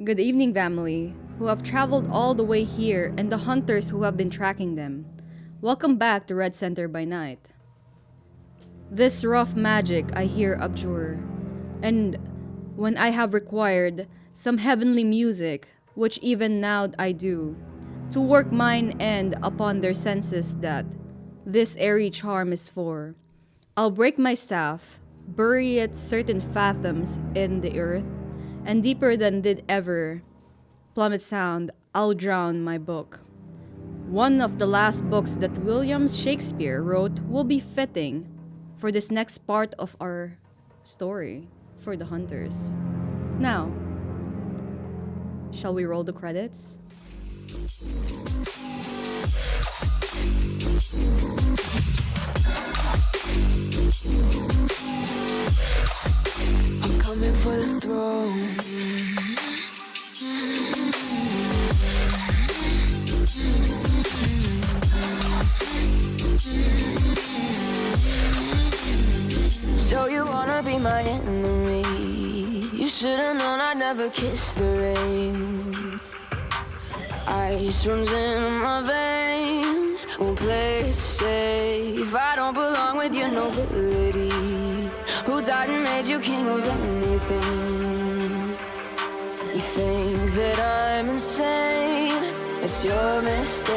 Good evening, family, who have traveled all the way here, and the hunters who have been tracking them. Welcome back to Red Center by Night. This rough magic I here abjure, and when I have required some heavenly music, which even now I do, to work mine end upon their senses that this airy charm is for, I'll break my staff, bury it certain fathoms in the earth, and deeper than did ever plummet sound, I'll drown my book. One of the last books that William Shakespeare wrote will be fitting for this next part of our story for the hunters. Now, shall we roll the credits? I'm coming for the throne. So you wanna be my enemy? You should've known I'd never kiss the rain. Ice runs in my veins, won't play it safe. I don't belong with your nobility. Who died and made you king of anything? You think that I'm insane? It's your mistake.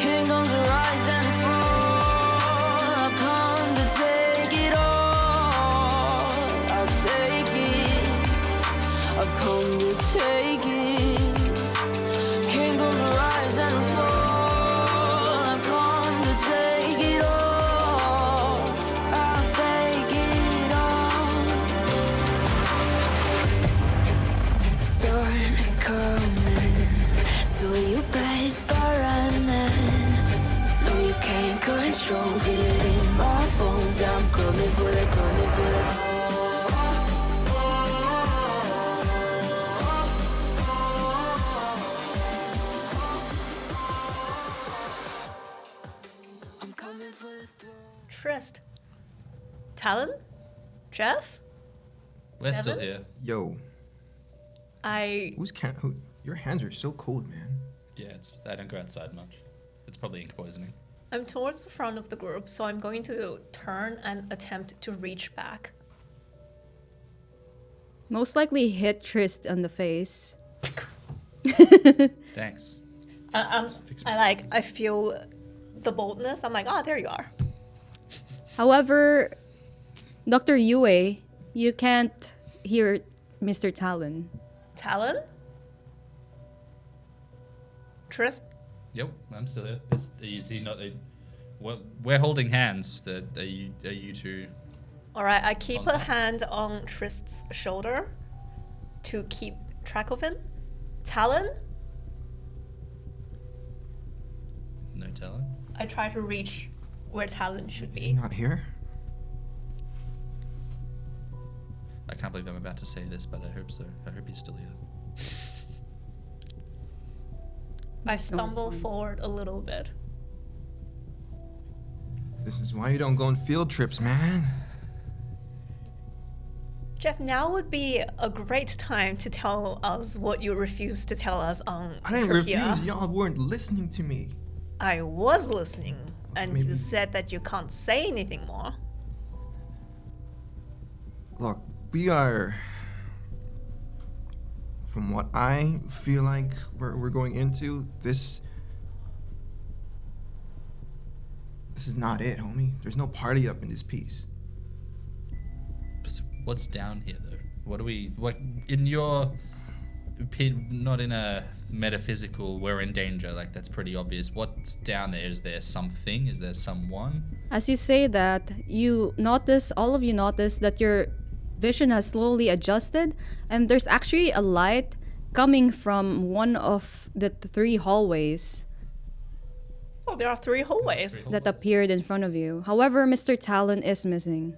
Kingdoms rise and fall. I've come to take it all. I'll take it. I've come to take it. Kingdoms rise and fall. I've come to take it all. I'll take it all. The storm is coming, so you better start running. No, you can't control, feel it in my bones. I'm coming for the, coming for the. I'm coming for the throne. Trist. Talon? Jeff? We're still Seven? here. Yo, Yeah, your hands are so cold, man. I don't go outside much. It's probably ink poisoning. I'm towards the front of the group, so I'm going to turn and attempt to reach back. Most likely hit Trist on the face. Thanks. I feel the boldness. I'm like, there you are. However, Dr. Yue, you can't hear Mr. Talon. Talon? Trist? Yep, I'm still here. Is he not? Well, we're holding hands. Are you two? Alright, I keep a Contact. hand on Trist's shoulder to keep track of him. Talon? No telling. I try to reach where Talon should Is he be. not here? I can't believe I'm about to say this, but I hope so. I hope he's still here. I stumble forward a little bit. This is why you don't go on field trips, man. Jeff, now would be a great time to tell us what you refused to tell us on I didn't Trivia. refuse. Y'all weren't listening to me. I was listening, and you Maybe- said that you can't say anything more. Look, we are. From what I feel like we're going into, this is not it, homie. There's no party up in this piece. What's down here, though? What in your opinion? Not in a metaphysical. We're in danger. Like that's pretty obvious. What's down there? Is there something? Is there someone? As you say that, all of you notice that your vision has slowly adjusted, and there's actually a light coming from one of the three hallways Oh, there are three hallways. that appeared in front of you. However, Mr. Talon is missing.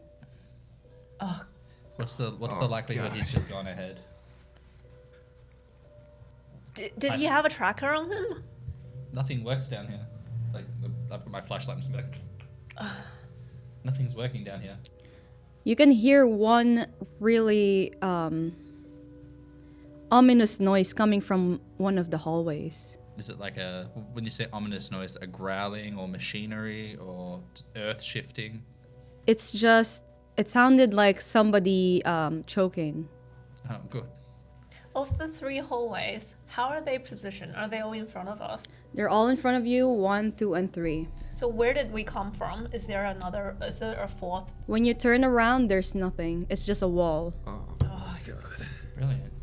Oh, What's the Oh, likelihood God. he's just gone ahead? did he have a tracker on him? Nothing works down here. Like I've got my flashlight. I'm just like, nothing's working down here. You can hear one really ominous noise coming from one of the hallways. Is it like when you say ominous noise, a growling or machinery or earth shifting? It's just, it sounded like somebody choking. Oh, good. Of the 3 hallways, how are they positioned? Are they all in front of us? They're all in front of you, 1, 2, and 3. So where did we come from? Is there a 4th? When you turn around, there's nothing. It's just a wall. Oh my god. Brilliant.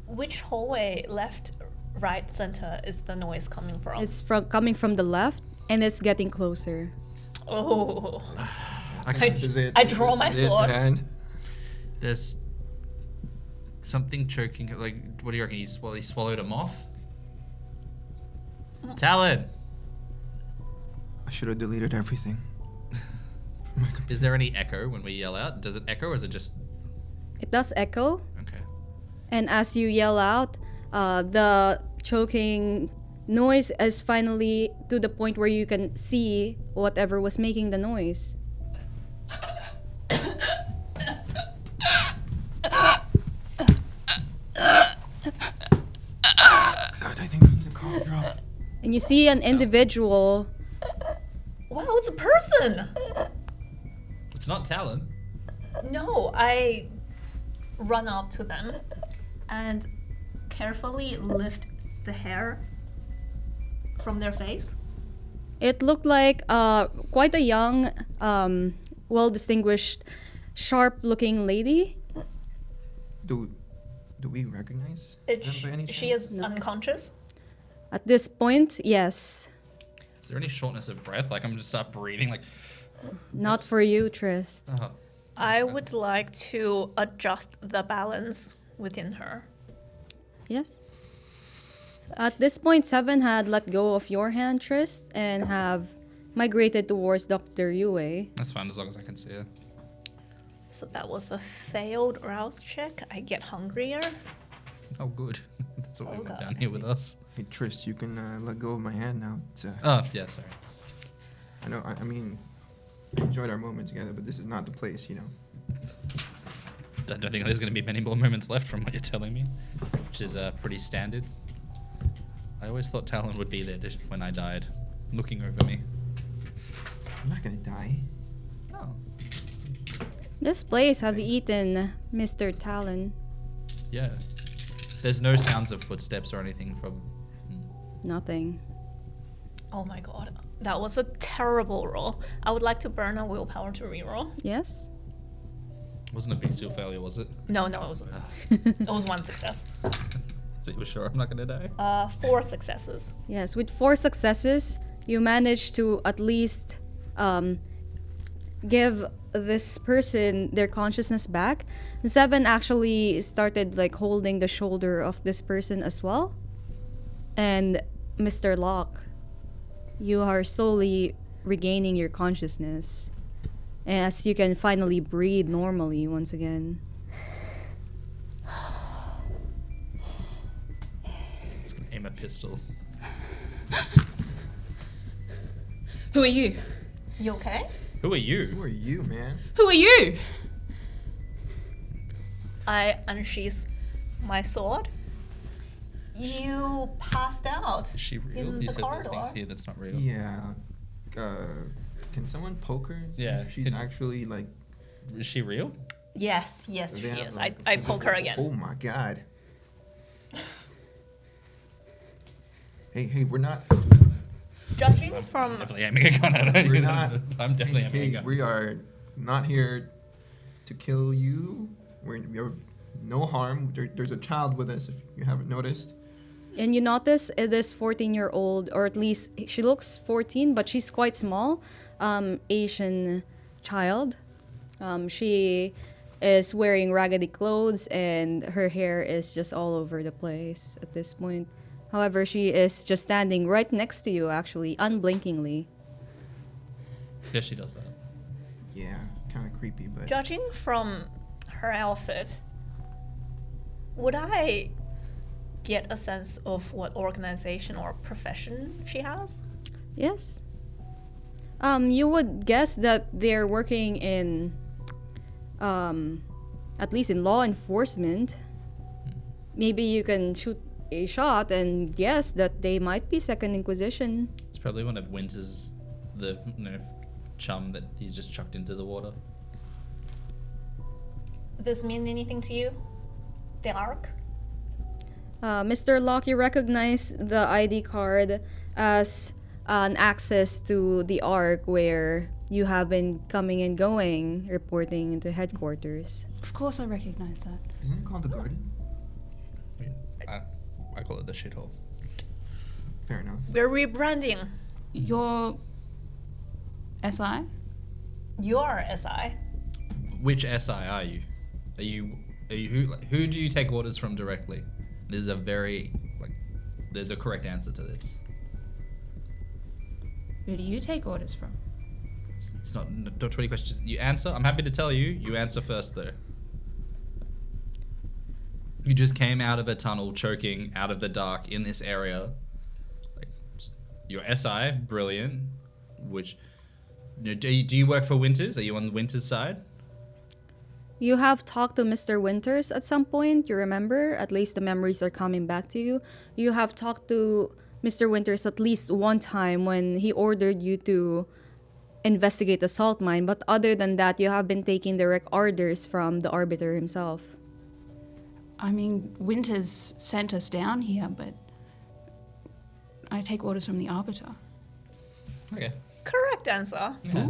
Which hallway, left, right, center, is the noise coming from? It's coming from the left, and it's getting closer. Oh. This is it. I This draw is my it, sword. man. There's something choking. Like, what do you reckon? He swallowed him off? Talon! I should have deleted everything. Is there any echo when we yell out? Does it echo or is it just... It does echo, Okay. and as you yell out, the choking noise is finally to the point where you can see whatever was making the noise. God, I think I need a cough drop. And you see an individual. Wow, it's a person! It's not Talon. No, I run up to them and carefully lift the hair from their face. It looked like quite a young, well-distinguished, sharp-looking lady. Do we recognize It, them by any she chance? is unconscious. At this point, yes. Is there any shortness of breath? Like, I'm just start breathing like... Not for you, Trist. Oh. I would like to adjust the balance within her. Yes. At this point, Seven had let go of your hand, Trist, and have migrated towards Dr. Yue. That's fine as long as I can see her. So that was a failed rouse check. I get hungrier. Oh, good. That's what we Oh, want God. down here with us. Hey Trist, you can let go of my hand now. It's, Oh, yeah, sorry. I know. I mean, we enjoyed our moment together, but this is not the place, you know. I don't think there's going to be many more moments left from what you're telling me, which is pretty standard. I always thought Talon would be there just when I died, looking over me. I'm not gonna die. Oh. This place have eaten Mr. Talon. Yeah. There's no sounds of footsteps or anything from... Nothing. Oh my god. That was a terrible roll. I would like to burn a willpower to reroll. Yes? Wasn't a big seal failure, was it? No, it wasn't. It was 1 success. So you were sure I'm not going to die? 4 successes. Yes, with 4 successes, you managed to at least give this person their consciousness back. Seven actually started like holding the shoulder of this person as well. And Mr. Locke, you are slowly regaining your consciousness as you can finally breathe normally once again. It's going to aim a pistol. Who are you? You okay? Who are you? Who are you, man? Who are you? I unsheath my sword. You passed out. Is she real? In You the said there's things corridor. here that's not real. Yeah. Can someone poke her? See Yeah, if she's can- actually like. Is she real? Yes, do she they have, is. like, I poke her again. Oh my god. Hey, we're not. Judging from Definitely aiming a gun at her. We're not. I'm definitely aiming a Hey, gun. we are not here to kill you. We have no harm. There's a child with us, if you haven't noticed. And you notice this 14-year-old, or at least she looks 14, but she's quite small, Asian child. She is wearing raggedy clothes and her hair is just all over the place at this point. However, she is just standing right next to you, actually, unblinkingly. Yeah, she does that. Yeah, kind of creepy, but. judging from her outfit, would I get a sense of what organization or profession she has? Yes. You would guess that they're working in, at least in law enforcement. Maybe you can shoot a shot and guess that they might be Second Inquisition. It's probably one of Winter's, the chum that he's just chucked into the water. This mean anything to you? The Ark? Mr. Locke, you recognize the ID card as an access to the Ark where you have been coming and going, reporting into headquarters. Of course I recognize that. Isn't it called the Garden? I call it the shithole. Fair enough. We're rebranding. Your SI? Your SI. Which SI are you? Are you who do you take orders from directly? This is a very there's a correct answer to this. Who do you take orders from? It's not 20 questions. You answer. I'm happy to tell you. You answer first though. You just came out of a tunnel, choking out of the dark in this area. Like, your SI, brilliant. Which, do you work for Winters? Are you on Winters' side? You have talked to Mr. Winters at some point, you remember? At least the memories are coming back to you. You have talked to Mr. Winters at least one time when he ordered you to investigate the salt mine, but other than that, you have been taking direct orders from the Arbiter himself. I mean, Winters sent us down here, but I take orders from the Arbiter. Okay. Correct answer. Yeah.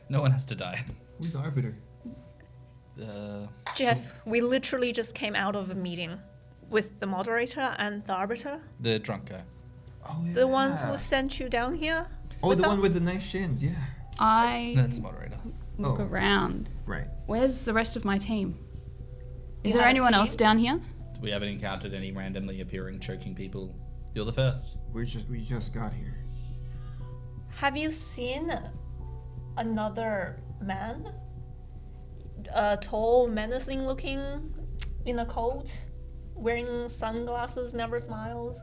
No one has to die. Who's the Arbiter? Jeff, we literally just came out of a meeting with the Moderator and the Arbiter. The drunk guy. Oh, yeah. The ones who sent you down here. Oh, the one us? with the nice shins, yeah. I That's the Moderator. look Oh. around. Right. Where's the rest of my team? Is You there have a anyone team? else down here? We haven't encountered any randomly appearing choking people. You're the first. We just got here. Have you seen another man? A tall, menacing looking, in a coat, wearing sunglasses, never smiles.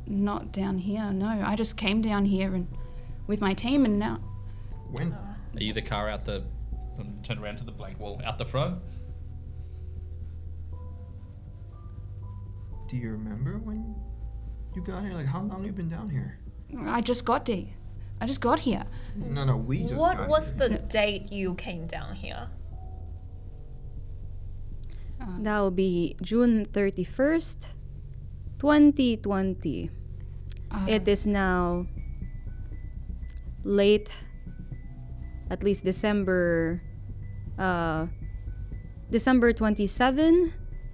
Not down here, no. I just came down here and with my team and now... When? Are you the car out the... Turn around to the blank wall out the front? Do you remember when you got here? Like, how long have you been down here? I just got here. No, we just What got was here. the date you came down here? That will be June 31st, 2020. It is now late, at least December 27,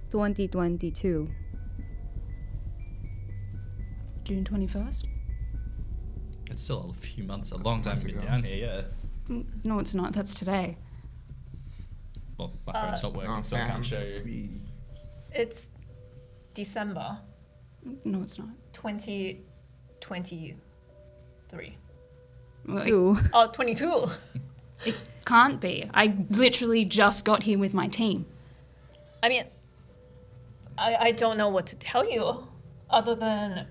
2022. June 21st? It's still a few months, a long time to be ago. down here, yeah. No, it's not. That's today. Well, my phone's not working, Oh, so I fam, can't show you. It's December No, it's not. 2023. Well, Two. Oh, 22. it can't be. I literally just got here with my team. I mean, I don't know what to tell you other than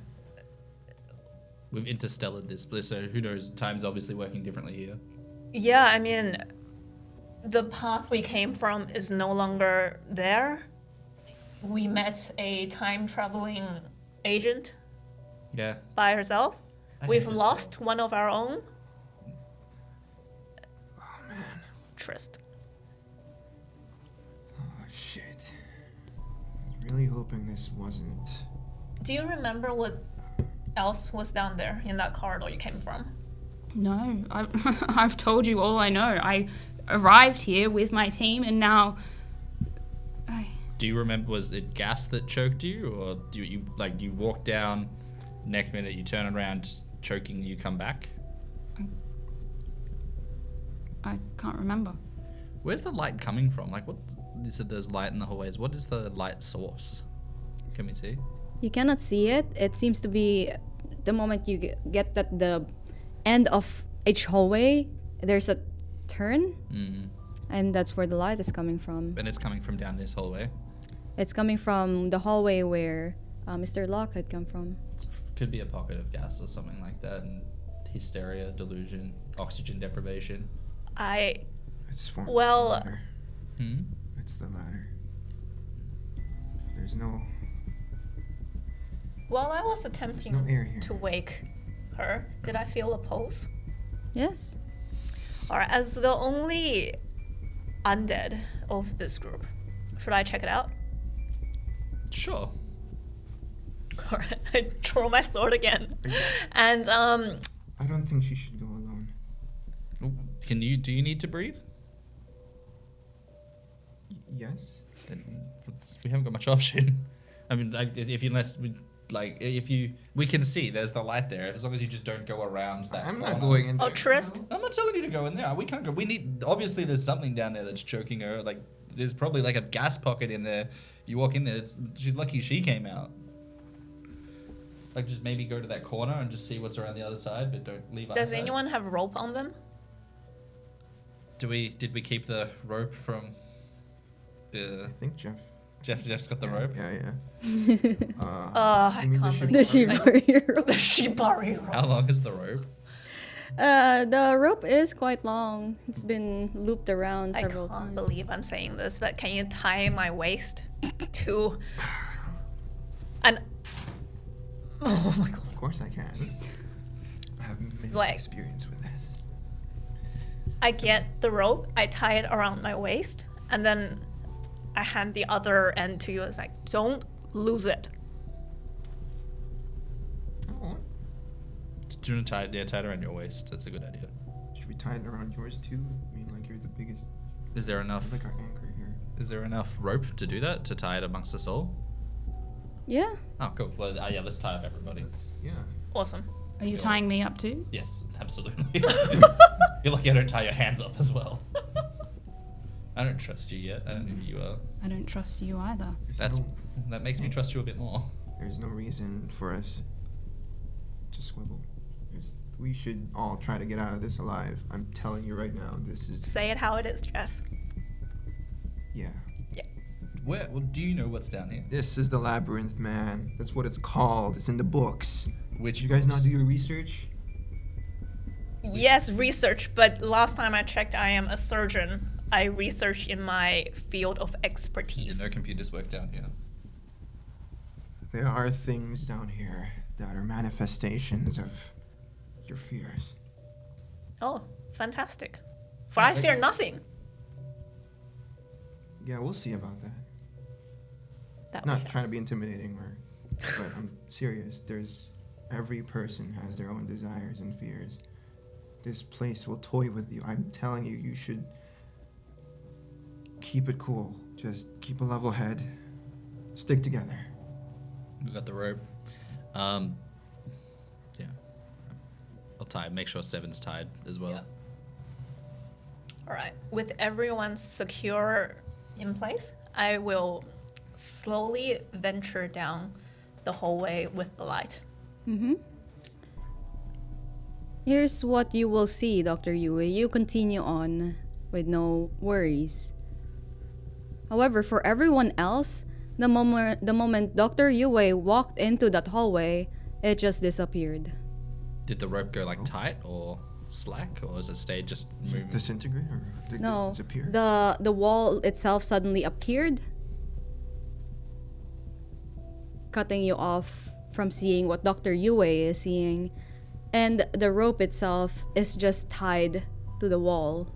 We've interstellar this, so who knows? Time's obviously working differently here. yeah, I mean, the path we came from is no longer there. We met a time traveling agent Yeah. by herself. I hate We've this lost one of our own. Oh, man. Trist. Oh, shit. I was really hoping this wasn't... Do you remember what else was down there in that corridor you came from? No, I've told you all I know. I arrived here with my team and now... Do you remember, was it gas that choked you, or do you walk down, next minute you turn around, choking, you come back? I can't remember. Where's the light coming from? Like, what? You said there's light in the hallways. What is the light source? Can we see? You cannot see it. It seems to be the moment you get at the end of each hallway, there's a turn, and that's where the light is coming from. And it's coming from down this hallway. It's coming from the hallway where Mr. Locke had come from. Could be a pocket of gas or something like that, and hysteria, delusion, oxygen deprivation. It's form. Well- The latter. Hmm? It's the latter. There's no. While I was There's attempting no air here. to wake her, did I feel a pulse? Yes. Alright, as the only undead of this group, should I check it out? Sure. Alright, I draw my sword again. And I don't think she should go alone. Do you need to breathe? Yes. Then we haven't got much option. I mean, like, we can see there's the light there. As long as you just don't go around that. I'm corner. not going in there. Oh, Trist? I'm not telling you to go in there. We can't go. We need. Obviously, there's something down there that's choking her. Like, there's probably like a gas pocket in there. You walk in there. She's lucky she came out. Like, just maybe go to that corner and just see what's around the other side, but don't leave. Does eyesight. anyone have rope on them? Did we keep the rope from the I think Jeff. Jeff's got the rope? Yeah. I you mean can't the The Shibari? Shibari rope. The Shibari rope. How long is the rope? The rope is quite long. It's been looped around I several can't times. believe I'm saying this, but can you tie my waist to an... Oh my god. Of course I can. I have many Like- experience with this. I get the rope, I tie it around my waist, and then I hand the other end to you. It's like, don't lose it. Oh, Do you want to tie it around your waist? That's a good idea. should we tie it around yours too? I mean, like you're the biggest. Is there enough? Like our anchor here. Is there enough rope to do that? To tie it amongst us all? Yeah. Oh, cool. Well, yeah, let's tie up everybody. Yeah. Awesome. Are you tying me up too? Yes, absolutely. You're lucky I don't tie your hands up as well. I don't trust you yet. I don't know who you are. I don't trust you either. That makes me trust you a bit more. There's no reason for us to squibble. We should all try to get out of this alive. I'm telling you right now, this is. Say it how it is, Jeff. Yeah. Well, do you know what's down here? This is the labyrinth, man. That's what it's called. It's in the books. Which Did you guys not books? do your research? Yes, research, but last time I checked, I am a surgeon. I research in my field of expertise. No computers work down here. There are things down here that are manifestations of your fears. Oh, fantastic. For I fear nothing. Yeah, we'll see about that. That Not we- trying to be intimidating, but I'm serious. Every person has their own desires and fears. This place will toy with you. I'm telling you, you should keep it cool. Just keep a level head. Stick together. We got the rope. Yeah. I'll tie. Make sure Seven's tied as well. Yeah. All right. With everyone secure in place, I will slowly venture down the hallway with the light. Mm-hmm. Here's what you will see, Dr. Yue. You continue on with no worries. However, for everyone else, the moment Dr. Yue walked into that hallway, it just disappeared. Did the rope go like tight or slack, or is it stay just moving? Disintegrate or No, disappear? the wall itself suddenly appeared, cutting you off from seeing what Dr. Yue is seeing, and the rope itself is just tied to the wall.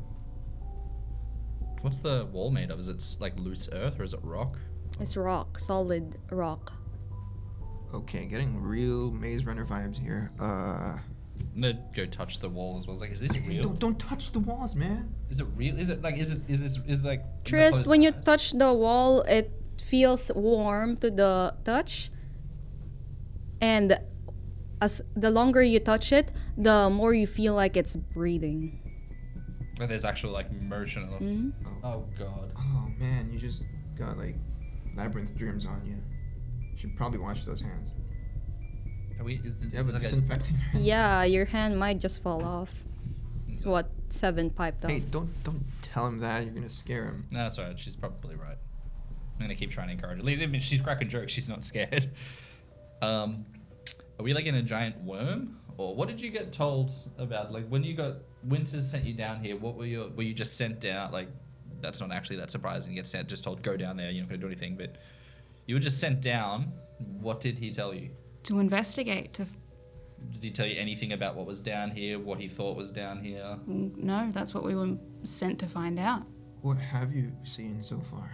What's the wall made of? Is it like loose earth or is it rock? It's rock, solid rock. Okay, getting real Maze Runner vibes here. I'm gonna go touch the wall as well. I was like, is this real? Don't touch the walls, man. Is it real? Is it like? Is it like? Trist, when you touch. touch the wall, it feels warm to the touch, and as the longer you touch it, the more you feel like it's breathing. Where there's actual like motion. Mhm. Oh god. Oh man, you just got like labyrinth germs on you. You should probably wash those hands. Are we? Is Yeah, this but like disinfecting. Yeah, your hand might just fall off. It's what Seven piped up. Hey, don't tell him that. You're gonna scare him. No, that's alright. She's probably right. I'm gonna keep trying to encourage her. I mean, she's cracking jokes. She's not scared. Are we like in a giant worm, Or what did you get told about? Like when you got Winters sent you down here, what were you just sent down? Like that's not actually that surprising. You get sent, just told go down there. You're not going to do anything, but you were just sent down. What did he tell you? To investigate. Did he tell you anything about what was down here? What he thought was down here? No, that's what we were sent to find out. What have you seen so far?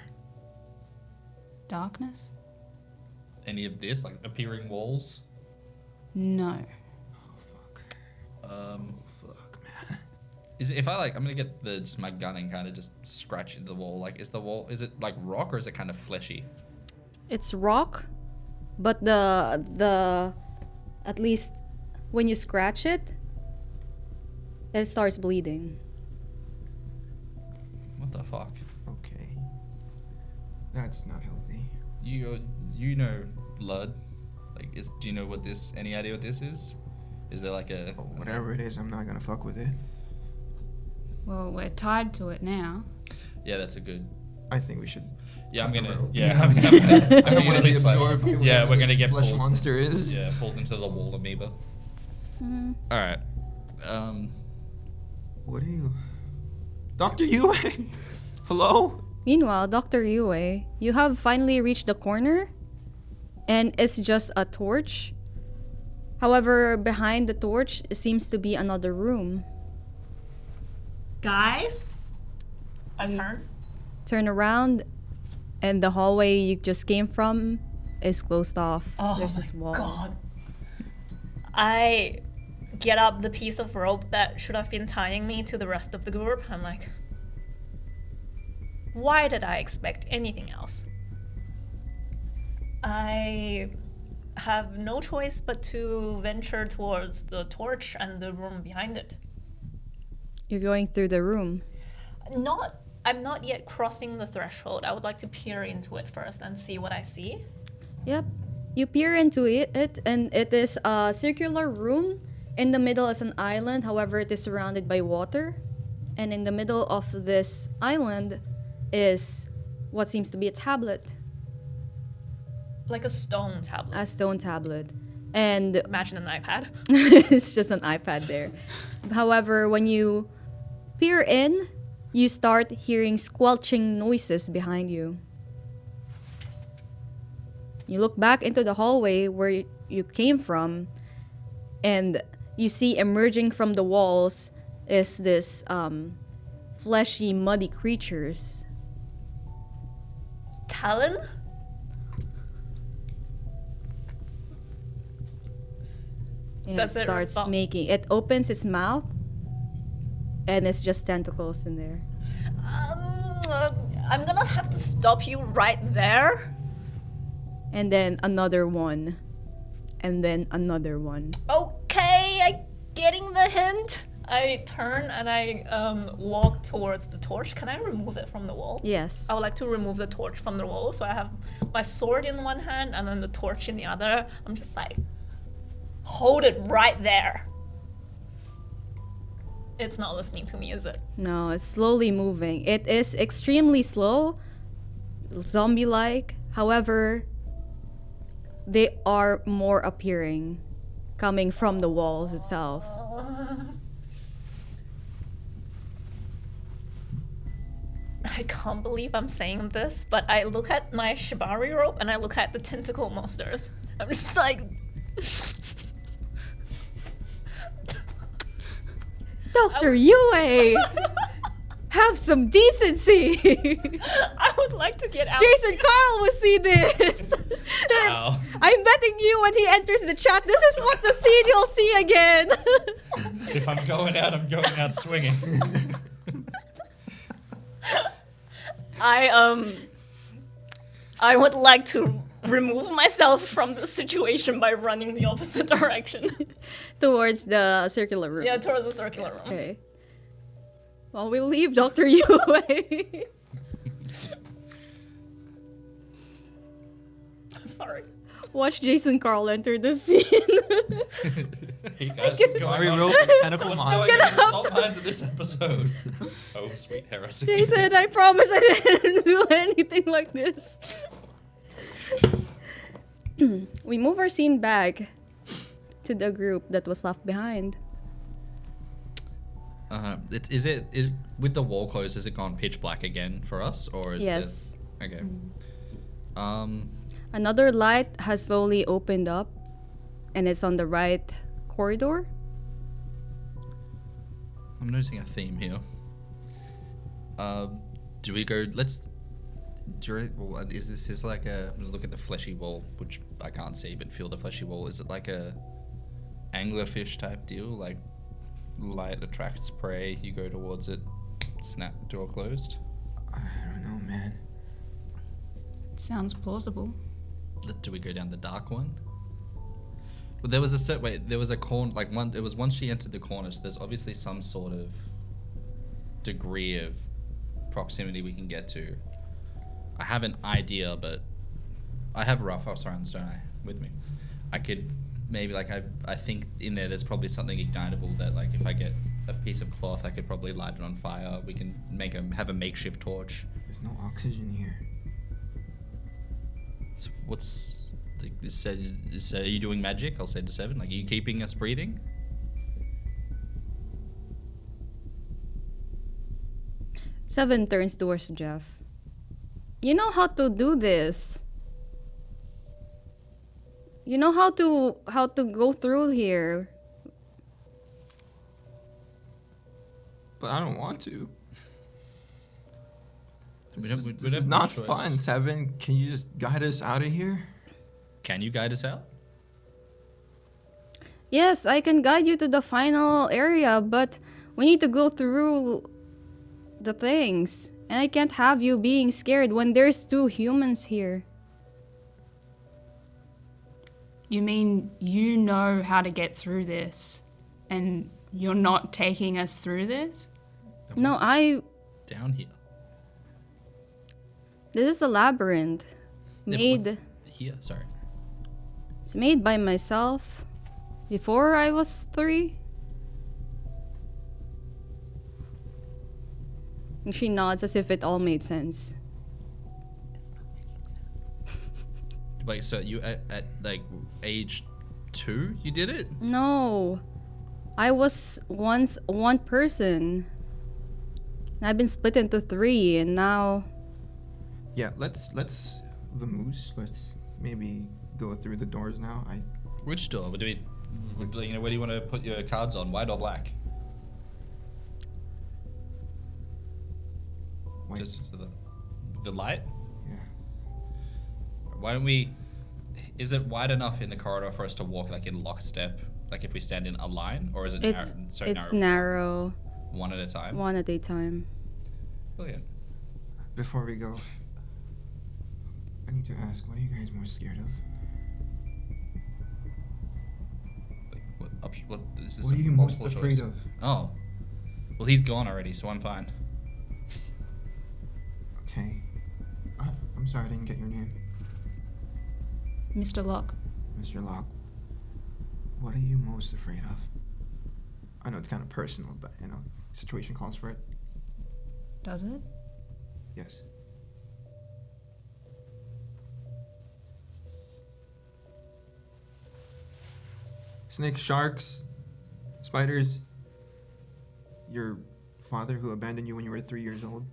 Darkness? Any of this, like appearing walls? No. Oh, fuck. Fuck, man. Is it, if I like, I'm gonna get just my gun and kind of just scratch into the wall. Like, is it like rock or is it kind of fleshy? It's rock, but the at least when you scratch it, it starts bleeding. What the fuck? Okay. That's not healthy. You know blood. Like, do you know any idea what this is? Is there like a... Oh, whatever it is, I'm not gonna fuck with it. Well, we're tied to it now. Yeah, that's a good... I think we should... Yeah, I'm cut the gonna... rope. Yeah, I'm gonna... I don't want to be absorbed. Yeah, we're gonna get flesh pulled. monster is. Yeah, pulled into the wall amoeba. Alright. What are you... Dr. Yue? Hello? Meanwhile, Dr. Yue, you have finally reached the corner, and it's just a torch. However, behind the torch seems to be another room. Guys, I turn. Turn around, and the hallway you just came from is closed off. Oh There's my just walls. god. I get up the piece of rope that should have been tying me to the rest of the group. I'm like, why did I expect anything else? I have no choice but to venture towards the torch and the room behind it. You're going through the room. I'm not yet crossing the threshold. I would like to peer into it first and see what I see. Yep. You peer into it, and it is a circular room. In the middle is an island, however, it is surrounded by water. And in the middle of this island is what seems to be a tablet, Like a stone tablet. a stone tablet. And Imagine an iPad. it's just an iPad there. However, when you peer in, you start hearing squelching noises behind you. You look back into the hallway where you came from, and you see emerging from the walls is this fleshy, muddy creatures. Talon? And Does it starts respond? making... It opens its mouth, and it's just tentacles in there. I'm gonna have to stop you right there. And then another one. And then another one. Okay, I getting the hint. I turn and I walk towards the torch. Can I remove it from the wall? Yes. I would like to remove the torch from the wall. So I have my sword in one hand and then the torch in the other. I'm just like, hold it right there. It's not listening to me, is it? No, it's slowly moving. It is extremely slow, zombie-like. However, they are more appearing, coming from the walls itself. I can't believe I'm saying this, but I look at my shibari rope and I look at the tentacle monsters. I'm just like... Dr. Yue! Have some decency! I would like to get out. Jason Carl will see this! Wow. I'm betting you when he enters the chat, this is what the scene you'll see again! If I'm going out swinging. I would like to remove myself from the situation by running the opposite direction. Towards the circular room. Yeah, towards the circular room. Okay. Well, we'll leave Dr. Yue. I'm sorry. Watch Jason Carl enter the scene. Hey guys, what's going Ari on? rope tentacle What's monster. going on in the salt mines of this episode? Oh, sweet heresy. Jason, I promise I didn't do anything like this. We move our scene back, to the group that was left behind. Is it with the wall closed? Has it gone pitch black again for us, or is Yes. it okay? Another light has slowly opened up, and it's on the right corridor. I'm noticing a theme here. Do we go? Well, is this like a? I'm gonna look at the fleshy wall, which I can't see, but feel the fleshy wall. Is it like a anglerfish type deal? Like light attracts prey, you go towards it, snap, door closed. I don't know, man. Sounds plausible. Do we go down the dark one? Well, there was a certain wait. There was a corner, like one. It was once she entered the corner. So there's obviously some sort of degree of proximity we can get to. I have an idea, but I have rough house rounds, don't I? With me, I could maybe like I think in there's probably something ignitable that like if I get a piece of cloth, I could probably light it on fire. We can have a makeshift torch. There's no oxygen here. So what's are you doing magic? I'll say to 7. Like, are you keeping us breathing? Seven turns towards Jeff. You know how to do this. You know how to go through here. But I don't want to. We This don't is have not choice. fun, 7. Can you just guide us out of here? Can you guide us out? Yes, I can guide you to the final area, but we need to go through the things. And I can't have you being scared when there's 2 humans here. You mean you know how to get through this, and you're not taking us through this? No, Down here. This is a labyrinth. Yeah, but Made... what's here, sorry. It's made by myself before I was 3. And she nods as if it all made sense. Wait, so you at like age 2 you did it? No. I was once one person. I've been split into 3 and now... Yeah, let's vamoose. Let's maybe go through the doors now. Which door? What do we, where do you want to put your cards on? White or black? White. Just to the light? Yeah. Why don't we... Is it wide enough in the corridor for us to walk like in lockstep? Like if we stand in a line? Or is it It's narrow. One at a time? One at a time. Brilliant. Before we go, I need to ask, what are you guys most scared of? What is this? What are you most afraid of? Oh. Well, he's gone already, so I'm fine. Okay. I'm sorry I didn't get your name. Mr. Locke. Mr. Locke. What are you most afraid of? I know it's kind of personal, but, situation calls for it. Does it? Yes. Snakes, sharks, spiders. Your father who abandoned you when you were 3 years old.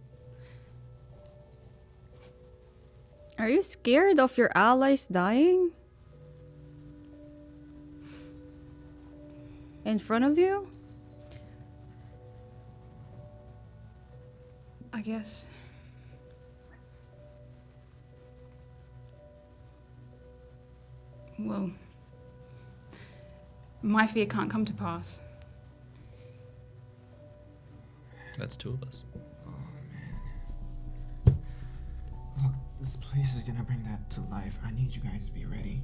Are you scared of your allies dying? In front of you? I guess. Well, my fear can't come to pass. That's 2 of us. Oh, man. Look, this place is gonna bring that to life. I need you guys to be ready.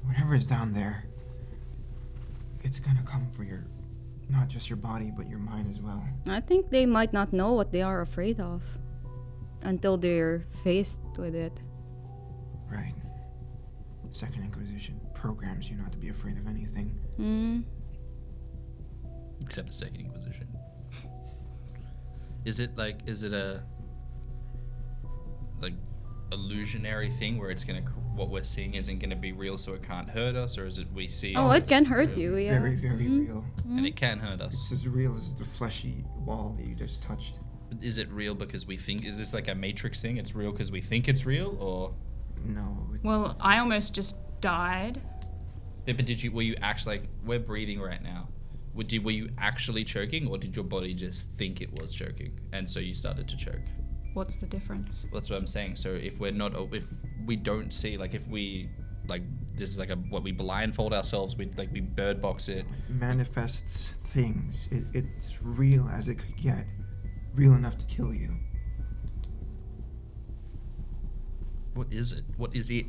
Whatever is down there, it's gonna come for not just your body, but your mind as well. I think they might not know what they are afraid of until they're faced with it. Right. Second Inquisition programs you not to be afraid of anything. Except the Second Inquisition. Is it a... Like, illusionary thing where it's gonna what we're seeing isn't gonna be real, so it can't hurt us, or is it we see? Oh, it it's can hurt real, you, yeah. Very, very real. and it can hurt It's us. as real as the fleshy wall that you just touched. Is it real because we think? Is this like a Matrix thing? It's real because we think it's real, or? No. It's, Well, I almost just died. Yeah, but did you? Were you actually like? We're breathing right now. Were you actually choking, or did your body just think it was choking, and so you started to choke? What's the difference? That's what I'm saying. So if we don't see, like if we like this is like what we blindfold ourselves, we bird box it. manifests things. It's real as it could get. Real enough to kill you. What is it? What is it?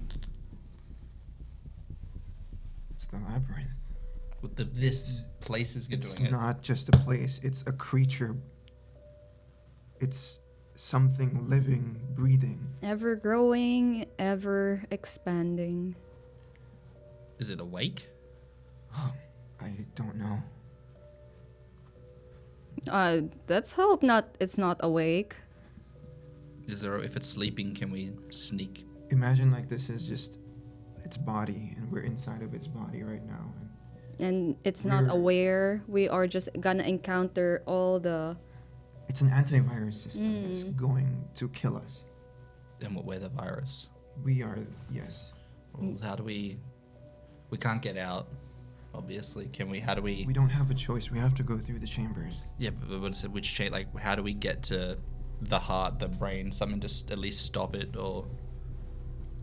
It's the labyrinth. What this place is It's doing it. not just a place. It's a creature. It's something living, breathing. Ever growing, ever expanding. Is it awake? I don't know. Let's hope it's not awake. Is there? If it's sleeping, can we sneak? Imagine like this is just its body, and we're inside of its body right now. And it's not We're- aware. We are just gonna encounter all the... It's an antivirus system that's going to kill us. And we're the virus. We are, yes. Well, how do we? We can't get out. Obviously, can we? How do we? We don't have a choice. We have to go through the chambers. Yeah, but what is it? Which chain? Like, how do we get to the heart, the brain? Something to at least stop it, or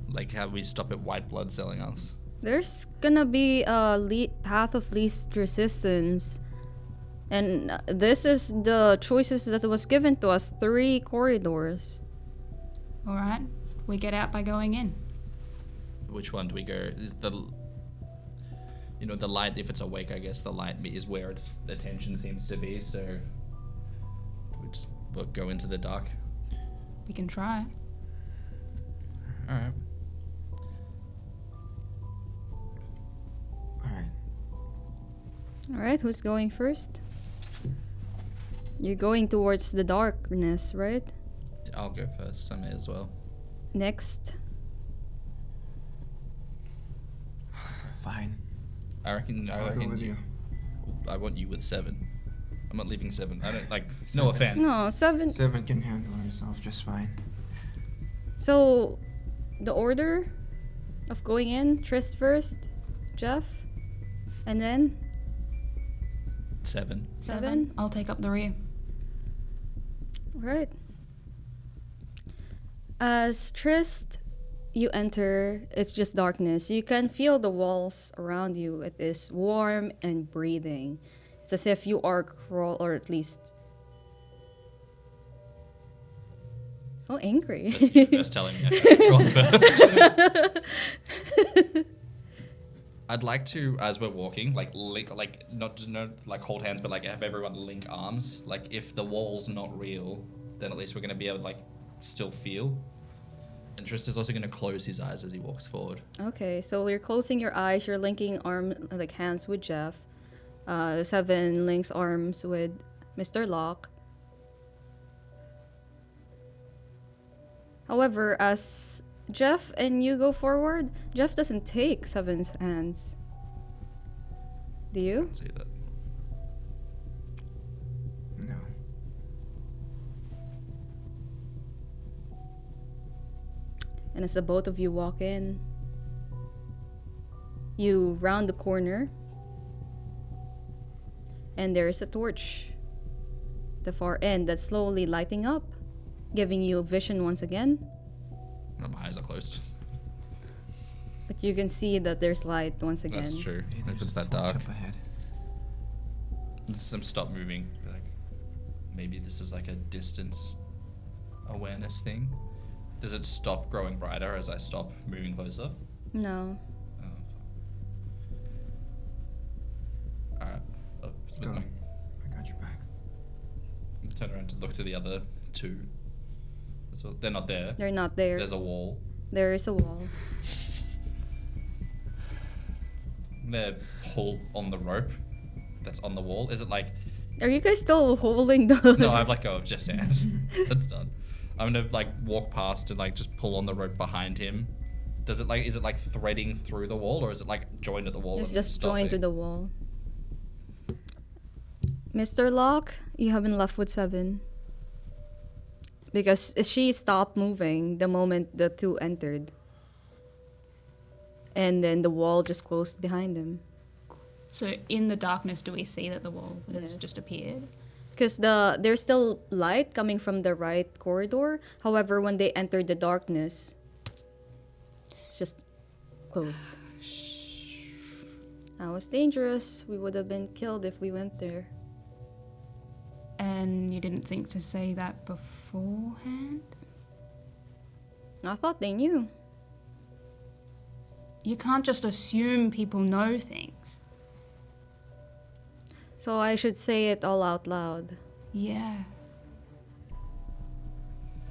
like how do we stop it? White blood selling us. There's gonna be a path of least resistance. And this is the choices that was given to us. 3 corridors. Alright, we get out by going in. Which one do we go? Is the the light? If it's awake, I guess the light is where its attention seems to be. So we just go into the dark. We can try. All right. Alright. Alright, who's going first? You're going towards the darkness, right? I'll go first. I may as well. Next. Fine. I reckon. I'll go with you. I want you with 7. I'm not leaving 7. I don't like. No 7. offense. No, 7. 7 can handle herself just fine. So, the order of going in, Trist first, Jeff, and then 7. 7. I'll take up the rear. Right. As Trist, you enter, it's just darkness. You can feel the walls around you. It is warm and breathing. It's as if you are or at least so angry. That's the universe telling me I should go on first. I'd like to, as we're walking, like link, like not like hold hands, but like have everyone link arms. Like if the wall's not real, then at least we're gonna be able to like still feel. And Tristan's also gonna close his eyes as he walks forward. Okay, so you're closing your eyes, you're linking hands with Jeff. 7 links arms with Mr. Locke. However, as Jeff and you go forward, Jeff doesn't take 7's hands. Do you? See that? No. And as the both of you walk in, you round the corner, and there's a torch at the far end that's slowly lighting up, giving you vision once again. My eyes are closed. But you can see that there's light once again. That's true. Hey, If there's it's a that torch dark, up ahead. some stop moving. Like maybe this is like a distance awareness thing. Does it stop growing brighter as I stop moving closer? No. Oh. Alright. Go. I got your back. Turn around to look to the other 2 as well. They're not there. They're not there. There's a wall. There is a wall. They're pulled on the rope that's on the wall. Is it like... Are you guys still holding the... No, I've let go of Jeff's hand. That's done. I'm gonna like walk past and like just pull on the rope behind him. Is it like threading through the wall, or is it like joined at the wall? It's and just joined to stopping? the wall. Mr. Locke, you have been left with 7. Because she stopped moving the moment the 2 entered. And then the wall just closed behind him. So in the darkness, do we see that the wall has Yes. just appeared? Because there's still light coming from the right corridor. However, when they entered the darkness, it's just closed. That was dangerous. We would have been killed if we went there. And you didn't think to say that beforehand? I thought they knew. You can't just assume people know things. So I should say it all out loud. Yeah.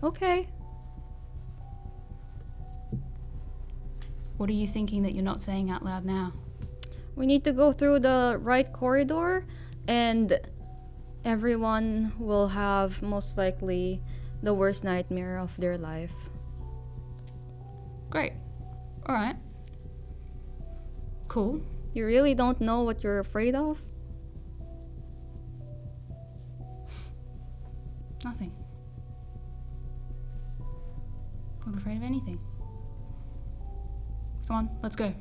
Okay. What are you thinking that you're not saying out loud now? We need to go through the right corridor, and everyone will have most likely the worst nightmare of their life. Great. Alright. Cool. You really don't know what you're afraid of? Nothing. Not afraid of anything. Come on, let's go.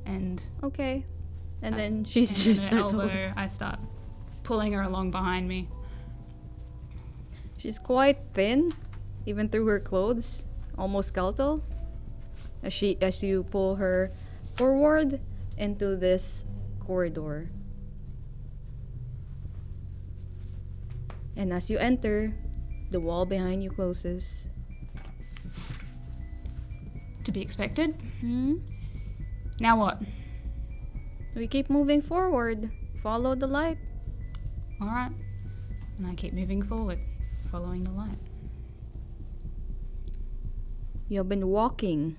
And Okay. And then she's and just at her elbow, I start pulling her along behind me. She's quite thin, even through her clothes, almost skeletal. As you pull her forward into this corridor. And as you enter, the wall behind you closes. To be expected. Hmm? Now what? We keep moving forward. Follow the light. Alright. And I keep moving forward, following the light. You have been walking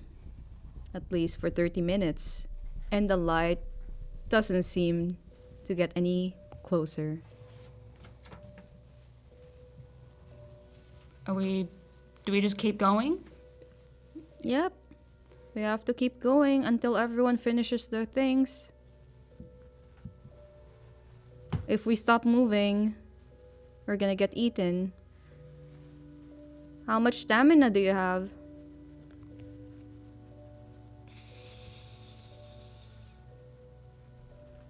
at least for 30 minutes, and the light doesn't seem to get any closer. Do we just keep going? Yep. We have to keep going until everyone finishes their things. If we stop moving, we're gonna get eaten. How much stamina do you have?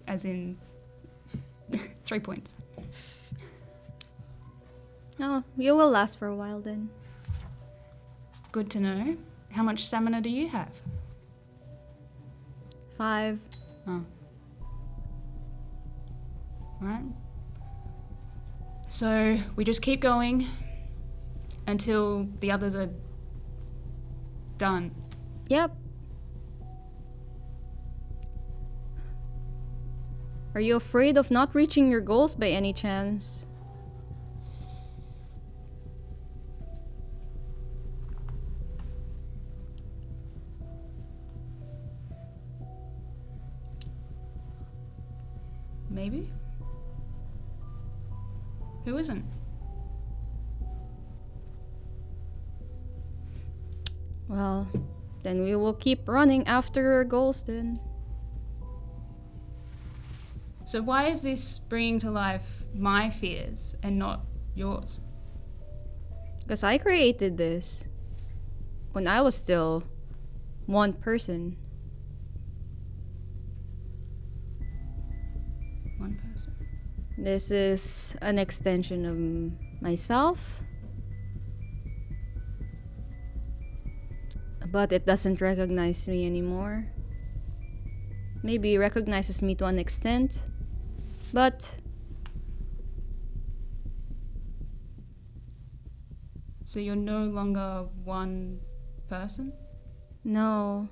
As in 3 points. Oh, you will last for a while then. Good to know. How much stamina do you have? 5. Oh. Alright. So we just keep going until the others are done. Yep. Are you afraid of not reaching your goals by any chance? Maybe? Who isn't? Well, then we will keep running after your goals then. So why is this bringing to life my fears and not yours? Because I created this when I was still one person. One person. This is an extension of myself. But it doesn't recognize me anymore. Maybe it recognizes me to an extent. But So you're no longer one person? no.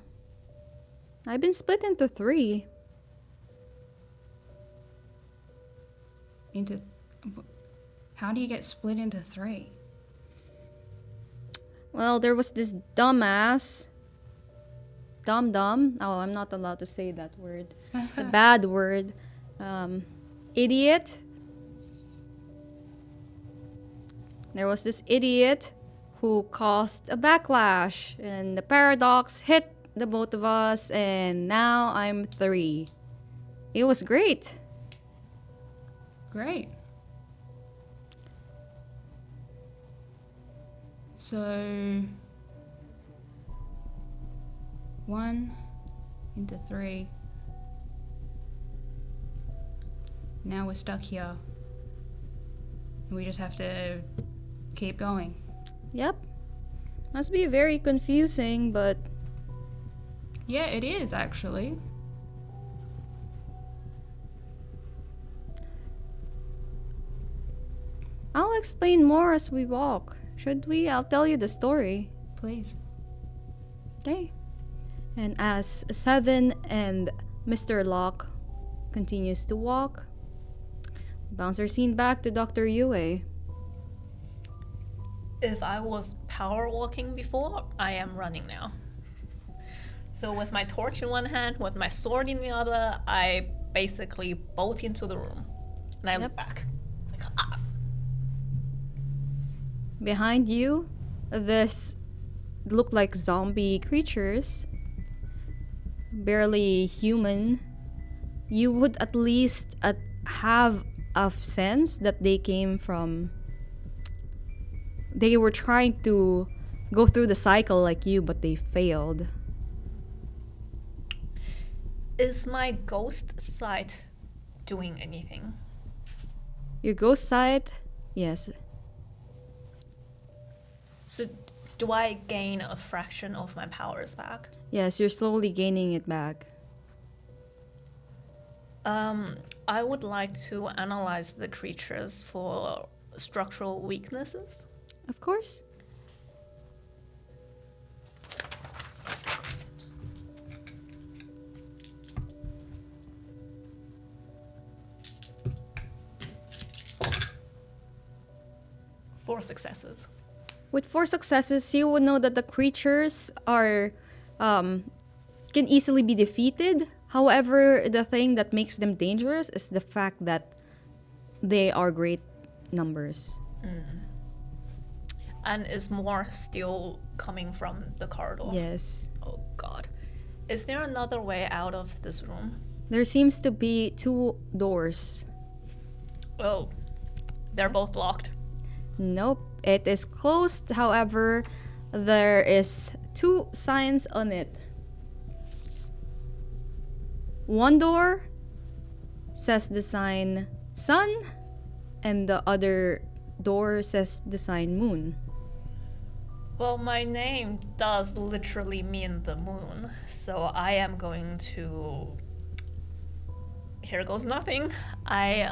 I've been split into 3. How do you get split into 3? Well, there was this dumbass. Dumb. Oh, I'm not allowed to say that word. It's a bad word. Idiot. there was this idiot who caused a backlash, and the paradox hit the both of us, and now I'm 3. It was great. Great. So 1 into 3. Now we're stuck here. We just have to keep going. Yep. Must be very confusing, but Yeah, it is actually. I'll explain more as we walk. Should we? I'll tell you the story. Please. Okay. And as Seven and Mr. Locke continues to walk, bounce our scene back to Dr. Yue. If I was power walking before, I am running now. So with my torch in one hand, with my sword in the other, I basically bolt into the room. And I look back. Like, ah. Behind you, this look like zombie creatures, barely human. You would at least have a sense that they came from. They were trying to go through the cycle like you, but they failed. Is my ghost sight doing anything? Your ghost sight, yes. So do I gain a fraction of my powers back? Yes, you're slowly gaining it back. I would like to analyze the creatures for structural weaknesses. Of course. Four successes. With 4 successes, you would know that the creatures are can easily be defeated. However, the thing that makes them dangerous is the fact that they are great numbers. And is more still coming from the corridor? Yes. Oh god. Is there another way out of this room? There seems to be 2 doors. Oh, they're both locked. Nope, it is closed. However, there is 2 signs on it. One door says the sign sun, and the other door says the sign moon. Well, my name does literally mean the moon, so I am going to... Here goes nothing. I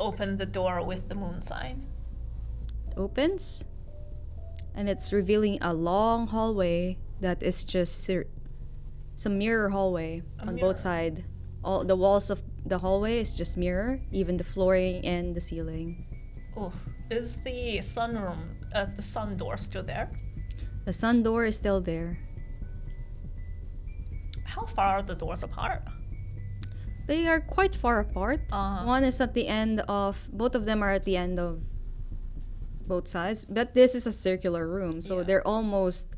open the door with the moon sign. It opens, and it's revealing a long hallway that is just it's a mirror hallway on mirror. both sides. All the walls of the hallway is just mirror, even the flooring and the ceiling. Oh, is the sunroom, the sun door still there? The sun door is still there. How far are the doors apart? They are quite far apart. One is at the end of... Both of them are at the end of both sides. But this is a circular room, so Yeah. they're almost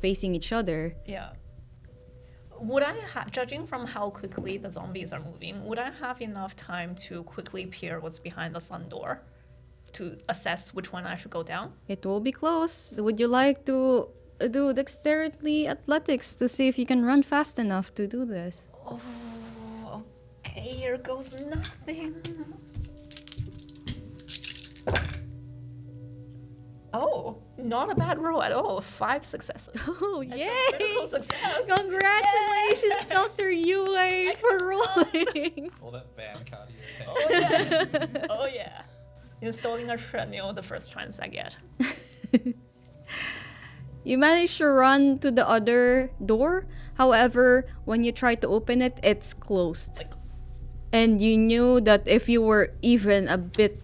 facing each other. Yeah. Would I judging from how quickly the zombies are moving, would I have enough time to quickly peer what's behind the sun door to assess which one I should go down? It will be close. Would you like to do dexterity athletics to see if you can run fast enough to do this? Oh, okay, here goes nothing. Oh, not a bad roll at all. 5 successes. Oh, That's a yay! critical success. Congratulations, Dr. Yue, for rolling. All that van cardio. Oh yeah. Oh yeah. Installing a treadmill the first chance I get. You managed to run to the other door. However, when you try to open it, it's closed. And you knew that if you were even a bit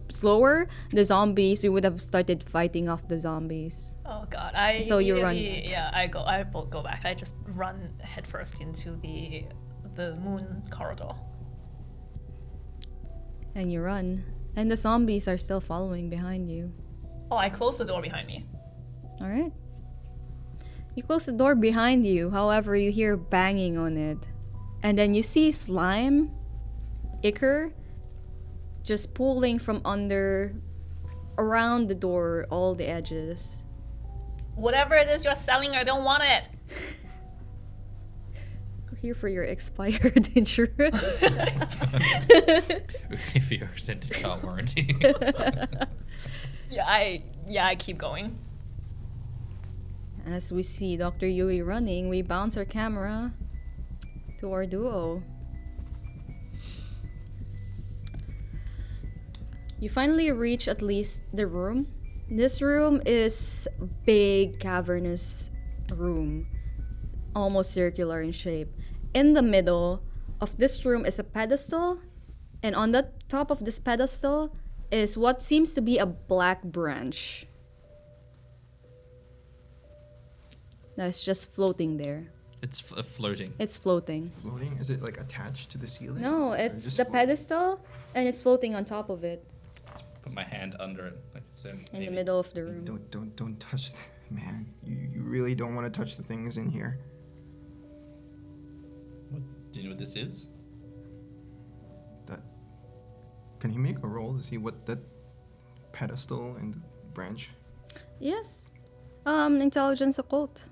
slower, the zombies, you would have started fighting off the zombies. Oh god. So you run. Yeah, I go back. I just run headfirst into the moon corridor. And you run. And the zombies are still following behind you. Oh, I closed the door behind me. Alright. You close the door behind you, however, you hear banging on it. And then you see slime, ichor, just pulling from under, around the door, all the edges. Whatever it is you're selling, I don't want it. We're here for your expired insurance. If you're extended car warranty. Yeah, I keep going. As we see Dr. Yui running, we bounce our camera to our duo. You finally reach at least the room. This room is big, cavernous room, almost circular in shape. In the middle of this room is a pedestal, and on the top of this pedestal is what seems to be a black branch. That's just floating there. It's floating. It's floating. Floating? Is it like attached to the ceiling? No, Or it's just the floating? pedestal, and it's floating on top of it Put my hand under it. Like, so in maybe- the middle of the room. Don't touch, man. You really don't want to touch the things in here. What, do you know what this is? That. Can you make a roll to see what that pedestal and the branch? Yes. Intelligence occult.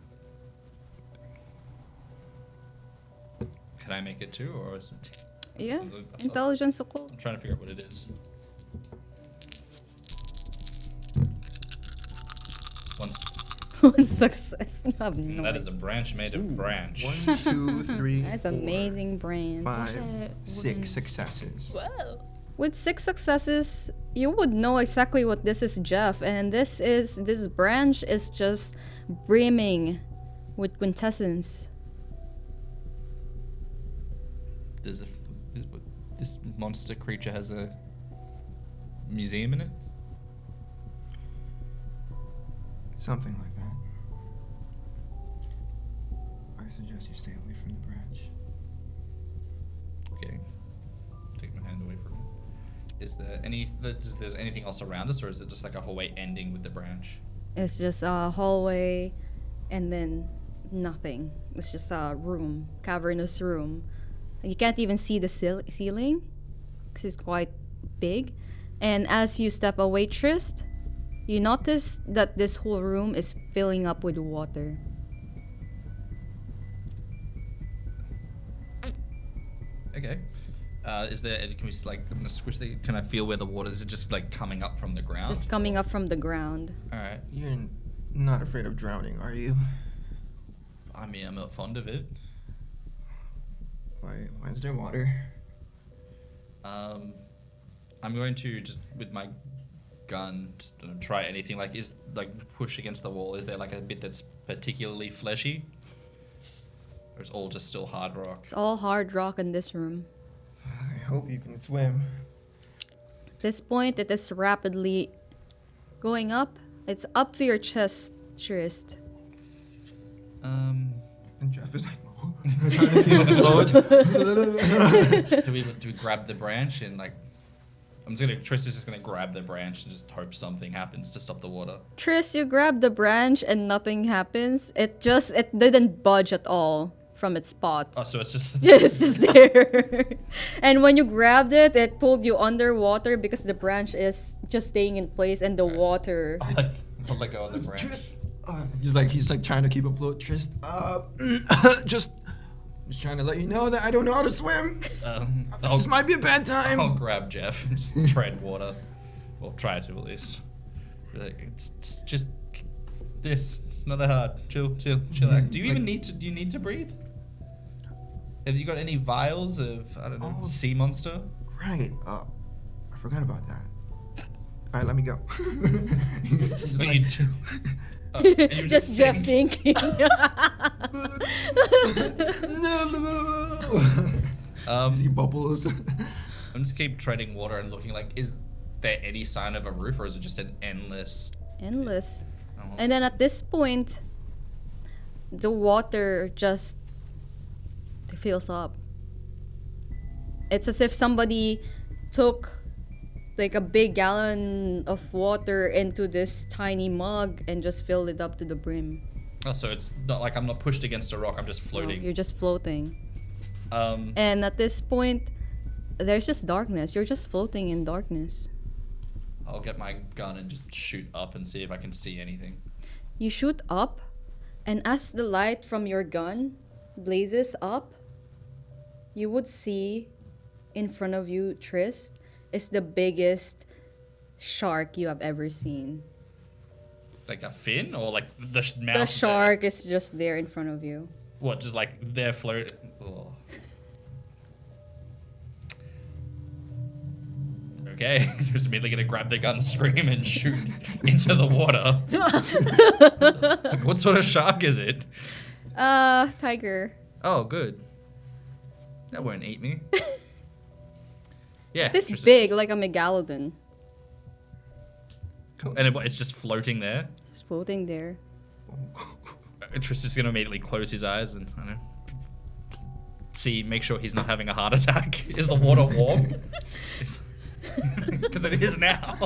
Can I make it too, or is it? Yeah. I'm Intelligence occult. trying to figure out what it is. One success. I have no That is a branch made of branch. 1, 2, 3. That's 4, amazing brand. 5, Wooden 6 successes. Whoa. With 6 successes, you would know exactly what this is, Jeff. And this branch is just brimming with quintessence. There's this monster creature has a museum in it. Something like that. I suggest you stay away from the branch. Okay. Take my hand away from it. Is there anything else around us, or is it just like a hallway ending with the branch? It's just a hallway and then nothing. It's just a room, cavernous room. You can't even see the ceiling because it's quite big. And as you step away, Trist, you notice that this whole room is filling up with water. Okay. Is there? Can we like? I'm gonna squish the. Can I feel where the water is? It just like coming up from the ground. Just coming up from the ground. All right. You're not afraid of drowning, are you? I mean, I'm not fond of it. Why is there water? I'm going to just with my gun just try anything. Like, is like push against the wall. Is there like a bit that's particularly fleshy, or is all just still hard rock? It's all hard rock in this room. I hope you can swim. At this point, it is rapidly going up. It's up to your chest, Trist. And Jeff is like, trying to keep afloat. do we grab the branch and like? Triss is just gonna grab the branch and just hope something happens to stop the water. Tris, you grab the branch and nothing happens. It didn't budge at all from its spot. Oh, so it's just. It's just there. And when you grabbed it, it pulled you underwater because the branch is just staying in place and the water. I'll let go of the branch. Trist, he's like trying to keep afloat. Trist, just trying to let you know that I don't know how to swim. This might be a bad time. I'll grab Jeff and just tread water. Well, try to at least. It's just this. It's not that hard. Chill out. Do you even need to breathe? Have you got any vials of, I don't know, sea monster? Right. I forgot about that. All right, let me go. He's But like, you do. And you Just Jeff sink. sinking. See bubbles. I'm just keep treading water and looking like, is there any sign of a roof, or is it just an endless? Endless. Oh, And then at this point, the water just fills up. It's as if somebody took like a big gallon of water into this tiny mug and just fill it up to the brim. Oh, so it's not like I'm not pushed against a rock. I'm just No, floating. you're just floating. Um, And at this point, there's just darkness. You're just floating in darkness. I'll get my gun and just shoot up and see if I can see anything. You shoot up, and as the light from your gun blazes up, you would see in front of you, Trist, is the biggest shark you have ever seen. Like a fin or like the mouth? The there? shark is just there in front of you. What, just like they're floating? Oh. Okay, just immediately gonna grab the gun, scream, and shoot into the water. What sort of shark is it? Tiger. Oh, good. That won't eat me. Yeah. This Tris- big, like a megalodon. Cool. And it's just floating there. Just floating there. Tristan's gonna immediately close his eyes and I don't know, make sure he's not having a heart attack. Is the water warm? Because it is now.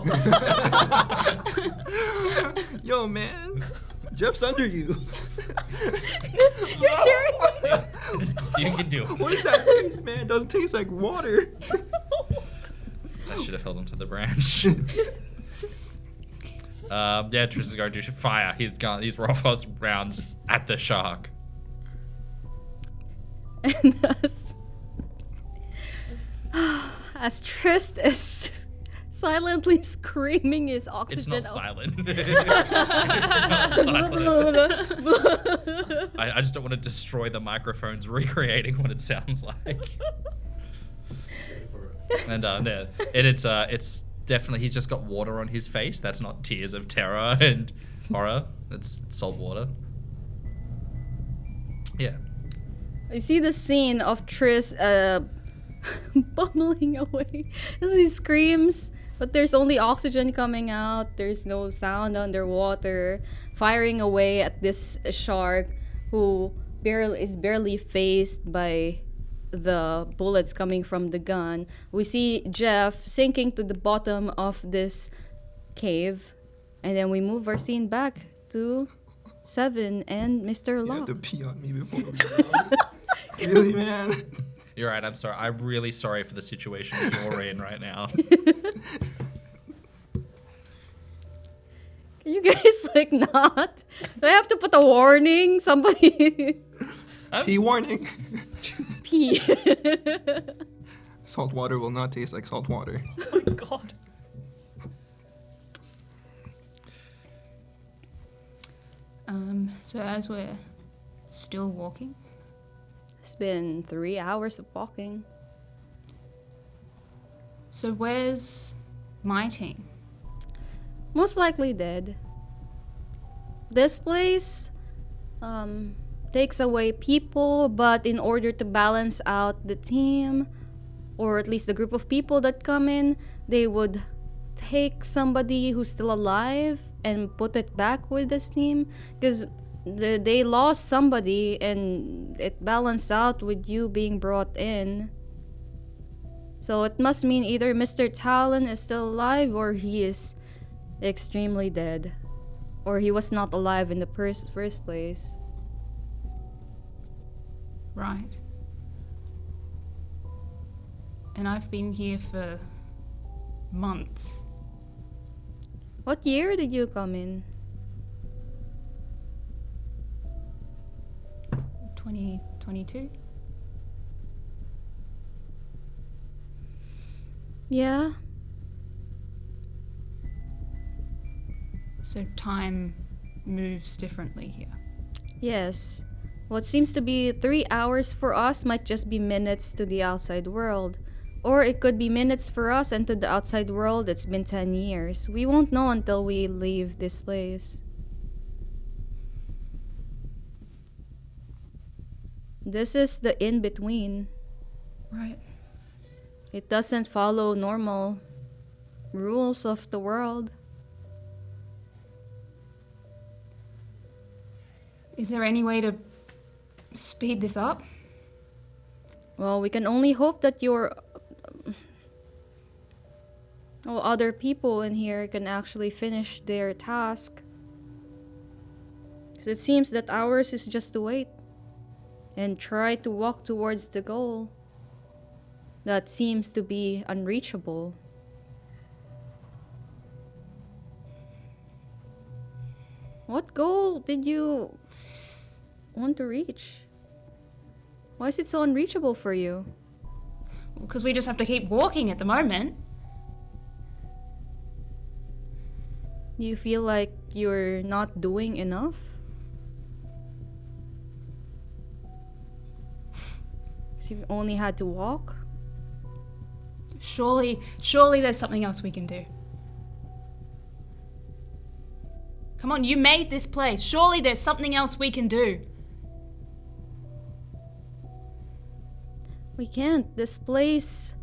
Yo, man. Jeff's under you. You're sharing. You can do What it. does that taste, man? It doesn't taste like water. I should have held onto the branch. Yeah, Tristan's going to fire his Rothos rounds at the shark. And as Trist is silently screaming his oxygen It's not out. silent. It's not silent. I just don't want to destroy the microphones recreating what it sounds like. And yeah, it's definitely, he's just got water on his face. That's not tears of terror and horror. It's salt water. Yeah. You see the scene of Trist bubbling away as he screams, but there's only oxygen coming out. There's no sound underwater, firing away at this shark who is barely phased by the bullets coming from the gun. We see Jeff sinking to the bottom of this cave, and then we move our scene back to Seven and Mr. You have Locke. to pee on me before we go. Really, man? You're right, I'm sorry. I'm really sorry for the situation that you're in right now. Can you guys like not? Do I have to put a warning? Somebody Pee warning. pee. Salt water will not taste like salt water. Oh my god. So as we're still walking, It's been 3 hours of walking. so where's my team? Most likely dead. This place takes away people, but in order to balance out the team, or at least the group of people that come in, they would take somebody who's still alive and put it back with this team, because they lost somebody and it balanced out with you being brought in. So it must mean either Mr. Talon is still alive or he is extremely dead, or he was not alive in the first place. Right. And I've been here for months. What year did you come in? 2022? Yeah. So time moves differently here. Yes. What seems to be 3 hours for us might just be minutes to the outside world. Or it could be minutes for us, and to the outside world it's been 10 years. We won't know until we leave this place. This is the in-between. Right. It doesn't follow normal rules of the world. Is there any way to speed this up? Well, we can only hope that you're Well, other people in here can actually finish their task. 'Cause it seems that ours is just to wait and try to walk towards the goal that seems to be unreachable. What goal did you want to reach? Why is it so unreachable for you? Because we just have to keep walking at the moment. Do you feel like you're not doing enough? So you've only had to walk? Surely there's something else we can do. Come on, you made this place. Surely there's something else we can do. We can't. This place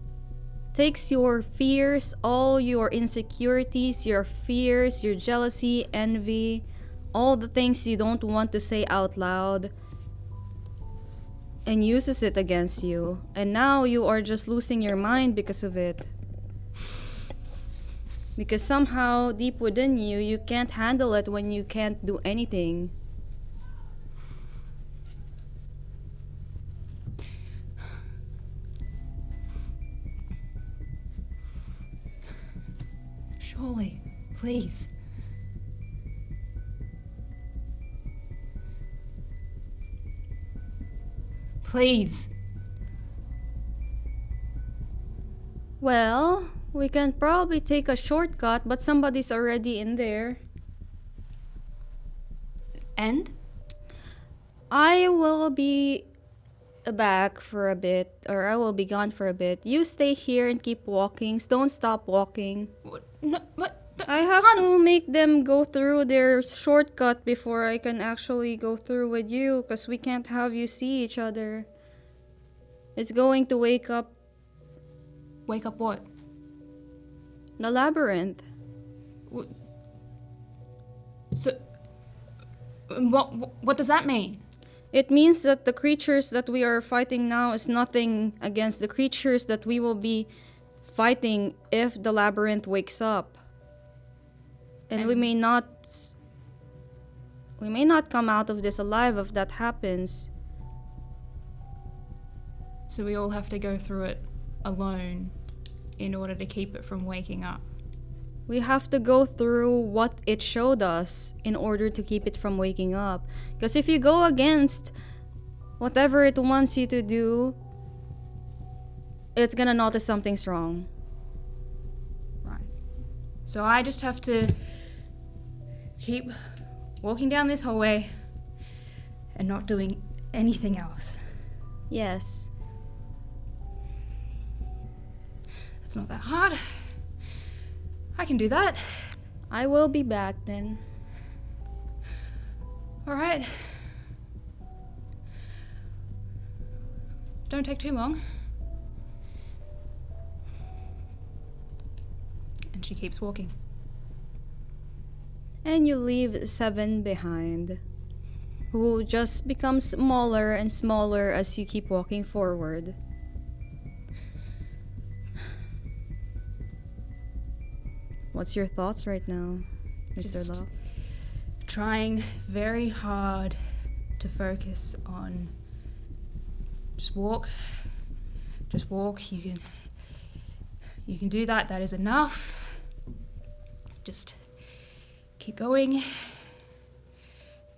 takes your fears, all your insecurities, your fears, your jealousy, envy, all the things you don't want to say out loud, and uses it against you. And now you are just losing your mind because of it. Because somehow, deep within you, you can't handle it when you can't do anything. Surely, please. Please. Well, we can probably take a shortcut, but somebody's already in there. And? I will be back for a bit, or I will be gone for a bit. You stay here and keep walking. Don't stop walking. What? No, what? I have to make them go through their shortcut before I can actually go through with you, because we can't have you see each other. It's going to wake up Wake up what? the labyrinth. So, what does that mean? It means that the creatures that we are fighting now is nothing against the creatures that we will be fighting if the labyrinth wakes up. And we may not come out of this alive if that happens. So we all have to go through it alone in order to keep it from waking up. We have to go through what it showed us in order to keep it from waking up. Because if you go against whatever it wants you to do, it's gonna notice something's wrong. Right. So I just have to keep walking down this hallway and not doing anything else. Yes. It's not that hard. I can do that. I will be back then. All right. Don't take too long. And she keeps walking. And you leave 7 behind, who just becomes smaller and smaller as you keep walking forward. What's your thoughts right now, Mr. Just Locke? Trying very hard to focus on just walk. Just walk. You can do that. That is enough. Just keep going.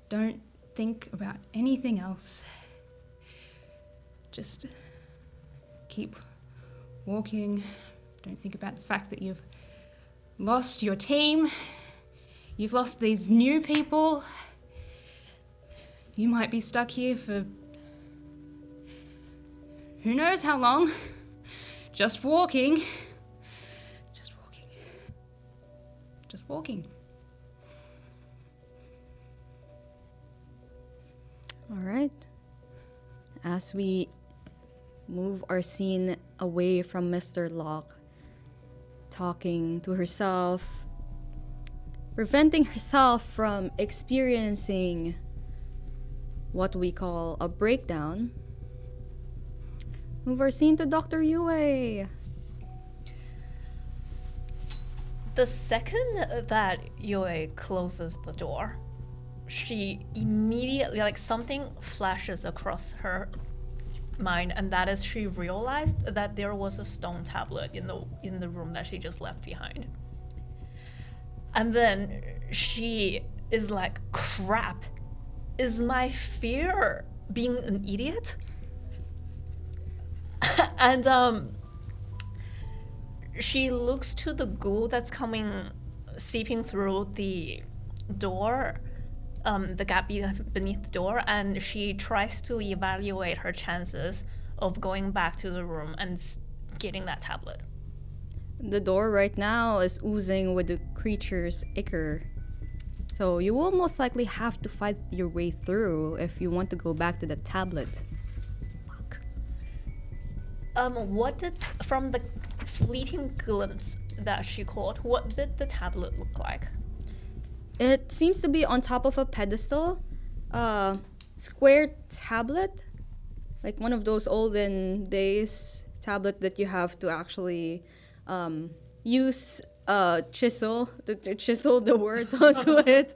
Don't think about anything else. Just keep walking. Don't think about the fact that you've lost your team. You've lost these new people. You might be stuck here for who knows how long. Just walking. Just walking. Just walking. All right. As we move our scene away from Mr. Locke, talking to herself, preventing herself from experiencing what we call a breakdown, move our scene to Dr. Yue. The second that Yue closes the door, she immediately, like, something flashes across her mind, and that is she realized that there was a stone tablet in the room that she just left behind. And then she is like, crap, is my fear being an idiot? And she looks to the ghoul that's seeping through the door, the gap beneath the door, and she tries to evaluate her chances of going back to the room and getting that tablet. The door right now is oozing with the creature's ichor. So you will most likely have to fight your way through if you want to go back to the tablet. Fuck. From the fleeting glimpse that she caught, what did the tablet look like? It seems to be on top of a pedestal. Square tablet. Like one of those olden days tablet that you have to actually use chisel to chisel the words onto it.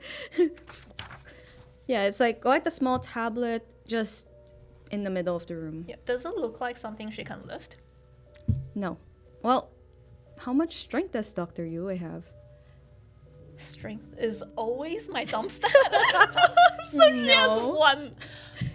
Yeah, it's like quite a small tablet just in the middle of the room. Yeah, does it look like something she can lift? No. Well, how much strength does Dr. Yue have? Strength is always my dump stat. So she has 1.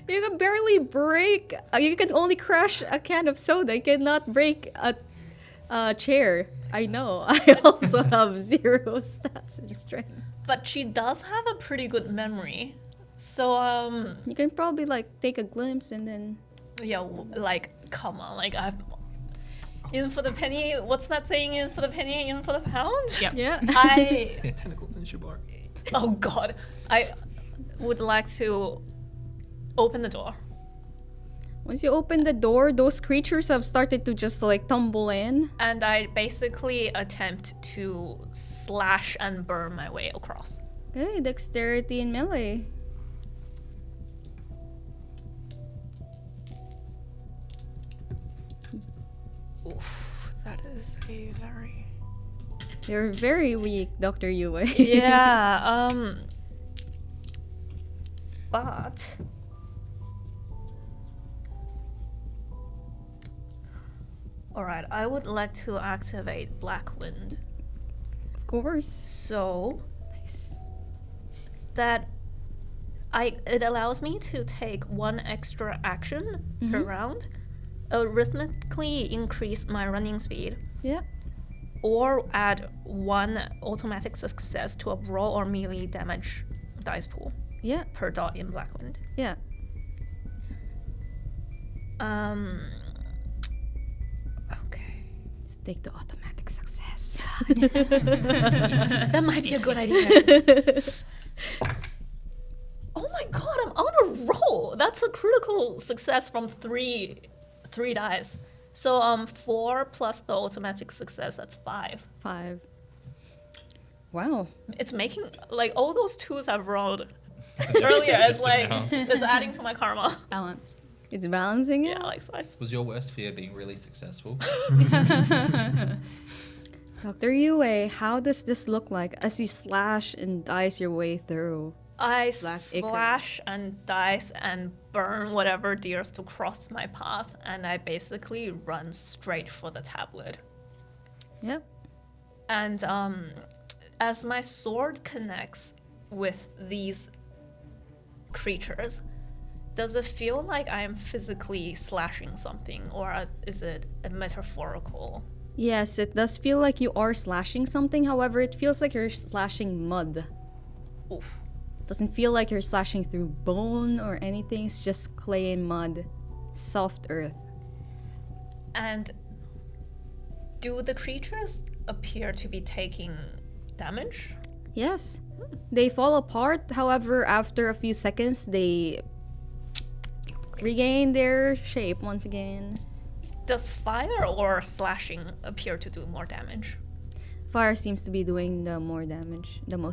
You can barely break. You can only crush a can of soda. You cannot break a chair. I know. I also have 0 stats in strength. But she does have a pretty good memory. So You can probably like take a glimpse and then. yeah, like, come on, like, I've in for the penny. What's that saying? In for the penny, in for the pound. Yep. Yeah. Tentacles and Shabar. Oh god, I would like to open the door. Once you open the door, those creatures have started to just like tumble in. And I basically attempt to slash and burn my way across. Okay, dexterity and melee. Oof, that is a very... You're very weak, Dr. Yue. Yeah, but... Alright, I would like to activate Black Wind. Of course. So Nice. that it allows me to take 1 extra action per round, rhythmically increase my running speed, Yeah. or add 1 automatic success to a brawl or melee damage dice pool Yeah. per dot in Blackwind. Yeah. Okay. Just take the automatic success. That might be a good idea. Oh my god, I'm on a roll. That's a critical success from 3 dice. So 4 plus the automatic success, that's 5. 5. Wow. It's making, like, all those 2s I've rolled earlier, it's like, it's adding to my karma. Balance. It's balancing it. Yeah, like, so Was your worst fear being really successful? Dr. Yue, how does this look like as you slash and dice your way through? I Black ichor. slash and dice and burn whatever dares to cross my path, and I basically run straight for the tablet. Yep. And as my sword connects with these creatures, does it feel like I am physically slashing something, or is it a metaphorical? Yes, it does feel like you are slashing something. However, it feels like you're slashing mud. Oof. Doesn't feel like you're slashing through bone or anything. It's just clay and mud. Soft earth. And do the creatures appear to be taking damage? Yes. They fall apart. However, after a few seconds, they regain their shape once again. Does fire or slashing appear to do more damage? Fire seems to be doing the most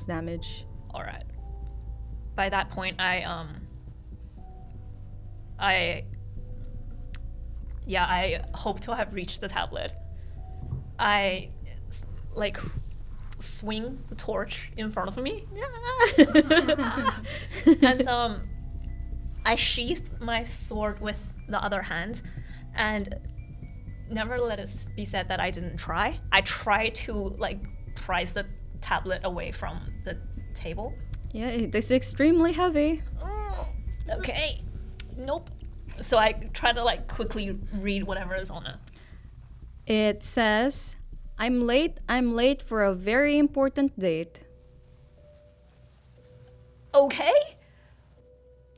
damage. All right. By that point, I hope to have reached the tablet. I swing the torch in front of me. And I sheath my sword with the other hand, and never let it be said that I didn't try. I tried to like prise the tablet away from the table. Yeah, it is extremely heavy. Okay. Nope. So I try to like quickly read whatever is on it. It says, I'm late for a very important date. Okay.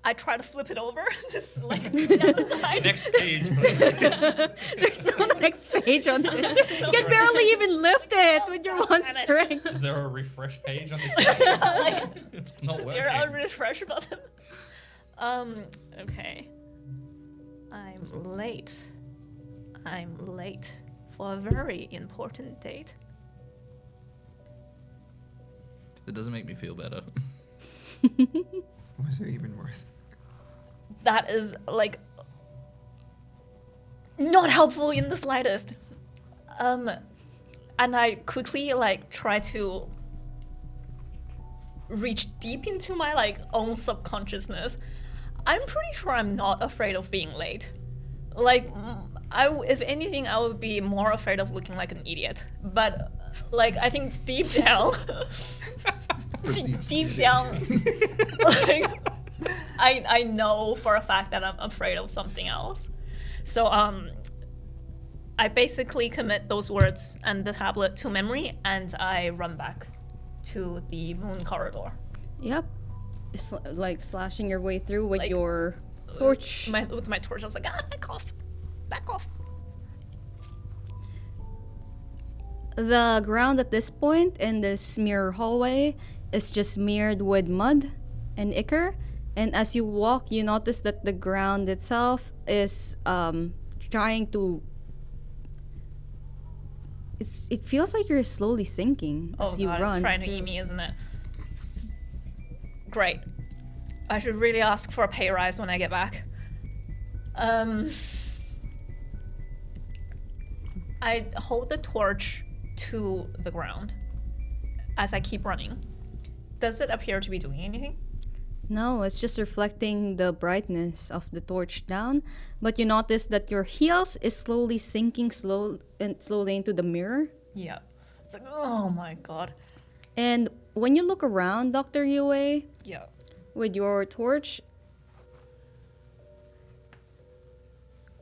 I try to flip it over, just like the other side. Next page. please. There's no next page on this. You can barely even lift it with your one strength. Is there a refresh page on this page? Like, It's not is there a working. refresh button? Okay. I'm late. I'm late for a very important date. It doesn't make me feel better. Was it even worth? That is like not helpful in the slightest. And I quickly like try to reach deep into my like own subconsciousness. I'm pretty sure I'm not afraid of being late. Like, if anything, I would be more afraid of looking like an idiot. But like, I think deep down, deep down, like, I know for a fact that I'm afraid of something else. So I basically commit those words and the tablet to memory, and I run back to the moon corridor. Yep. Like slashing your way through with Like, your torch. With my torch, I was like, back off, back off. The ground at this point in this mirror hallway is just smeared with mud and ichor. And as you walk, you notice that the ground itself is trying to... It feels like you're slowly sinking as you God, run. it's trying to eat me, isn't it? Great. I should really ask for a pay rise when I get back. I hold the torch to the ground as I keep running. Does it appear to be doing anything? No, it's just reflecting the brightness of the torch down. But you notice that your heels is slowly sinking slowly into the mirror. Yeah. It's like, oh my god. And when you look around, Dr. Yue, Yeah. with your torch,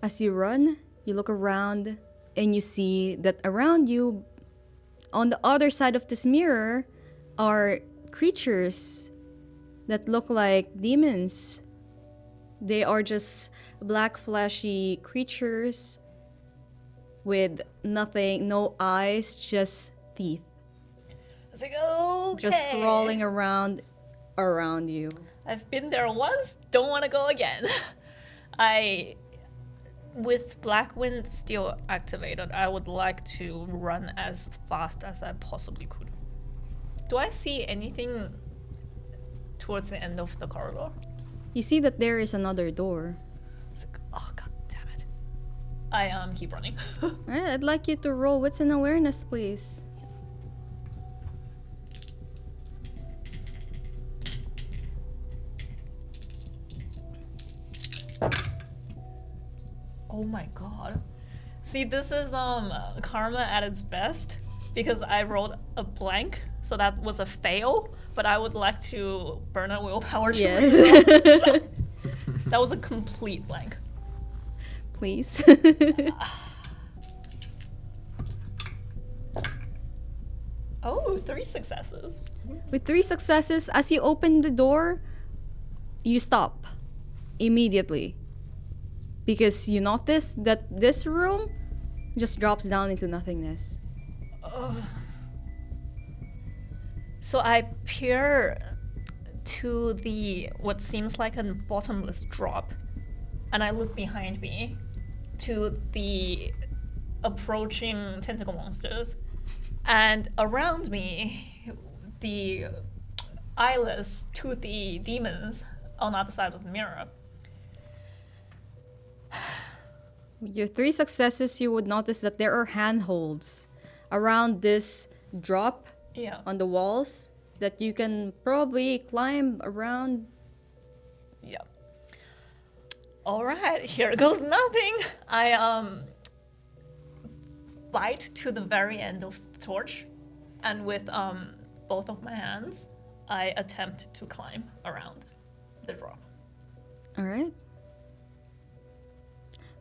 as you run, you look around and you see that around you, on the other side of this mirror, are creatures that look like demons. They are just black fleshy creatures with nothing, no eyes, just teeth. It's like, okay. Just crawling around you. I've been there once, don't want to go again. With Black Wind still activated, I would like to run as fast as I possibly could. Do I see anything towards the end of the corridor? You see that there is another door. It's like, oh god damn it. I keep running. Alright, I'd like you to roll wits and awareness, please. Oh my god. See, this is karma at its best because I rolled a blank, so that was a fail, but I would like to burn a willpower to Yes. reroll. That was a complete blank. Please. Oh, 3 successes. With 3 successes, as you open the door, you stop immediately. Because you notice that this room just drops down into nothingness. So I peer to the what seems like a bottomless drop, and I look behind me to the approaching tentacle monsters, and around me the eyeless, toothy demons on the other side of the mirror. With your 3 successes, you would notice that there are handholds around this drop Yeah. on the walls that you can probably climb around. Yeah. All right, here goes nothing. I bite to the very end of the torch, and with both of my hands, I attempt to climb around the drop. All right.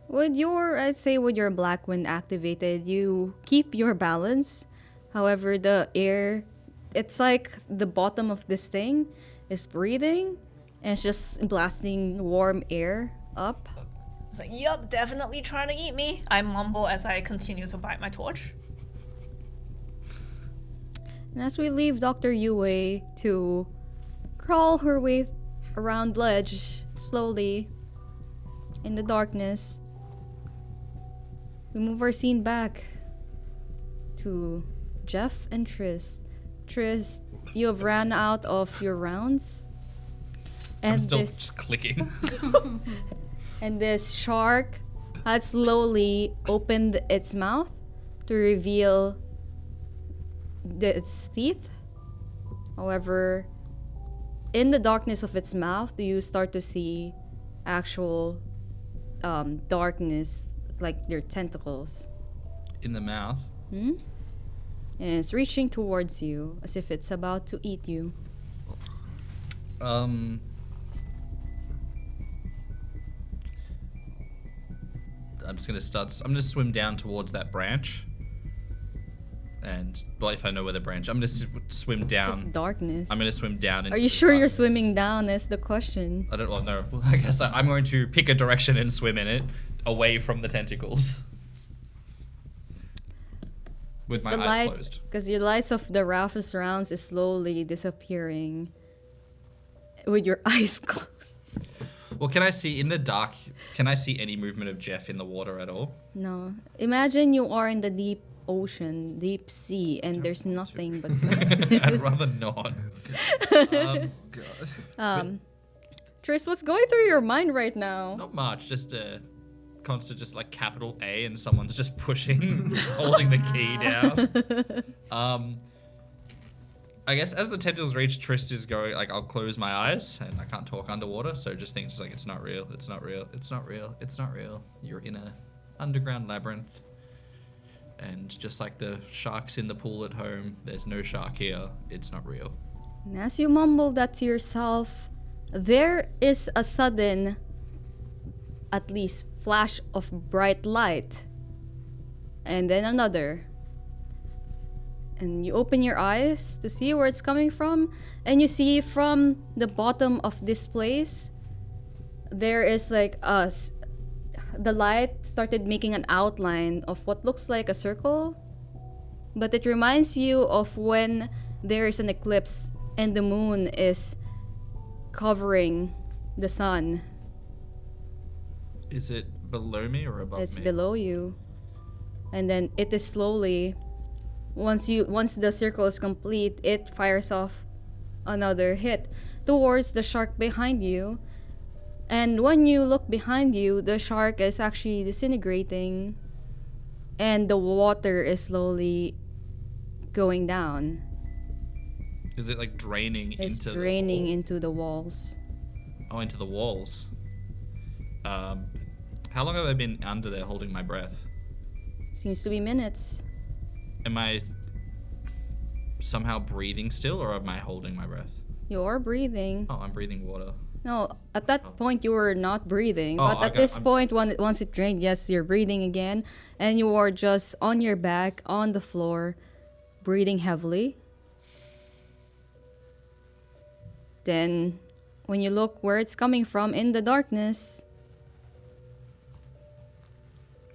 With your black wind activated, you keep your balance. However, the air, it's like the bottom of this thing is breathing, and it's just blasting warm air up. It's like, yup, definitely trying to eat me. I mumble as I continue to bite my torch. And as we leave Dr. Yue to crawl her way around ledge slowly in the darkness, we move our scene back to Jeff and Tris. Tris, you have ran out of your rounds. And I'm still just clicking. And this shark had slowly opened its mouth to reveal its teeth. However, in the darkness of its mouth, you start to see actual darkness, like their tentacles. In the mouth. And it's reaching towards you as if it's about to eat you. I'm gonna swim down towards that branch. And, well, if I know where the branch, I'm gonna swim It's down. darkness. I'm gonna swim down into Are you the sure you're darkness. swimming down? Is the question. I don't know. Well, I guess I'm going to pick a direction and swim in it, away from the tentacles. With my eyes closed. Because your lights of the roughest rounds is slowly disappearing with your eyes closed. Well, can I see in the dark? Can I see any movement of Jeff in the water at all? No. Imagine you are in the deep ocean, deep sea, and there's nothing but I'd rather not. Tris, what's going through your mind right now? Not much. Just a constant, just like capital A, and someone's just pushing, holding the key down. I guess as the tentacles reach, Trist is going, like, I'll close my eyes, and I can't talk underwater, so just thinks, like, it's not real, it's not real, it's not real, it's not real. You're in a underground labyrinth, and just like the sharks in the pool at home, there's no shark here, it's not real. And as you mumble that to yourself, there is a sudden, at least, flash of bright light. And then another. And you open your eyes to see where it's coming from, and you see from the bottom of this place, there is like the light started making an outline of what looks like a circle, but it reminds you of when there is an eclipse and the moon is covering the sun. Is it below me or above It's me? below you. And then it is slowly, once the circle is complete, it fires off another hit towards the shark behind you. And when you look behind you, the shark is actually disintegrating, and the water is slowly going down. Is it like draining It's into draining into the walls. into the walls? How long have I been under there holding my breath? Seems to be minutes. Am I somehow breathing still, or am I holding my breath? You're breathing. Oh, I'm breathing water. No, at that point you were not breathing. Oh, But at okay, this I'm- point, once it drained, yes, you're breathing again. And you are just on your back, on the floor, breathing heavily. Then, when you look where it's coming from in the darkness,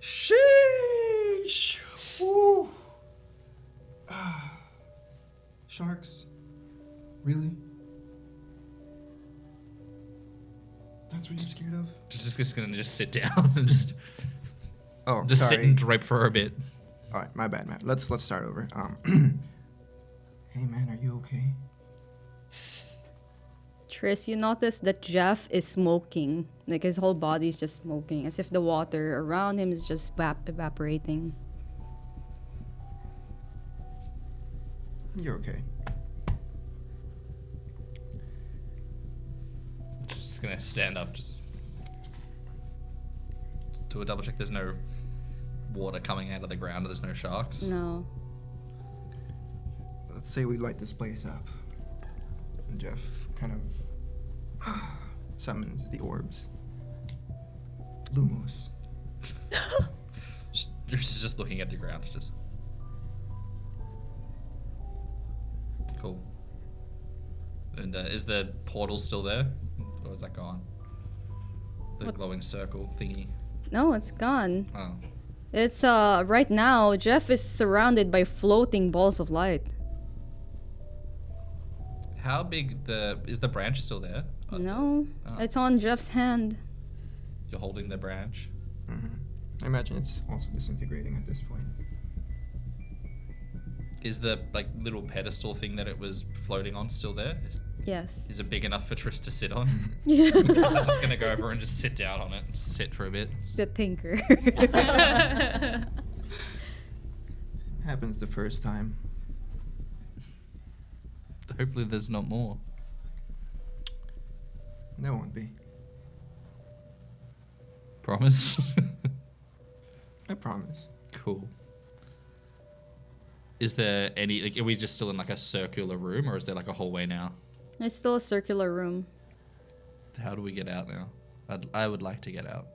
Sheesh! Woo. Sharks? Really? That's what you're scared of? Just gonna sit down and just Oh, sit sorry. and drape for a bit. All right, my bad, man. Let's start over. Hey, man, are you okay? Tris, you notice that Jeff is smoking. Like his whole body's just smoking, as if the water around him is just evaporating. You're okay. Just gonna stand up. Just do a double check. There's no water coming out of the ground. There's no sharks. No. Let's say we light this place up. And Jeff kind of summons the orbs. Lumos. You're just looking at the ground. Just cool. And is the portal still there, or is that gone? The What? glowing circle thingy. No, it's gone. Oh, It's right now Jeff is surrounded by floating balls of light. how big is the branch still there? No, Oh. it's on Jeff's hand. You're holding the branch. I imagine it's also disintegrating at this point. Is the like little pedestal thing that it was floating on still there? Yes. Is it big enough for Triss to sit on? Yeah. Triss is just gonna go over and just sit down on it, and sit for a bit. The thinker. Happens the first time. Hopefully, there's not more. There won't be. Promise. I promise. Cool. Is there any like? Are we just still in like a circular room, or is there like a hallway now? It's still a circular room. How do we get out now? I would like to get out.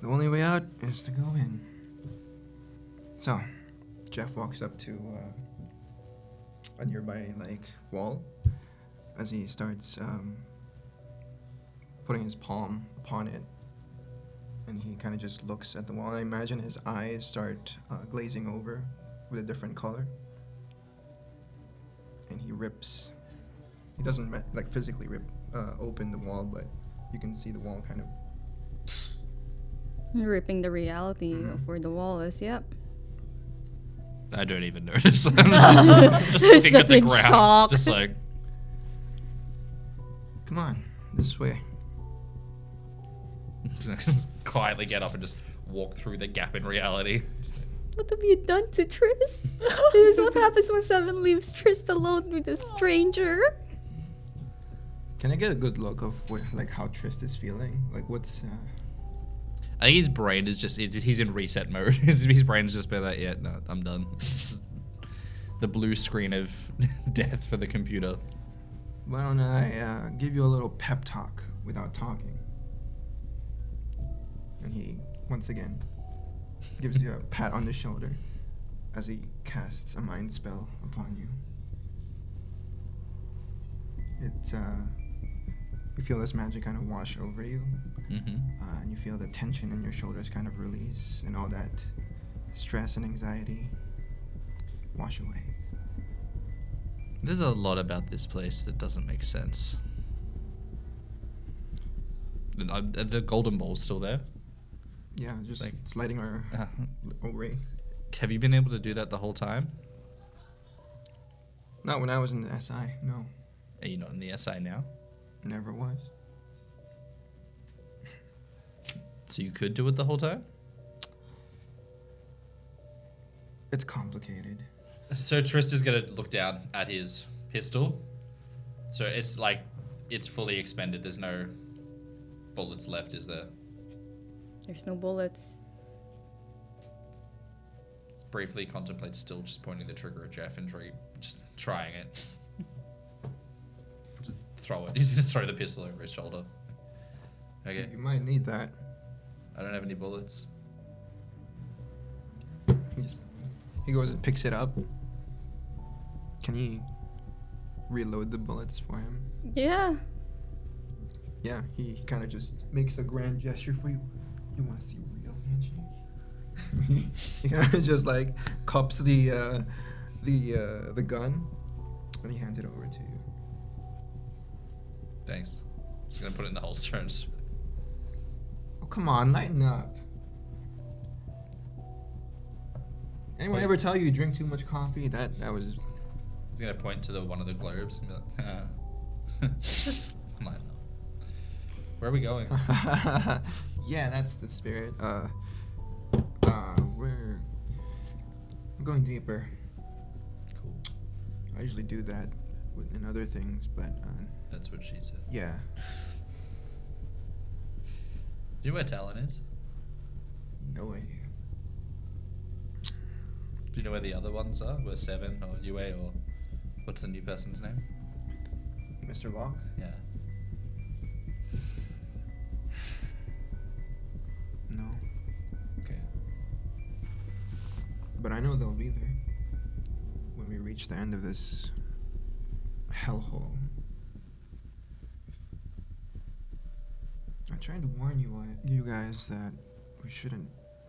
The only way out is to go in. So, Jeff walks up to a nearby like wall as he starts putting his palm upon it, and he kind of just looks at the wall. I imagine his eyes start glazing over with a different color, and he rips. He doesn't like physically rip open the wall, but you can see the wall kind of. Ripping the reality of where the wall is, yep. I don't even notice. I'm just looking just at the in ground, shock. just like. Come on, this way. Quietly get up and just walk through the gap in reality. What have you done to Triss? This is what happens when Seven leaves Triss alone with a stranger. Can I get a good look of like how Trist is feeling? Like what's I think his brain is just, he's in reset mode. His brain's just been like, yeah, no, I'm done. The blue screen of death for the computer. Why don't I give you a little pep talk without talking? And he, once again, gives you a pat on the shoulder as he casts a mind spell upon you. You feel this magic kind of wash over you, and you feel the tension in your shoulders kind of release, and all that stress and anxiety wash away. There's a lot about this place that doesn't make sense. The golden ball's still there. Yeah, just Like- sliding our away. Have you been able to do that the whole time? Not when I was in the SI, no. Are you not in the SI now? Never was. So you could do it the whole time? It's complicated. So Trist is gonna look down at his pistol. So it's like, it's fully expended. There's no bullets left, is there? There's no bullets. Briefly contemplates still just pointing the trigger at Jeff and just trying it. Just throw it. He's just throw the pistol over his shoulder. Okay, You might need that. I don't have any bullets. He goes and picks it up. Can you reload the bullets for him? Yeah. Yeah, he kind of just makes a grand gesture for you. You want to see real handshake? He kind of just like cups the gun, and he hands it over to you. Thanks. Just gonna put it in the holster and just... Oh, come on, lighten up. Anyone Wait. ever tell you drink too much coffee? That was. He's gonna point to one of the globes and be like, I'm like, where are we going? Yeah, that's the spirit. I'm going deeper. Cool. I usually do that in other things, but That's what she said. yeah. Do you know where Talon is? No idea. Do you know where the other ones are? Where Seven or UA or what's the new person's name? Mr. Locke? Yeah. No. Okay. But I know they'll be there when we reach the end of this hellhole. I tried to warn you guys that we shouldn't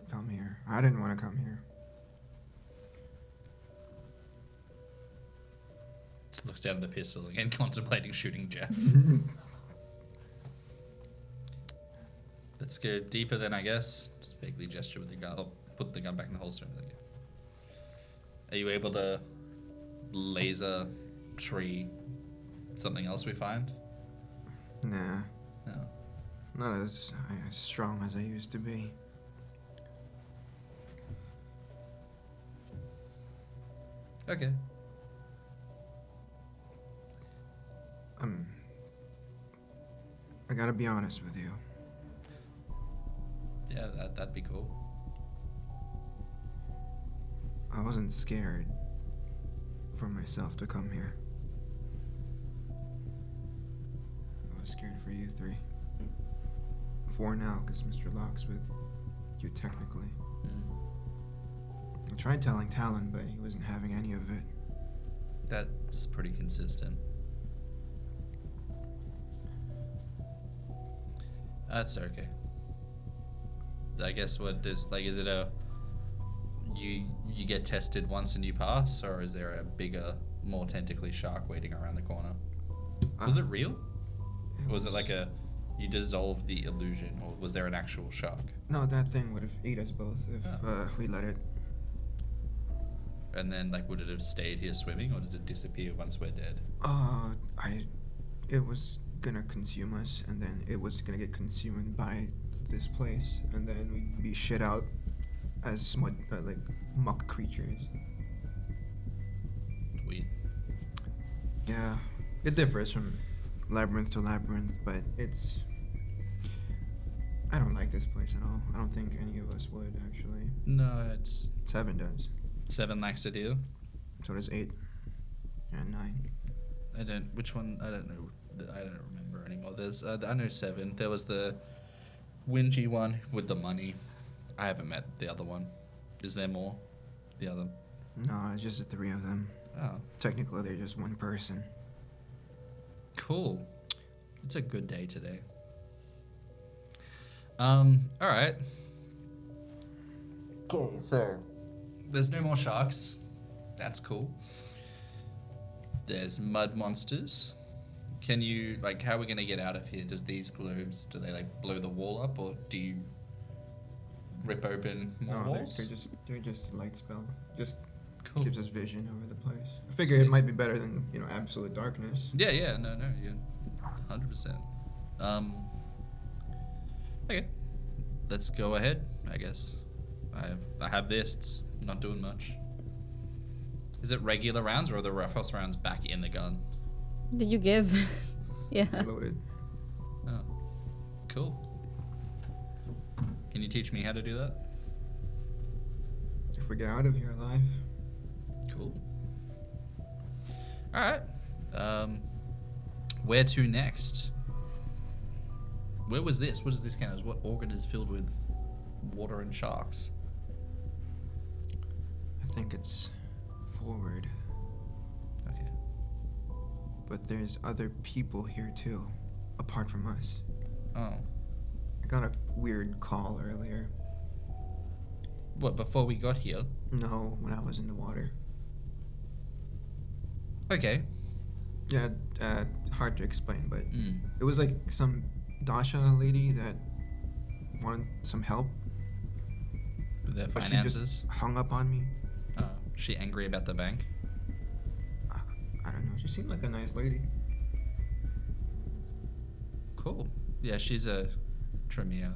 come here. I didn't want to come here. Just looks down at the pistol again, contemplating shooting Jeff. Let's go deeper then, I guess. Just vaguely gesture with the gun. I'll put the gun back in the holster. Are you able to laser tree something else we find? Nah, No. not as strong as I used to be. Okay. I gotta be honest with you. Yeah, that'd be cool. I wasn't scared for myself to come here. I was scared for you three. For now, because Mr. Locke's with you technically. I tried telling Talon, but he wasn't having any of it. That's pretty consistent. That's okay. I guess what is is it a you get tested once and you pass, or is there a bigger, more tentacly shark waiting around the corner? Was it real? Or was it like you dissolved the illusion, or was there an actual shark? No, that thing would have ate us both if we let it. And then would it have stayed here swimming, or does it disappear once we're dead? It was gonna consume us, and then it was gonna get consumed by this place, and then we'd be shit out as muck creatures. Weird. Yeah, it differs from labyrinth to labyrinth, but I don't like this place at all. I don't think any of us would, actually. No, it's 7 does. 7 likes it here. So does 8 and 9. Which one? I don't know. I don't remember anymore. There's, I know 7. There was the whingy one with the money. I haven't met the other one. Is there more? The other? No, it's just the 3 of them. Oh, Technically, they're just one person. cool. It's a good day today. All right. Okay, so There's no more sharks. That's cool. There's mud monsters. Can you, how are we going to get out of here? Does these globes, do they, blow the wall up, or do you rip open more no, walls? they're just a light spell. Just Cool. gives us vision over the place. I figure it might be better than absolute darkness. Yeah, no, yeah. 100%. Okay. Let's go ahead, I guess. I have this. It's not doing much. Is it regular rounds, or are the Ruffles rounds back in the gun? Did you give? Yeah. Loaded. Oh. Cool. Can you teach me how to do that? If we get out of here alive. Cool. Alright. Where to next? Where was this? What does this count as? What organ is filled with water and sharks? I think it's forward. Okay. But there's other people here too, apart from us. Oh. I got a weird call earlier. What, before we got here? No, when I was in the water. Okay. Yeah, hard to explain, but Mm. it was like some Dasha lady that wanted some help. With their But she finances? just hung up on me. She angry about the bank? I don't know. She seemed like a nice lady. Cool. Yeah, she's a Tremere.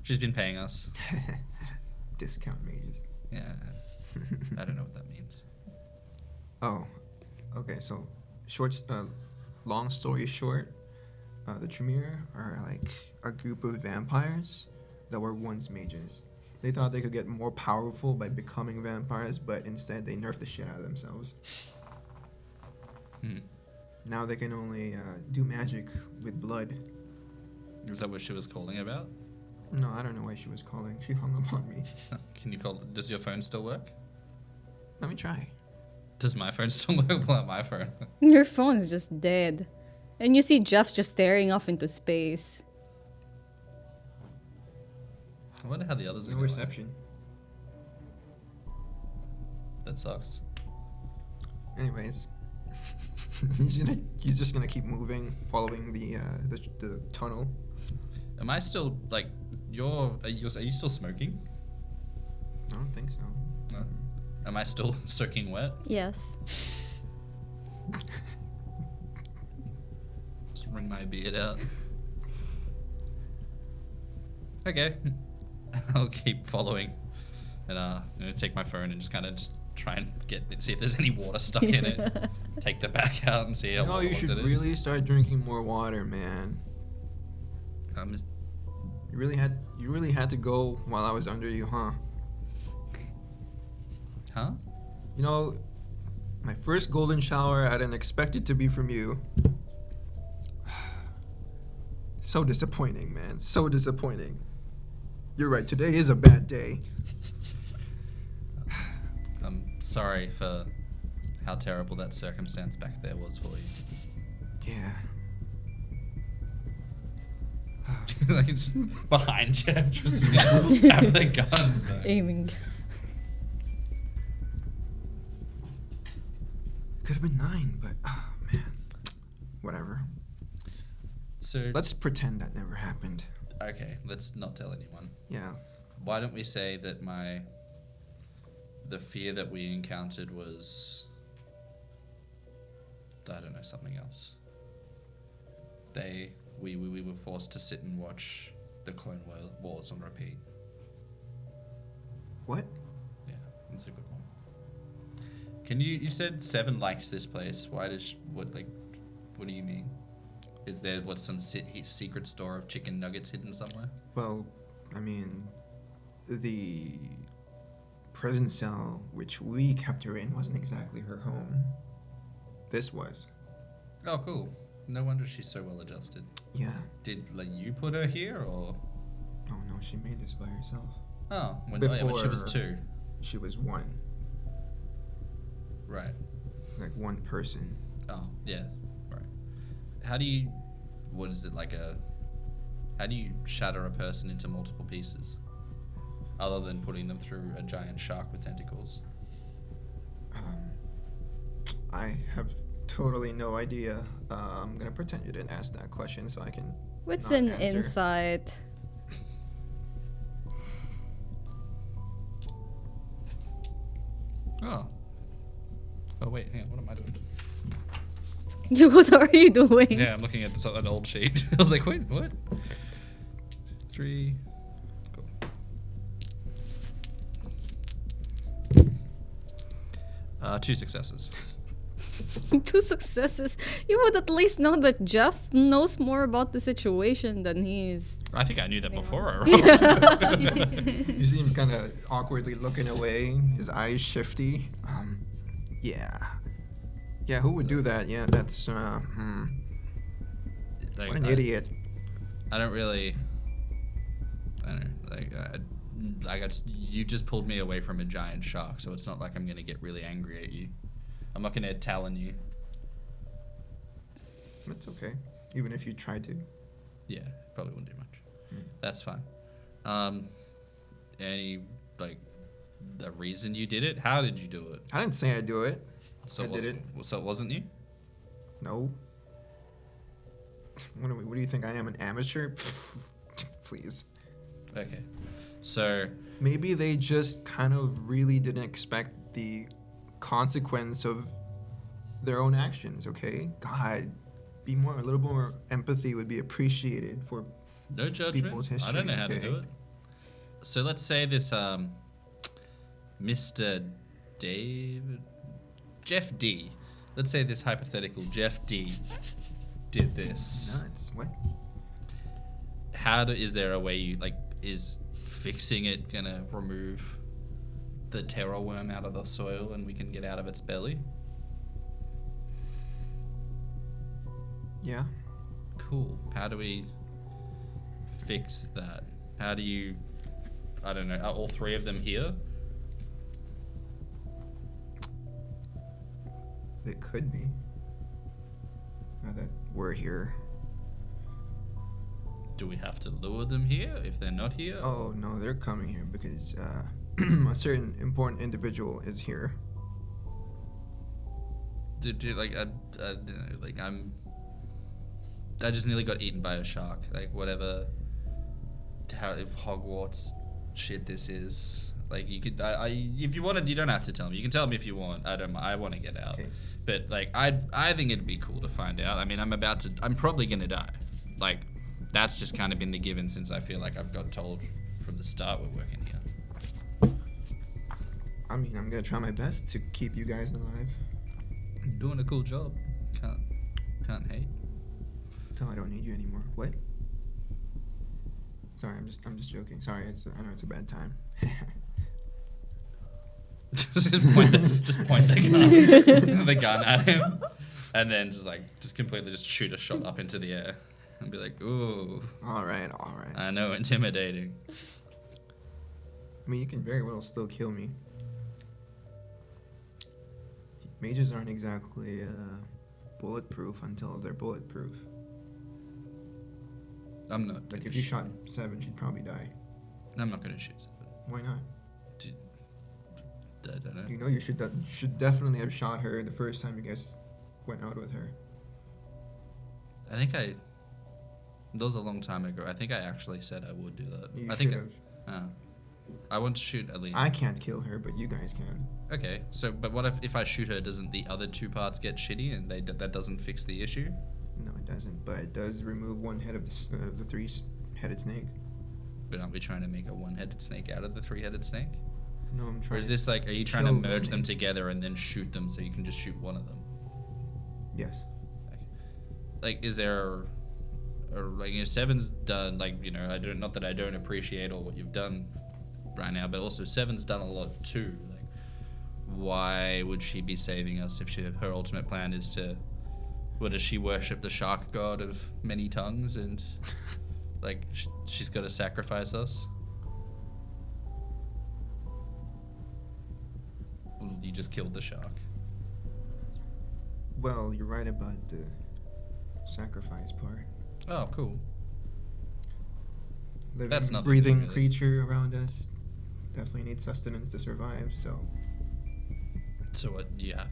She's been paying us. Discount mages. Yeah. I don't know what that means. Oh, okay. So, long story short, the Tremere are like a group of vampires that were once mages. They thought they could get more powerful by becoming vampires, but instead they nerfed the shit out of themselves. Now they can only do magic with blood. Is that what she was calling about? No, I don't know why she was calling. She hung up on me. Can you call? Does your phone still work? Let me try. Does my phone still work? Pull out my phone. Your phone is just dead. And you see Jeff just staring off into space. I wonder how the others are No going. reception. That sucks. Anyways, he's just gonna keep moving, following the tunnel. Am I still like? Are you still smoking? I don't think so. No. Am I still soaking wet? Yes. Just wring my beard out. Okay. I'll keep following. And I'm gonna take my phone and just kind of try and see if there's any water stuck in it. Take the back out and see how No, you waterlogged should it is. really start drinking more water, man. You really had to go while I was under you, huh? Huh? You know, my first golden shower I didn't expect it to be from you. So disappointing, man. So disappointing. You're right, today is a bad day. I'm sorry for how terrible that circumstance back there was for you. Yeah. Like it's behind Jeff, just have the guns. Though. Aiming. Could have been 9, but man. Whatever. So Let's pretend that never happened. okay, let's not tell anyone. Yeah. Why don't we say that the fear that we encountered was, I don't know, something else. We were forced to sit and watch the Clone Wars on repeat. What? Yeah, that's a good one. You said Seven likes this place. Why what do you mean? Is there some secret store of chicken nuggets hidden somewhere? Well, I mean, the prison cell which we kept her in wasn't exactly her home. This was. Oh, cool. No wonder she's so well adjusted. Yeah. Did you put her here or? Oh no, she made this by herself. Oh, when she was Before- 2. She was one. Right. Like one person. Oh, yeah. Right. What is it how do you shatter a person into multiple pieces? Other than putting them through a giant shark with tentacles. I have totally no idea. I'm gonna pretend you didn't ask that question so I can. What's not an answer. insight? Oh. Oh wait, hang on, what am I doing? What are you doing? Yeah, I'm looking at an old sheet. I was like, wait, what? 3. Cool. 2 successes. 2 successes. You would at least know that Jeff knows more about the situation than he's. I think I knew that before I rolled. You see him kind of awkwardly looking away, his eyes shifty. Yeah. Yeah, who would do that? Yeah, that's, Like, what an idiot. I don't know, you just pulled me away from a giant shark, so it's not like I'm gonna get really angry at you. I'm not gonna talon you. It's okay. Even if you tried to. Yeah, probably wouldn't do much. Hmm. That's fine. The reason you did it? How did you do it? I didn't say I'd do it. So I it wasn't. did So it wasn't you? No. What do you think I am, an amateur? Please. Okay. So Maybe they just kind of really didn't expect the consequence of their own actions, okay? God, a little more empathy would be appreciated for no judgment. people's history. I don't know how to okay? do it. So let's say this Mr. Jeff D. Let's say this hypothetical Jeff D. did this. Nuts. What? Is there a way is fixing it gonna remove the terror worm out of the soil and we can get out of its belly? Yeah. Cool. How do we fix that? How do you... I don't know. Are all three of them here? It could be. Now that we're here. Do we have to lure them here if they're not here? Oh, no, they're coming here because a certain important individual is here. Did you, I just nearly got eaten by a shark. Whatever... Hogwarts shit this is. You could... if you wanted, you don't have to tell me. You can tell me if you want. I want to get out. Okay. But, I think it'd be cool to find out. I mean, I'm probably gonna die. That's just kind of been the given since I feel like I've got told from the start we're working here. I mean, I'm gonna try my best to keep you guys alive. You're doing a cool job. Can't hate. Until I don't need you anymore. What? Sorry, I'm just joking. Sorry, I know it's a bad time. just point the gun at him, and then just completely just shoot a shot up into the air, and be like, "Ooh, All right. I know, intimidating." I mean, you can very well still kill me. Mages aren't exactly bulletproof until they're bulletproof. I'm not. If you shot Seven, she'd probably die. I'm not gonna shoot Seven. Why not? I don't know. You know, you should definitely have shot her the first time you guys went out with her. I think that was a long time ago. I think I actually said I would do that. You I think should have. I want to shoot Aline. I can't kill her, but you guys can. Okay, but what if I shoot her? Doesn't the other two parts get shitty, and that doesn't fix the issue? No, it doesn't, but it does remove one head of the three-headed snake. But aren't we trying to make a one-headed snake out of the three-headed snake? No, I'm trying. Or is this are you trying to kill the merge them snake. together and then shoot them so you can just shoot one of them? Yes. Is there, Seven's done, not that I don't appreciate all what you've done right now, but also Seven's done a lot too. Why would she be saving us if her ultimate plan is to, does she worship the shark god of many tongues and, she's got to sacrifice us? You just killed the shark. Well, you're right about the sacrifice part. Oh, cool. Living, That's nothing breathing really. creature around us definitely needs sustenance to survive. So what? Yeah,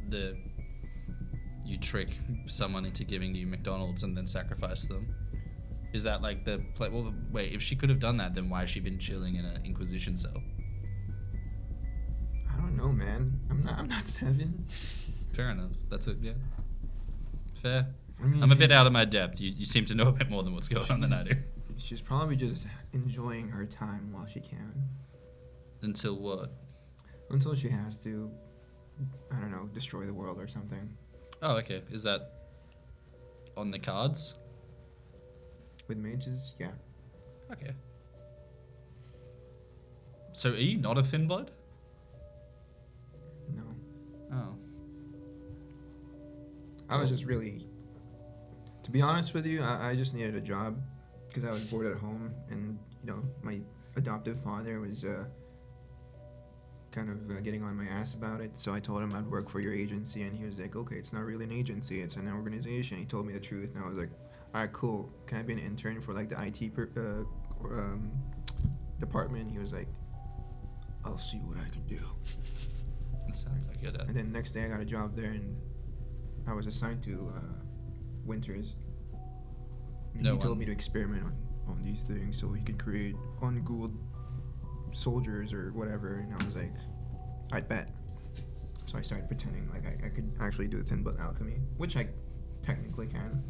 you trick someone into giving you McDonald's and then sacrifice them. Is that the play? Well, wait. If she could have done that, then why has she been chilling in an Inquisition cell? I don't know, man. I'm not Seven. Fair enough. That's it. Yeah. Fair. I mean, I'm a bit out of my depth. You seem to know a bit more than what's going on than I do. She's probably just enjoying her time while she can. Until what? Until she has to, I don't know, destroy the world or something. Oh, okay. Is that on the cards? With mages, yeah. Okay. So are you not a thin blood? No. Oh. I was just really, to be honest with you, I just needed a job because I was bored at home, and my adoptive father was kind of getting on my ass about it. So I told him I'd work for your agency, and he was like, "Okay, it's not really an agency; it's an organization." He told me the truth, and I was like, "All right, cool. Can I be an intern for the IT department?" He was like, "I'll see what I can do." That sounds like your dad. And then next day I got a job there, and I was assigned to Winters. And No he told one- me to experiment on these things so he could create unghouled soldiers or whatever, and I was like, I'd bet. So I started pretending like I could actually do the thin blood alchemy, which I technically can.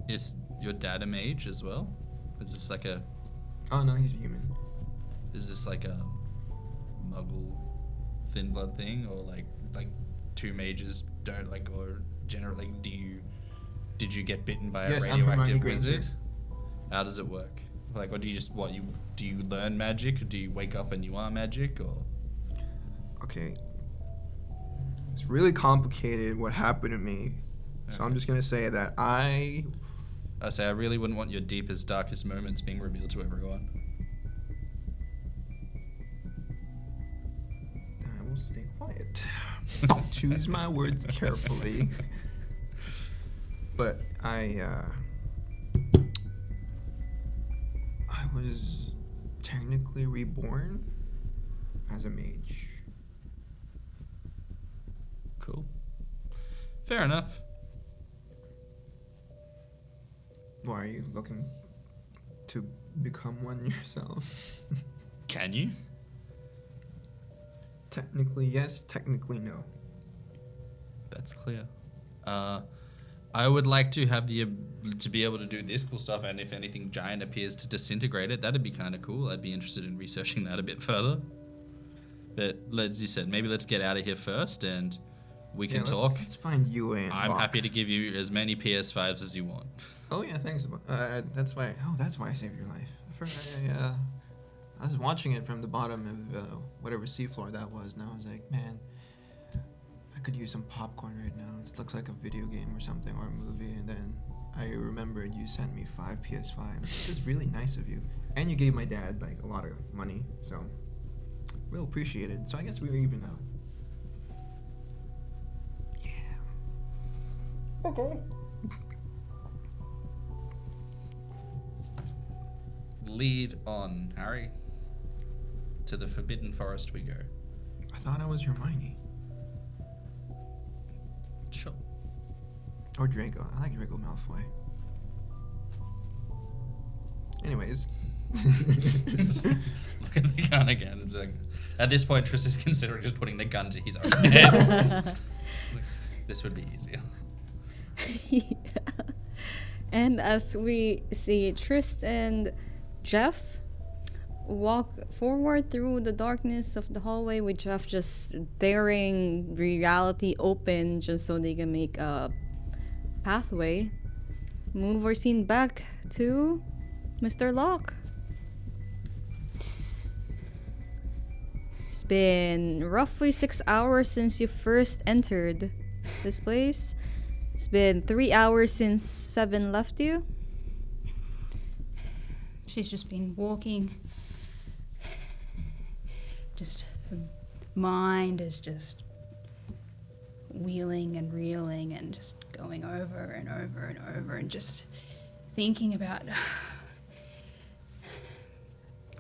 Is your dad a mage as well? Is this like a... Oh no, he's human. Is this like a muggle thin blood thing, or like two mages don't like, or generally did you get bitten by Yes, a I'm Hermione radioactive Granger. wizard? How does it work? Like, or do you just do you learn magic, or do you wake up and you are magic, or? Okay. It's really complicated what happened to me. So I'm just gonna say that I say I really wouldn't want your deepest, darkest moments being revealed to everyone. will stay quiet. Choose my words carefully. But I was technically reborn as a mage. Cool. Fair enough. Why are you looking to become one yourself? Can you? Technically yes, technically no. That's clear. I would like to have to be able to do this cool stuff, and if anything giant appears to disintegrate it, that'd be kind of cool. I'd be interested in researching that a bit further. But as you said, maybe let's get out of here first, and we can talk. Let's find you and I'm Locke. happy to give you as many PS5s as you want. Oh yeah, thanks. That's why. Oh, that's why I saved your life. I was watching it from the bottom of whatever seafloor that was, and I was like, man, I could use some popcorn right now. It looks like a video game or something, or a movie. And then I remembered you sent me 5 PS5s. This is really nice of you, and you gave my dad like a lot of money, so real appreciated. So I guess we were even now. Yeah. Okay. Lead on, Harry. To the Forbidden Forest we go. I thought I was Hermione. Sure. Or Draco. I like Draco Malfoy. Anyways. Look at the gun again. It's like, at this point, Triss is considering just putting the gun to his own head. This would be easier. Yeah. And as we see Trist and Jeff walk forward through the darkness of the hallway, with Jeff just staring reality open just so they can make a pathway, move our scene back to Mr. Locke. It's been roughly 6 hours since you first entered this place. It's been 3 hours since Seven left you. She's just been walking. Just her mind is just wheeling and reeling and just going over and over and over and just thinking about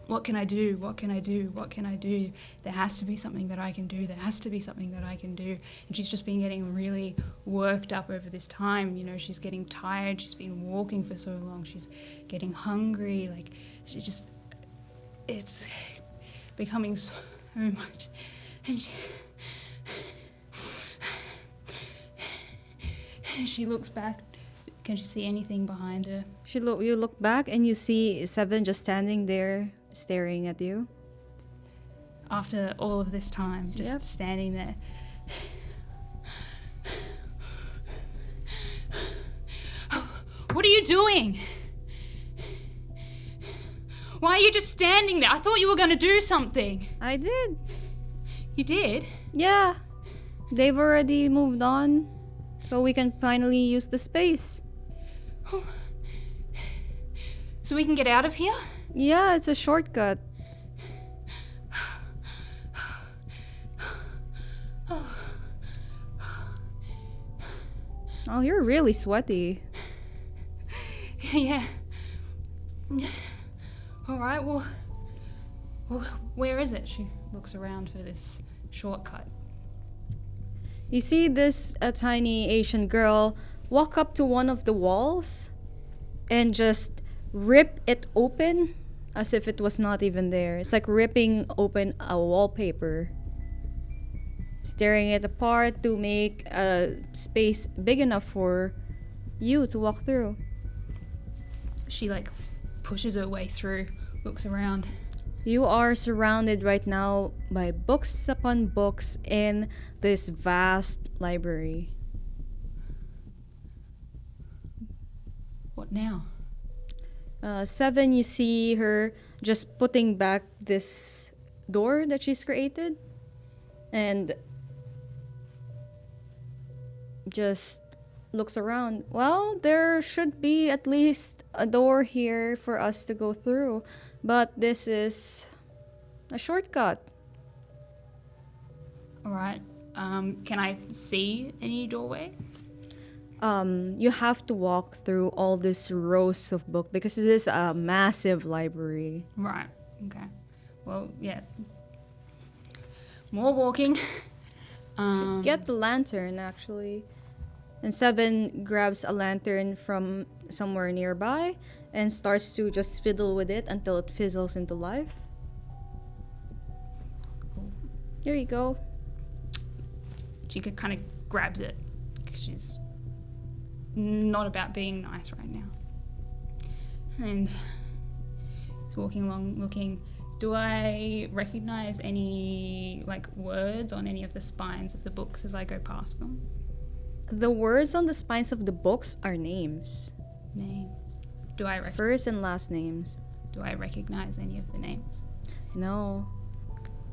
what can I do? What can I do? What can I do? There has to be something that I can do. There has to be something that I can do. And she's just been getting really worked up over this time. You know, she's getting tired. She's been walking for so long. She's getting hungry. Like, it's becoming so much. And she looks back. Can she see anything behind her? You look back and you see Seven just standing there staring at you. After all of this time, just Yep. standing there. What are you doing? Why are you just standing there? I thought you were going to do something. I did. You did? Yeah. They've already moved on, so we can finally use the space. So we can get out of here? Yeah, it's a shortcut. Oh, you're really sweaty. Yeah. All right, well, where is it? She looks around for this shortcut. You see this tiny Asian girl walk up to one of the walls and just rip it open as if it was not even there. It's like ripping open a wallpaper, tearing it apart to make a space big enough for you to walk through. She, like, pushes her way through, looks around. You are surrounded right now by books upon books in this vast library. What now? 7, you see her just putting back this door that she's created and just looks around. Well, there should be at least a door here for us to go through, but this is a shortcut. Alright. Can I see any doorway? You have to walk through all these rows of books because it is a massive library. Right. Okay. Well, yeah. More walking. Get the lantern, actually. And 7 grabs a lantern from somewhere nearby and starts to just fiddle with it until it fizzles into life. Here you go. Chica kind of grabs it. 'Cause she's not about being nice right now. And he's walking along looking. Do I recognize any words on any of the spines of the books as I go past them? The words on the spines of the books are names. Names. Do I It's first and last names. recognize any of the names? No.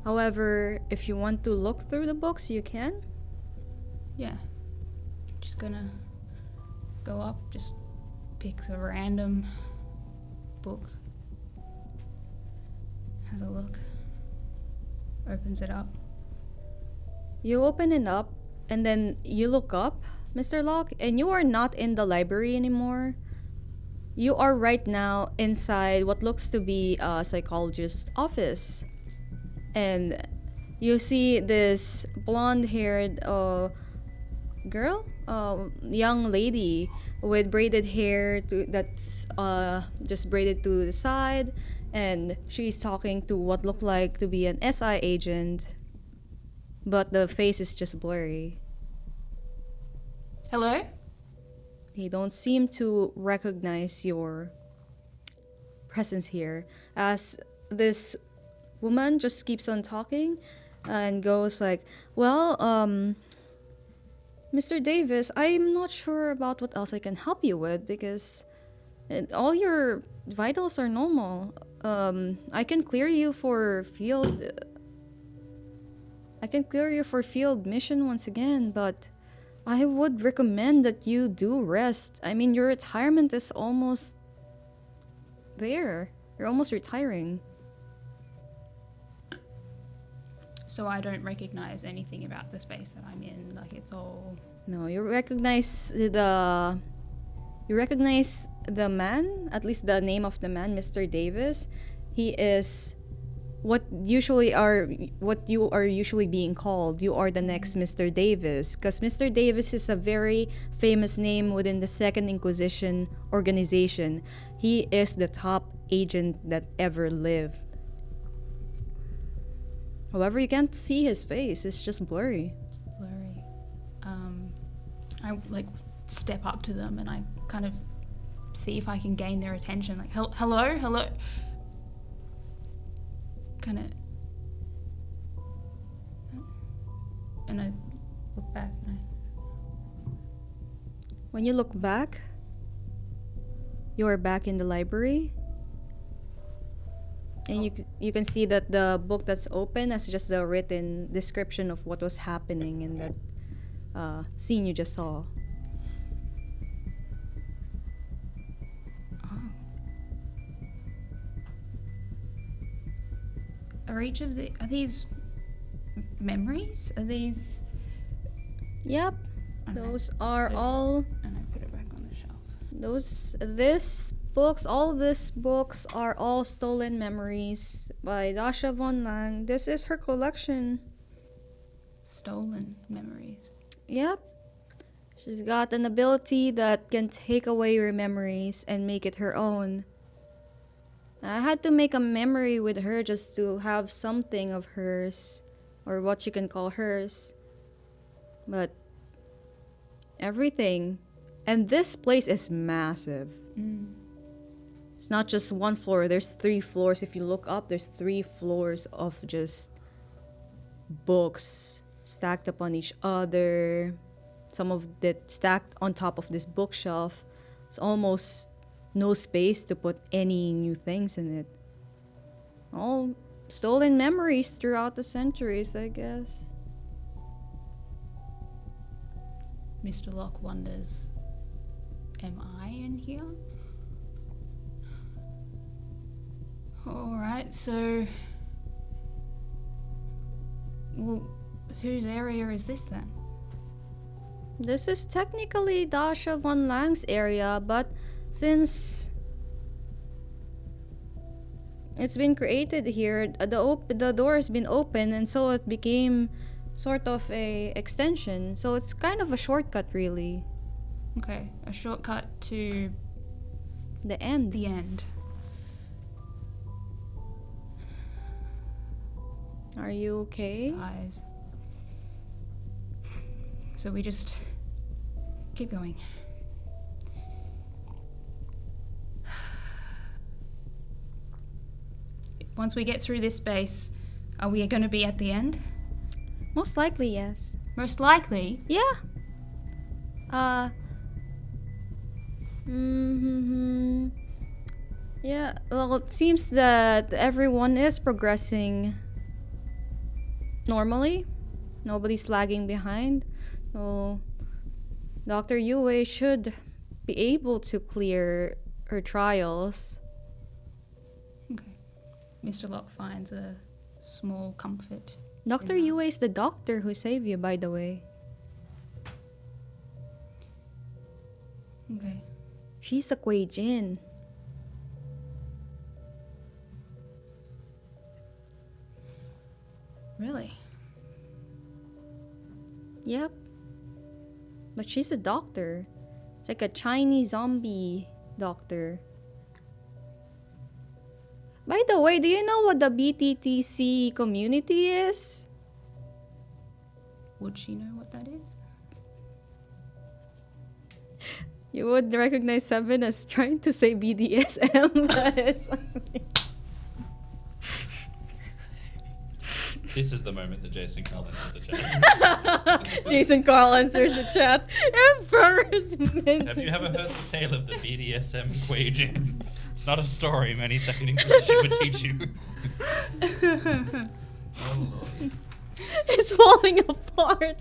However, if you want to look through the books, you can. Yeah. Just gonna go up, just picks a random book. Has a look. Opens it up. You open it up, and then you look up, Mr. Locke, and you are not in the library anymore. You are right now inside what looks to be a psychologist's office. And you see this blonde-haired girl, young lady with braided hair that's just braided to the side, and she's talking to what looked like to be an SI agent, but the face is just blurry. Hello? They don't seem to recognize your presence here, as this woman just keeps on talking and goes like, well, Mr. Davis, I'm not sure about what else I can help you with because all your vitals are normal. I can clear you for field mission once again, but I would recommend that you do rest. I mean, your retirement is almost there. You're almost retiring. So I don't recognize anything about the space that I'm in. It's all... No, you recognize the man, at least the name of the man, Mr. Davis. He is what you are usually being called. You are the next Mr. Davis, because Mr. Davis is a very famous name within the Second Inquisition organization. He is the top agent that ever lived. However, you can't see his face. It's just blurry. Blurry. I step up to them and I kind of see if I can gain their attention. Hello? Kind of... And I look back and When you look back, you're back in the library. And you can see that the book that's open has just the written description of what was happening in that scene you just saw. Are these memories? Are these... Yep. Those are all... And I put it back on the shelf. All these books are all stolen memories by Dasha von Lang. This is her collection. Stolen memories. Yep. She's got an ability that can take away your memories and make it her own. I had to make a memory with her just to have something of hers, or what you can call hers. But everything, and this place is massive. It's not just one floor, there's 3 floors. If you look up, there's 3 floors of just books stacked upon each other. Some of that stacked on top of this bookshelf. It's almost no space to put any new things in it. All stolen memories throughout the centuries, I guess. Mr. Locke wonders, am I in here? Alright, so... Well, whose area is this then? This is technically Dasha von Lang's area, but since it's been created here, the door has been open, and so it became sort of a extension. So it's kind of a shortcut, really. Okay, a shortcut to The end. the end. Are you okay? Sighs. So we just keep going. Once we get through this space, are we going to be at the end? Most likely, yes. Most likely. Yeah. Yeah, well, it seems that everyone is progressing normally. Nobody's lagging behind. So, Dr. Yue should be able to clear her trials. Okay. Mr. Locke finds a small comfort. Dr. Yeah. Yue is the doctor who saved you, by the way. Okay. She's a Kuei Jin. Really? Yep. But she's a doctor. It's like a Chinese zombie doctor. By the way, do you know what the BTTC community is? Would she know what that is? You would recognize Seven as trying to say BDSM, but it's This is the moment that Jason Carl enters the chat. Jason Carl answers the chat. Embarrassment. Have you ever heard the tale of the BDSM Quajin? It's not a story many Second Inquisition would teach you. Oh lord. It's falling apart.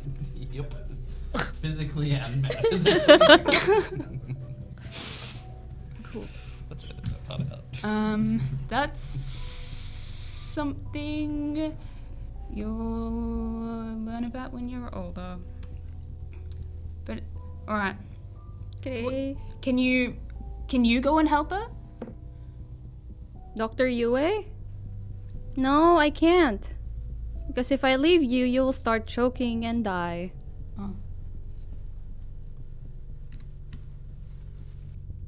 Yep. Physically and metaphysically. Cool. Let's edit that part out. That's something you'll learn about when you're older. But, alright. Okay. Can you go and help her? Dr. Yue? No, I can't. Because if I leave you, you'll start choking and die. Oh.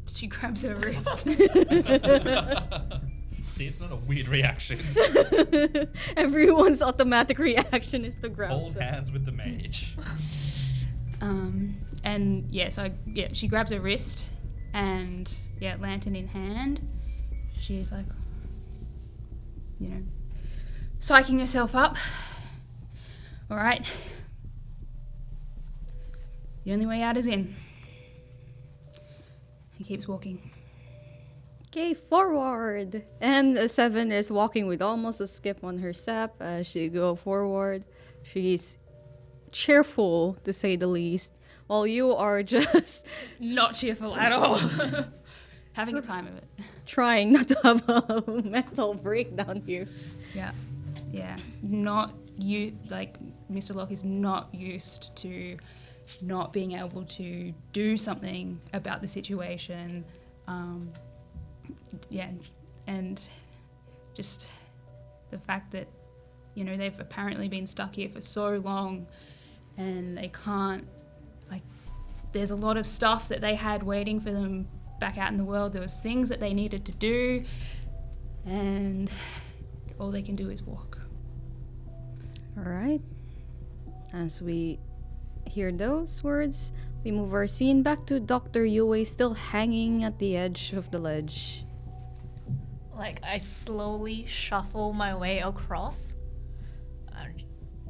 She grabs her wrist. See, it's not a weird reaction. Everyone's automatic reaction is to grab. Hold hands with the mage. And she grabs her wrist, and lantern in hand, she's like, psyching herself up. All right. The only way out is in. He keeps walking. Okay, forward. And Seven is walking with almost a skip on her step as she go forward. She's cheerful, to say the least, while you are just Not cheerful at all. Having a time of it. trying not to have a mental breakdown here. Yeah. Not you. Like Mr. Locke is not used to not being able to do something about the situation. And just the fact that they've apparently been stuck here for so long, and they can't. There's a lot of stuff that they had waiting for them back out in the world. There was things that they needed to do, and all they can do is walk. Alright. As we hear those words, we move our scene back to Dr. Yue still hanging at the edge of the ledge. Like, I slowly shuffle my way across,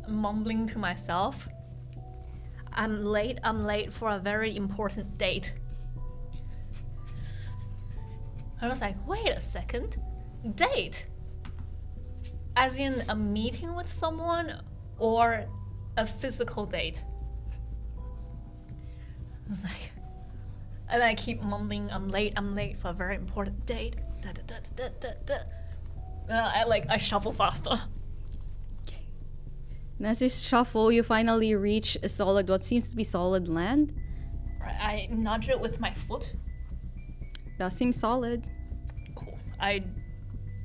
mumbling to myself, I'm late for a very important date. I was like, wait a second, date? As in a meeting with someone or a physical date? It's like, and I keep mumbling, I'm late for a very important date. Da, da, da, da, da, da. I shuffle faster. And as you shuffle, you finally reach a solid, what seems to be solid land. I nudge it with my foot. That seems solid. Cool. I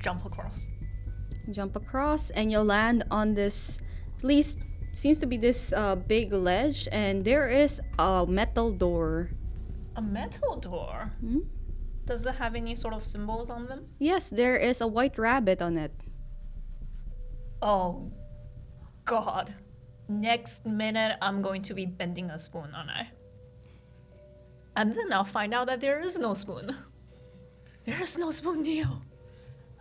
jump across. Jump across and you land on this, at least seems to be this big ledge, and there is a metal door. A metal door? Hmm? Does it have any sort of symbols on them? Yes, there is a white rabbit on it. Oh, God. Next minute, I'm going to be bending a spoon, aren't I? And then I'll find out that there is no spoon. There is no spoon, Neo.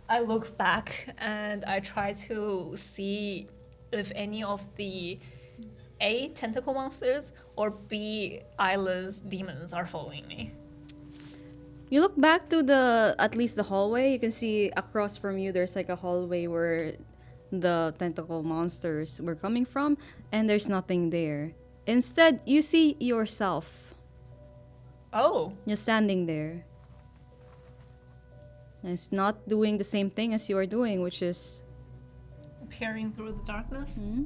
I look back and I try to see if any of the A, tentacle monsters, or B, eyeless demons are following me. You look back to at least the hallway. You can see across from you there's like a hallway where the tentacle monsters were coming from, and there's nothing there. Instead, you see yourself. Oh. You're standing there. And it's not doing the same thing as you are doing, which is... Peering through the darkness? Hmm?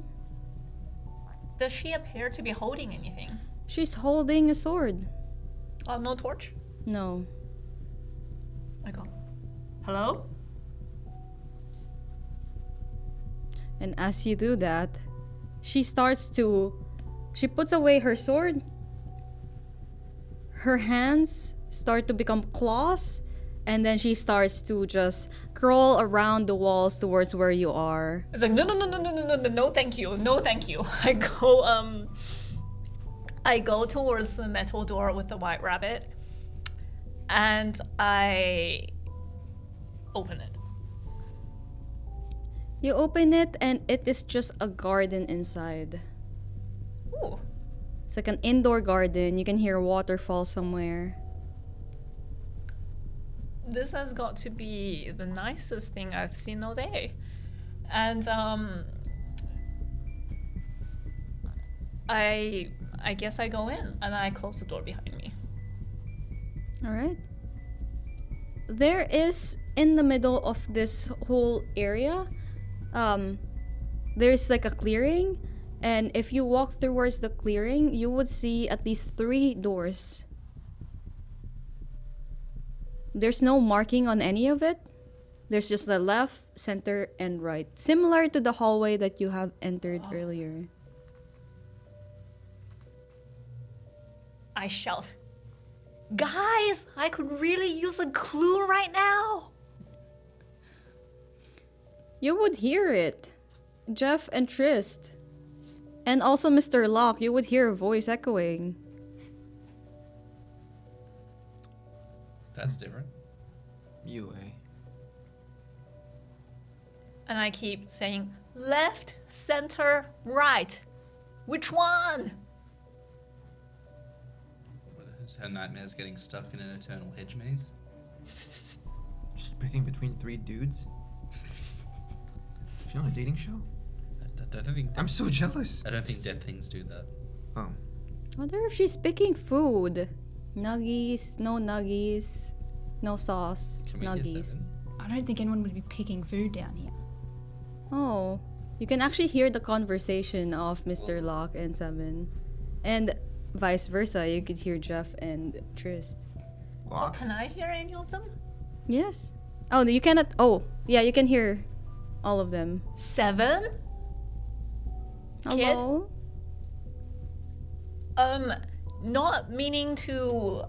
Does she appear to be holding anything? She's holding a sword. Oh, no torch? No. I go, hello? And as you do that, she puts away her sword. Her hands start to become claws, and then she starts to just crawl around the walls towards where you are. It's like, no, thank you, no, thank you. I go towards the metal door with the white rabbit, and I open it. You open it, and it is just a garden inside. Ooh. It's like an indoor garden. You can hear a waterfall somewhere. This has got to be the nicest thing I've seen all day. And I guess I go in and I close the door behind me. All right. There is, in the middle of this whole area, there's like a clearing, and if you walk towards the clearing, you would see at least 3 doors. There's no marking on any of it. There's just the left, center, and right, similar to the hallway that you have entered earlier. I shout, guys, I could really use a clue right now. You would hear it. Jeff and Trist. And also Mr. Locke, you would hear a voice echoing. That's different. UA. And I keep saying, left, center, right. Which one? Is her nightmares getting stuck in an eternal hedge maze? Just picking between 3 dudes? She on a dating show? I don't think. I'm so jealous. I don't think dead things do that. Oh. I wonder if she's picking food. Nuggies, no sauce, Can we hear nuggies. 7? I don't think anyone would be picking food down here. Oh, you can actually hear the conversation of Mr. Locke and 7. And vice versa, you could hear Jeff and Trist. Lock? Can I hear any of them? Yes. Oh, you cannot. Oh, yeah, you can hear all of them. 7? Hello? Not meaning to,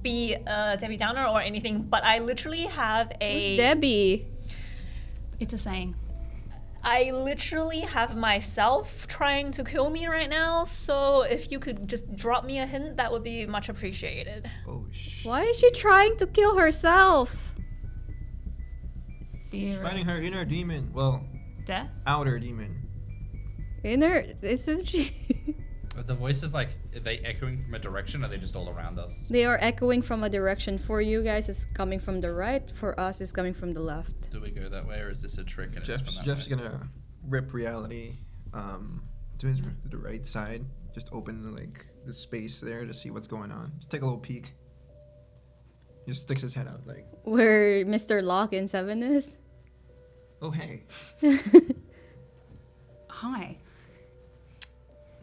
be a Debbie Downer or anything, but I literally have Who's Debbie? It's a saying. I literally have myself trying to kill me right now, so if you could just drop me a hint, that would be much appreciated. Oh, shit. Why is she trying to kill herself? Fear. She's fighting her inner demon. Well, Death. outer demon. Inner, isn't she? Are the voices like, are they echoing from a direction or are they just all around us? They are echoing from a direction. For you guys, it's coming from the right. For us, it's coming from the left. Do we go that way or is this a trick and it's Jeff's from that way? gonna rip reality to the right side. Just open like the space there to see what's going on. Just take a little peek. He just sticks his head out like, Where Mr. Locke in 7 is. oh hey. Hi.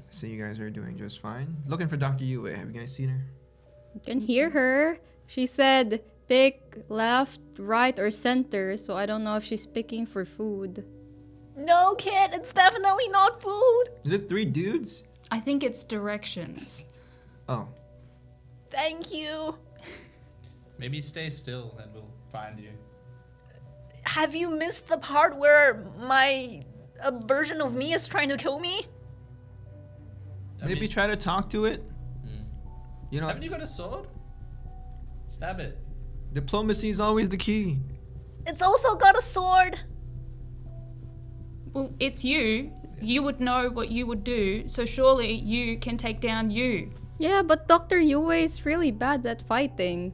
So you guys are doing just fine. Looking for Dr. Yue. Have you guys seen her? You can hear her. She said pick left, right, or center. So I don't know if she's picking for food. No, kid, it's definitely not food. Is it 3 dudes? I think it's directions. Oh. Thank you. Maybe stay still and we'll find you. Have you missed the part where my version of me is trying to kill me? Maybe try to talk to it. You know, Haven't you got a sword? Stab it. diplomacy is always the key. It's also got a sword. Well, it's you. You would know what you would do, so surely you can take down you. Yeah, but Dr. Yue is really bad at fighting.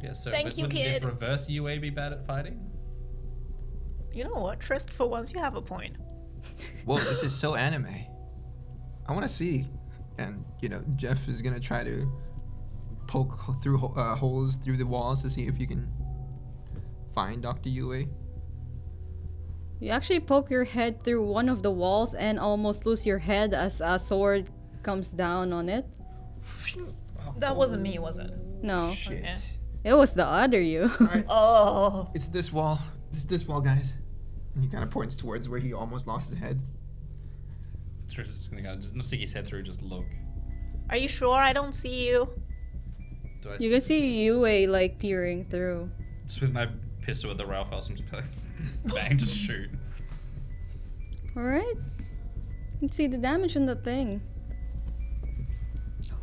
Yeah, so Thank you, wouldn't this kid. reverse UA be bad at fighting? You know what, Trist, for once you have a point. Whoa, this is so anime. I want to see. And, you know, Jeff is going to try to poke through holes through the walls to see if you can find Dr. Yue. You actually poke your head through one of the walls and almost lose your head as a sword comes down on it. That wasn't me, was it? No, Shit. Okay. it was the other you. Alright, Oh. it's this wall. It's this wall, guys. And he kind of points towards where he almost lost his head. Trish is gonna go, just stick his head through, just look. Are you sure I don't see you? Do I You can see Yue like peering through. just with my pistol with the Ralph Elson, just like, bang, just shoot. Alright. You can see the damage on the thing.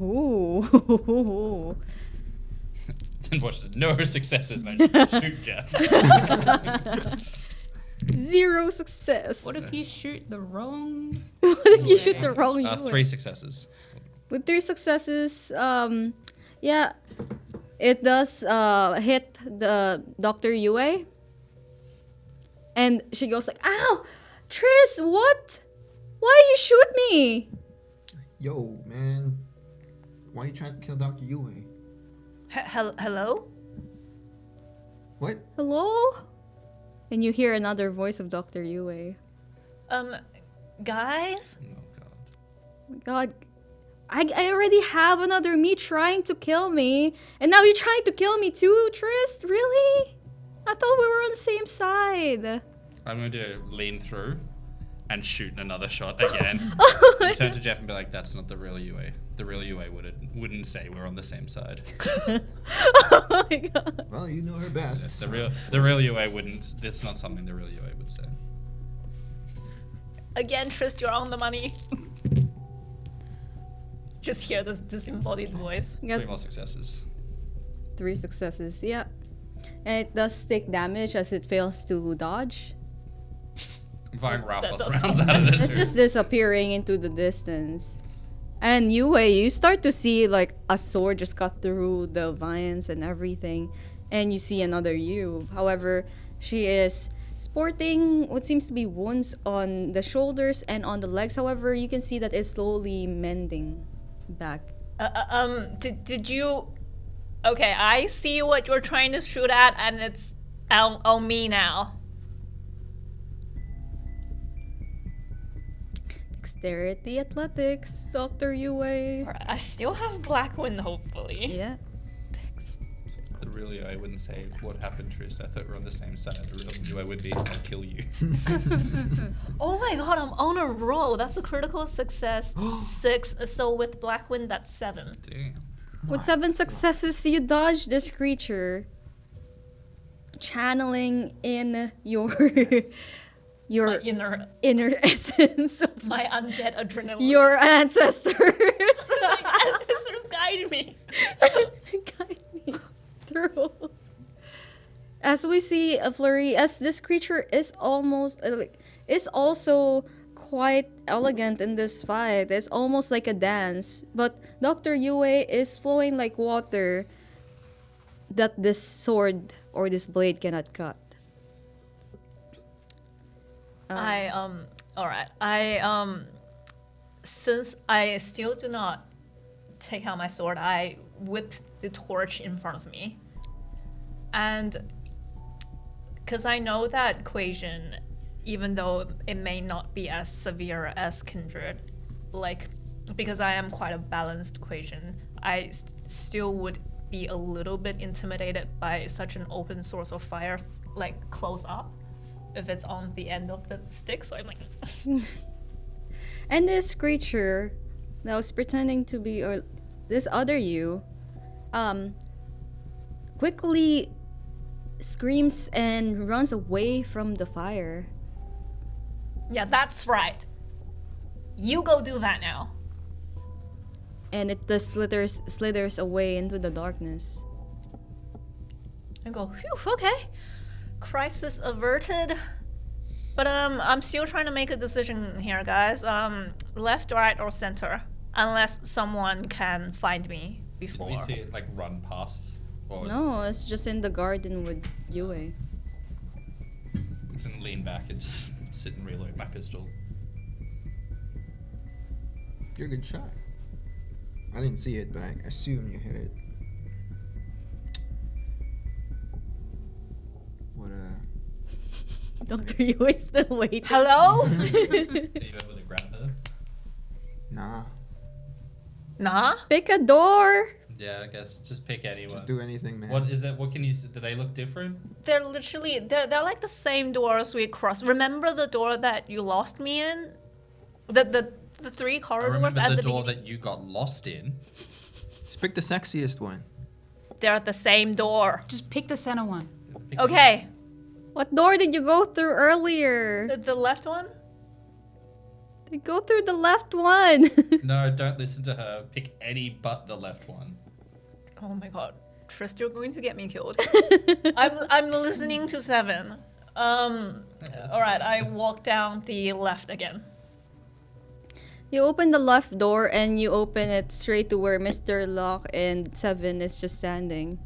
Ooh. And watch the no successes, and I shoot Jeff. 0 success. What if you shoot the wrong? What if you shoot the wrong Yue? 3 successes. With 3 successes, yeah, it does hit the Dr. Yue. And she goes like, ow! Tris, what? Why did you shoot me? Yo, man. Why are you trying to kill Dr. Yue? Hello? What? Hello? And you hear another voice of Dr. Yue. Guys? Oh god. Oh my god. I already have another me trying to kill me. And now you're trying to kill me too, Trist? Really? I thought we were on the same side. I'm going to lean through and shoot another shot again. Oh my And turn to Jeff and be like, that's not the real UA. The real UA wouldn't say we're on the same side. oh my god. Well, you know her best. The real UA wouldn't, that's not something the real UA would say. Again, Trist, you're on the money. Just hear this disembodied voice. You got 3 more successes. 3 successes, yeah. And it does take damage as it fails to dodge. I'm firing Ralph That Elson does rounds sound out of this. It's just disappearing into the distance. And you start to see like a sword just cut through the vines and everything. And you see another you. However, she is sporting what seems to be wounds on the shoulders and on the legs. However, you can see that it's slowly mending back. Did you... Okay, I see what you're trying to shoot at, and it's on me now. Dexterity athletics, Dr. Yue. Alright, I still have Blackwind, hopefully. Yeah. The real UA wouldn't say what happened, Trist. I thought we're on the same side. The real UA would be, I'll kill you. Oh my god, I'm on a roll. That's a critical success. 6. So with Blackwind, that's 7. Damn. With 7 successes, you dodge this creature, channeling in your My inner essence of my undead adrenaline. your ancestors. My ancestors guide me. Guide me through. As we see Flurry, as this creature is almost is also quite elegant in this fight. It's almost like a dance, but Dr. Yue is flowing like water that this sword or this blade cannot cut. Alright. Since I still do not take out my sword, I whip the torch in front of me. And because I know that equation, even though it may not be as severe as Kindred, like, because I am quite a balanced equation, I still would be a little bit intimidated by such an open source of fire, like, close up, if it's on the end of the stick, so I'm like... And this creature that was pretending to be, or this other you, quickly screams and runs away from the fire. Yeah, that's right. You go do that now. And it just slithers away into the darkness. I go, phew, okay. Crisis averted. But I'm still trying to make a decision here, guys. Left, right, or center. Unless someone can find me Did before. we see it like run past? Or was No, it's just in the garden with Yue. it just gonna lean back and just sit and reload my pistol? You're a good shot. I didn't see it, but I assume you hit it. What Dr. Yue is still waiting. Hello? Are you able to grab her? Nah. Nah? Pick a door! Yeah, I guess just pick anyone. Just do anything, man. What is it? What can you? Do they look different? They're literally, they're like the same doors we crossed. Remember the door that you lost me in? The three I corridors remember at the the door beginning? that you got lost in. Just pick the sexiest one. They're the same door. Just pick the center one. Pick Okay. What door did you go through earlier? The left one? They go through the left one. No, don't listen to her. Pick any but the left one. Oh my god. Trist, you're going to get me killed. I'm listening to 7. Alright, I walk down the left again. You open the left door and you open it straight to where Mr. Locke and 7 is just standing.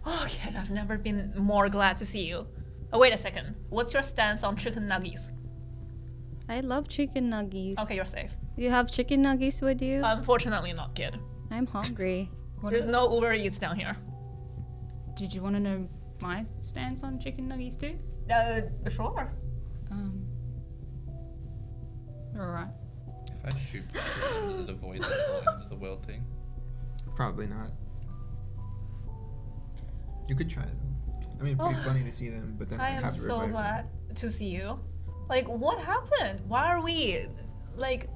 Oh, kid, I've never been more glad to see you. Oh, wait a second. What's your stance on chicken nuggies? I love chicken nuggies. Okay, you're safe. You have chicken nuggies with you? Unfortunately not, kid. I'm hungry. What There's no Uber Eats down here. Did you want to know my stance on chicken nuggies too? Sure. Alright. If I shoot, does it avoid this whole end of the world thing? Probably not. You could try though. I mean, pretty funny to see them, but then I I'd am have to so revive them. glad to see you. Like, what happened? Why are we... Like,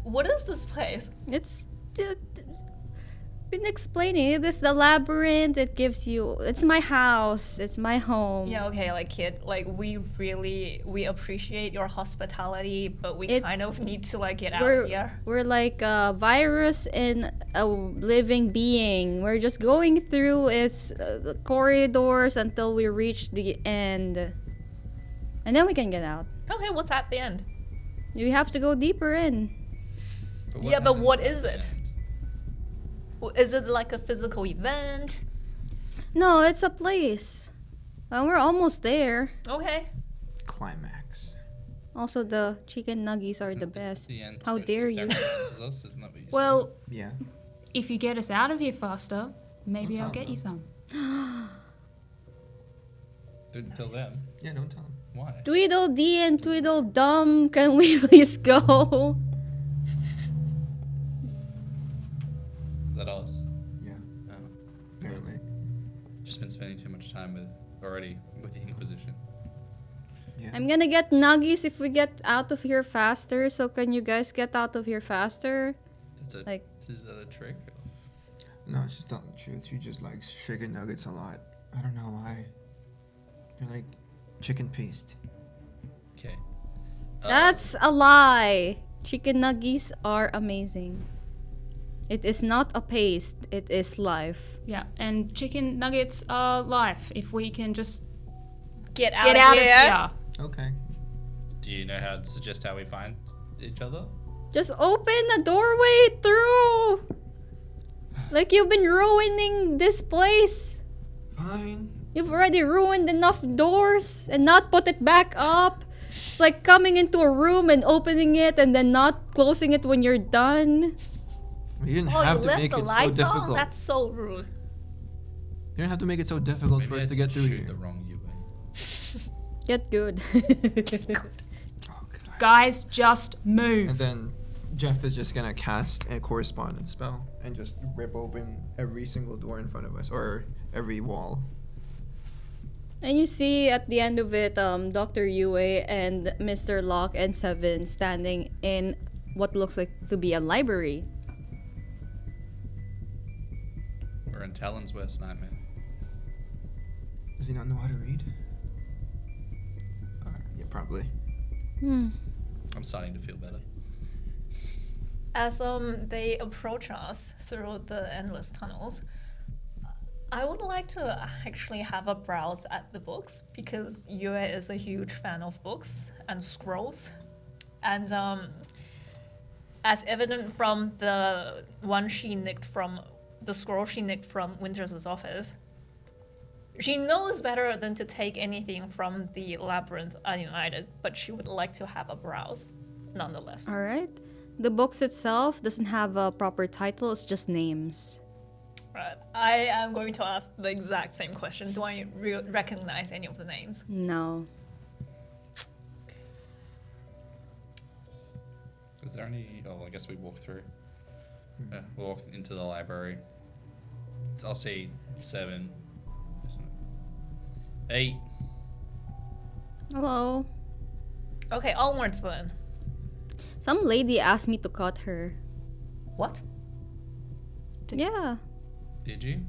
what is this place? It's been explaining it. This the labyrinth. It gives you. It's my house. It's my home. Yeah, okay, like, kid, like, we appreciate your hospitality, but we It's- kind of need to, like, get out We're of here. we're like a virus in a living being. We're just going through its the corridors until we reach the end, and then we can get out. Okay, what's at the end? You have to go deeper in. Yeah, but happens what at is the it? end? Is it like a physical event? No, it's a place. We're almost there. Okay. Climax. Also, the chicken nuggies are Isn't the this best. the end How where she dare you? sacrifices us? Isn't that what you said? Well, Yeah. if you get us out of here faster, maybe Don't I'll tell get you them. some. Didn't tell them. Yeah, don't tell them. Why? Tweedledee and Tweedledum, can we please go? Is that us? Yeah, Oh. apparently. Just been spending too much time with the Inquisition. Yeah. I'm gonna get nuggies if we get out of here faster. So can you guys get out of here faster? Is that a trick? No, she's telling the truth. She just likes chicken nuggets a lot. I don't know why. They're like chicken paste. Okay. That's a lie. Chicken nuggies are amazing. It is not a paste. It is life. Yeah, and chicken nuggets are life. If we can just Get out Get of out here. of here. Okay. Do you know how to suggest how we find each other? Just open the doorway through. Like you've been ruining this place. Fine. You've already ruined enough doors and not put it back up. It's like coming into a room and opening it and then not closing it when you're done. You didn't Oh, have you to left make the it so lights on? difficult. That's so rude. You didn't have to make it so difficult for Maybe us I to get did through shoot here. the wrong UA. Get good. Oh, God. Guys, just move. And then Jeff is just gonna cast a correspondence spell and just rip open every single door in front of us, or every wall. And you see at the end of it, Dr. Yue and Mr. Locke and Seven standing in what looks like to be a library. We're in Talon's worst nightmare. Does he not know how to read? Yeah, probably. Hmm. I'm starting to feel better. As they approach us through the endless tunnels, I would like to actually have a browse at the books because Yue is a huge fan of books and scrolls. And as evident from the one she nicked from, the scroll she nicked from Winters' office, she knows better than to take anything from the Labyrinth United, but she would like to have a browse nonetheless. Alright. The books itself doesn't have a proper title, it's just names. Right. I am going to ask the exact same question. Do I recognize any of the names? No. Is there any... Oh, I guess we walk through. We'll walk into the library. I'll say 7. 8. Hello. Okay, onwards then. Some lady asked me to cut her. What? Yeah. Did you?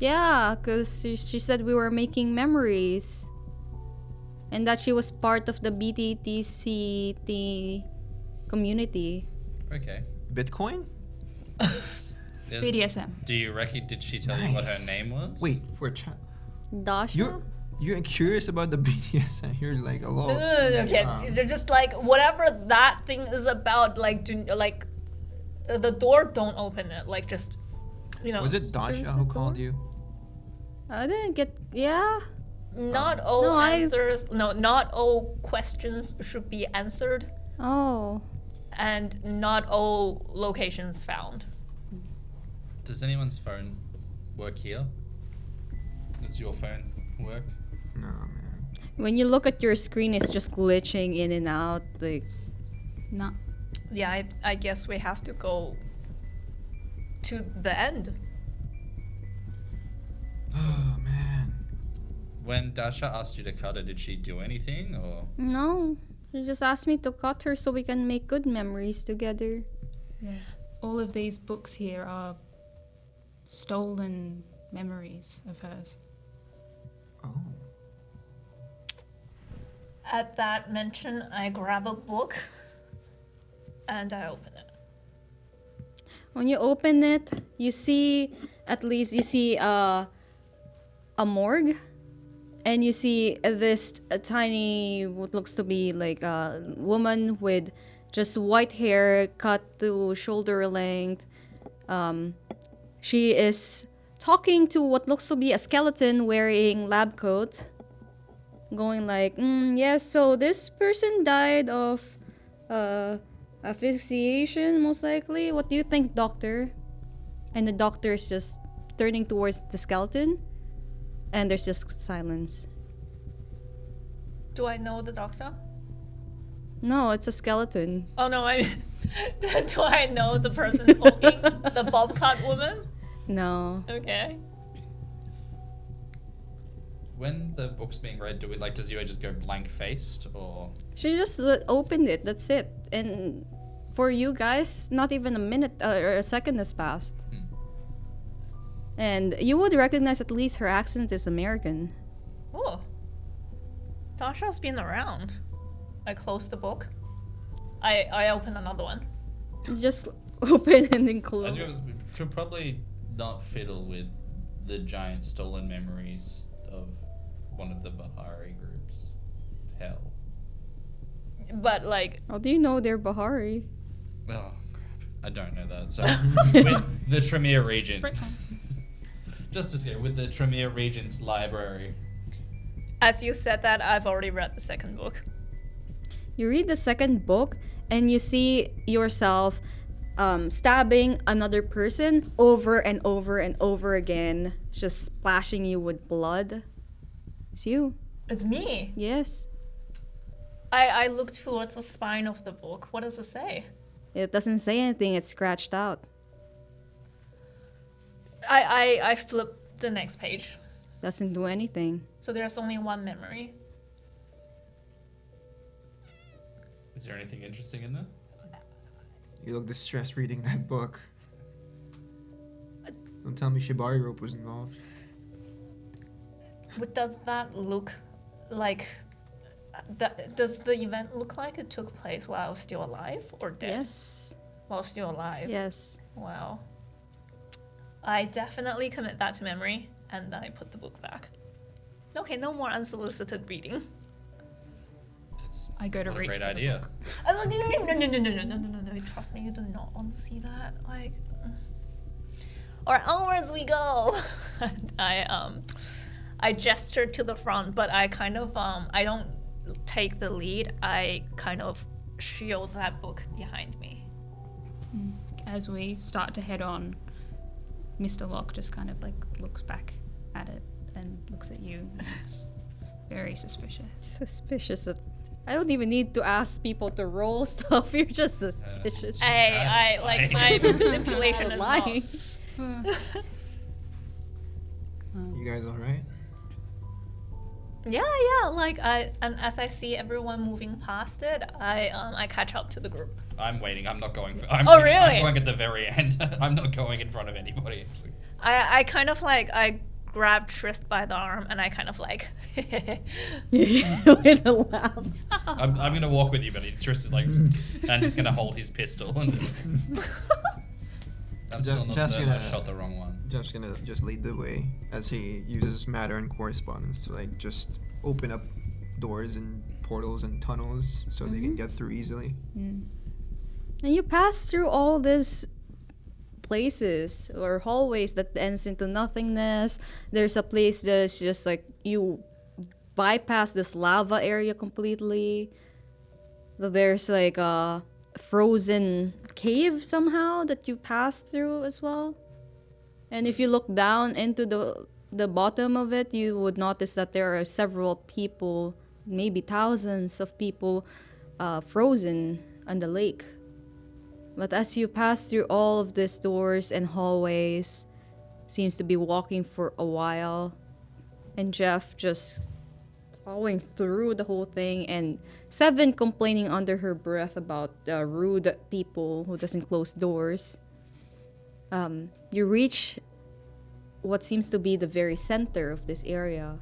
Yeah, because she said we were making memories. And that she was part of the BTTCT community. Okay. Bitcoin? Is- BDSM. Do you reckon... Did she tell you what her Nice. name was? Wait, for a chat. Dasha? You're curious about the BDSM? You're like a lot. No, okay. They're just like whatever that thing is about. Like, the door, don't open it. Like, just Was it Dasha There's who a called door? you? I didn't get. Yeah? Not all No, answers. No, not all questions should be answered, Oh. and not all locations found. Does anyone's phone work here? Does your phone work? No, man. When you look at your screen, it's just glitching in and out. Like, No. Yeah, I guess we have to go to the end. Oh, man. When Dasha asked you to cut her, did she do anything or... no. She just asked me to cut her so we can make good memories together. Yeah. All of these books here are stolen memories of hers. Oh. At that mention, I grab a book and I open it. When you open it, you see, at least you see a morgue. And you see this tiny, what looks to be like a woman with just white hair cut to shoulder length. She is talking to what looks to be a skeleton wearing lab coat. Going like, yes, so this person died of asphyxiation, most likely. What do you think, doctor? And the doctor is just turning towards the skeleton. And there's just silence. Do I know the doctor? No, it's a skeleton. Oh no, I do I know the person talking? The bobcat woman? No. Okay. When the book's being read, does Yue just go blank faced or... She just opened it, that's it. And for you guys, not even a minute or a second has passed. And you would recognize at least her accent is American. Oh. Tasha's been around. I close the book. I open another one. You just open and then close. As you guys should probably not fiddle with the giant stolen memories of one of the Bahari groups. Hell. But like, How do you know they're Bahari? Oh, crap. I don't know that. So, with the Tremere region. Just to say, with the Tremere region's library. as you said that, I've already read the second book. You read the second book and you see yourself stabbing another person over and over and over again, just splashing you with blood. It's you. It's me. Yes. I look towards the spine of the book. What does it say? It doesn't say anything, it's scratched out. I flip the next page. Doesn't do anything. So there's only one memory. Is there anything interesting in there? You look distressed reading that book. Don't tell me Shibari rope was involved. What does that look like? Does the event look like it took place while I was still alive or dead? Yes. While still alive? Yes. Wow. I definitely commit that to memory, and then I put the book back. Okay, no more unsolicited reading. That's I go to what a reach great for the idea. book. I was like, no. Trust me, you do not want to see that. Like, or onwards we go. And I gestured to the front, but I kind of I don't take the lead. I kind of shield that book behind me. As we start to head on, Mr. Locke just kind of like looks back at it and looks at you. And it's very suspicious. Suspicious. That I don't even need to ask people to roll stuff. You're just suspicious. Hey, I like my manipulation is not. lying. You guys alright? Yeah. Like and as I see everyone moving past it, I catch up to the group. I'm waiting. I'm not going for. Oh, really? I'm going at the very end. I'm not going in front of anybody. Actually. I kind of like I grab Trist by the arm and I kind of like. With a laugh. I'm gonna walk with you, but Tristan like, and just gonna hold his pistol. And I'm still not Jeff's certain I gonna- shot the wrong one. Jeff's gonna just lead the way as he uses matter and correspondence to like just open up doors and portals and tunnels so they can get through easily. And you pass through all these places or hallways that ends into nothingness. There's a place that's just like you bypass this lava area completely. There's like a frozen cave somehow that you pass through as well. And if you look down into the bottom of it, you would notice that there are several people, maybe thousands of people, frozen on the lake. But as you pass through all of these doors and hallways, seems to be walking for a while, and Jeff just plowing through the whole thing, and Seven complaining under her breath about rude people who doesn't close doors. You reach what seems to be the very center of this area.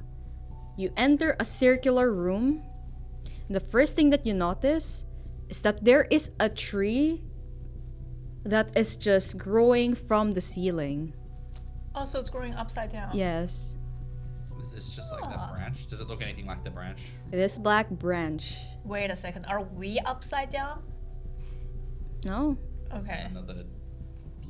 You enter a circular room. The first thing that you notice is that there is a tree that is just growing from the ceiling. Oh, so it's growing upside down. Yes. Is this just like the branch? Does it look anything like the branch? This black branch. Wait a second. Are we upside down? No. Is it Okay. another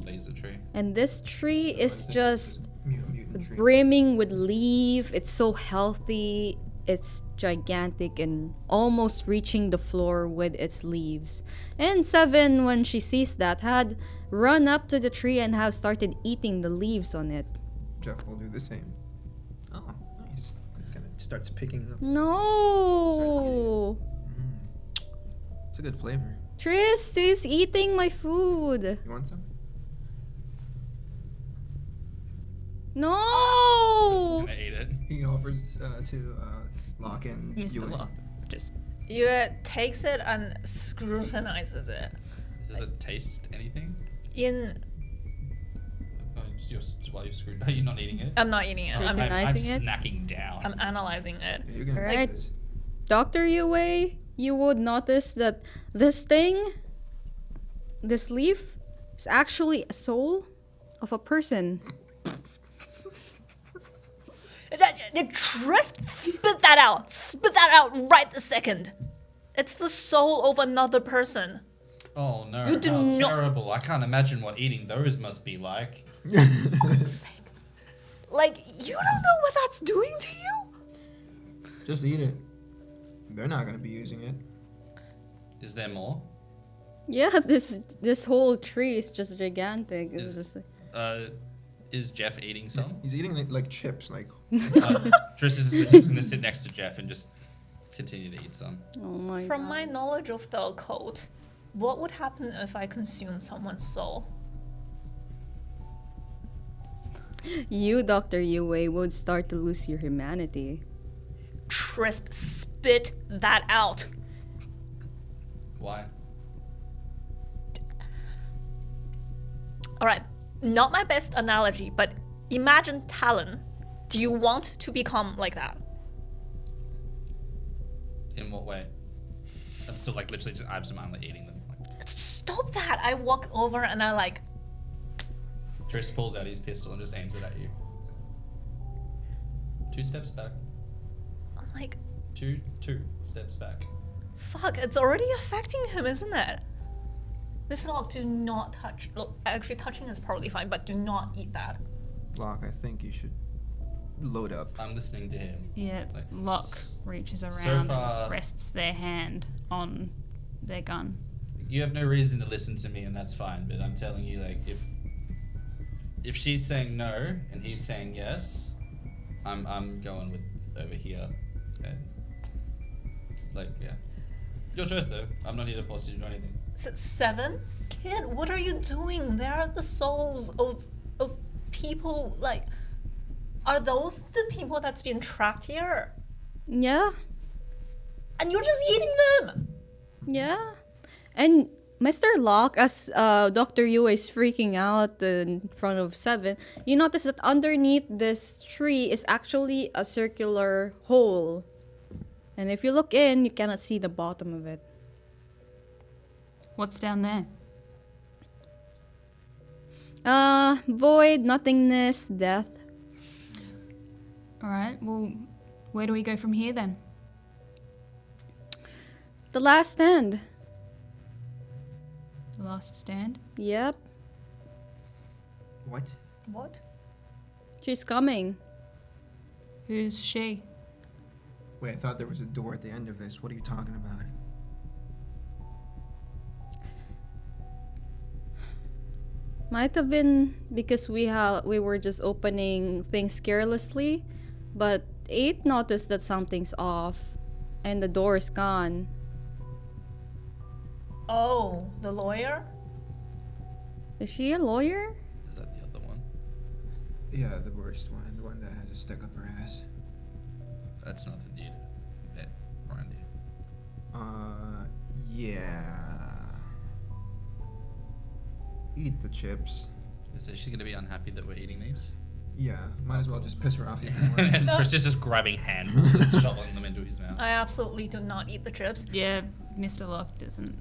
laser tree? And this tree is just Mutant tree. brimming with leaf. It's so healthy. It's gigantic and almost reaching the floor with its leaves. And Seven, when she sees that, had run up to the tree and have started eating the leaves on it. Jeff will do the same. Oh, nice. Kind of starts picking up. No! It's a good flavor. Trist is eating my food. You want some? Just No! gonna eat it. He offers to Locke and Mr. Yui. Locke just You takes it and scrutinizes it. Does it taste anything? In Oh, while you're screwed. No, you're not eating it. I'm not eating it. I'm Scrutinizing it? snacking down. I'm analyzing it. You're gonna Alright. like this. Dr. Yue, you would notice that this thing, this leaf, is actually a soul of a person. Trist, spit that out. Spit that out right this second. It's the soul of another person. Oh no, You do how not- terrible. I can't imagine what eating those must be like. Like, you don't know what that's doing to you? Just eat it. They're not gonna be using it. Is there more? Yeah, this whole tree is just gigantic. It's just Is Jeff eating some? He's eating like chips, like. Tris is just gonna sit next to Jeff and just continue to eat some. oh my From god. my knowledge of the occult, what would happen if I consume someone's soul? You, Dr. Yue, would start to lose your humanity. Trist, spit that out. Why? Alright, not my best analogy, but imagine Talon. Do you want to become like that? In what way? I'm still like literally just absentmindedly eating them. Like, Stop that! I walk over and I like, Tris pulls out his pistol and just aims it at you. 2 steps back. I'm like, Two steps back. fuck, it's already affecting him, isn't it? Mr. Locke, do not touch. Look, actually, touching is probably fine, but do not eat that. Locke, I think you should load up. I'm listening to him. Yeah, Like, Locke s- reaches so around far- and rests their hand on their gun. You have no reason to listen to me, and that's fine. But I'm telling you, like, if she's saying no and he's saying yes, I'm going with over here. And like, yeah, your choice though. I'm not here to force you to do anything. 7? Kid, what are you doing? They are the souls of people, like, are those the people that's been trapped here? Yeah, And you're just eating them! yeah. And Mr. Locke, as Dr. Yue is freaking out in front of 7, you notice that underneath this tree is actually a circular hole. And if you look in, you cannot see the bottom of it. What's down there? Void, nothingness, death. Alright, well, where do we go from here then? The last stand. The last stand? Yep, What? What? she's coming. Who's she? Wait, I thought there was a door at the end of this. What are you talking about? Might have been because we were just opening things carelessly, but 8 noticed that something's off, and the door is gone. Oh, the lawyer? Is she a lawyer? Is that the other one? Yeah, the worst one. The one that has a stick up her ass. That's nothing new to that Randy. Yeah. Eat the chips. Is she gonna be unhappy that we're eating these? Yeah, might as well just piss her off even more. And Chris is just grabbing handfuls and shoveling them into his mouth. I absolutely do not eat the chips. Yeah, Mr. Locke doesn't.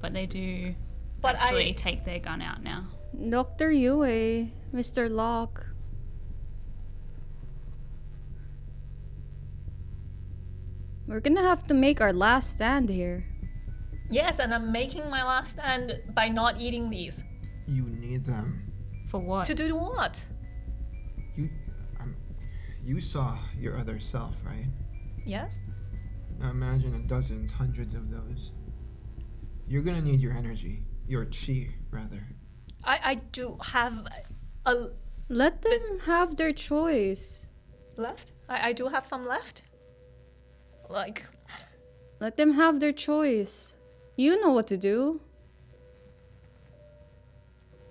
But they do But actually take their gun out now. Dr. Yue, Mr. Locke. We're gonna have to make our last stand here. Yes, and I'm making my last stand by not eating these. You need them. For what? To do what? You saw your other self, right? Yes? Now imagine dozens, hundreds of those. You're gonna need your energy. Your chi, rather. I do have a Let them have their choice. left. I do have some left. Like, Let them have their choice. You know what to do.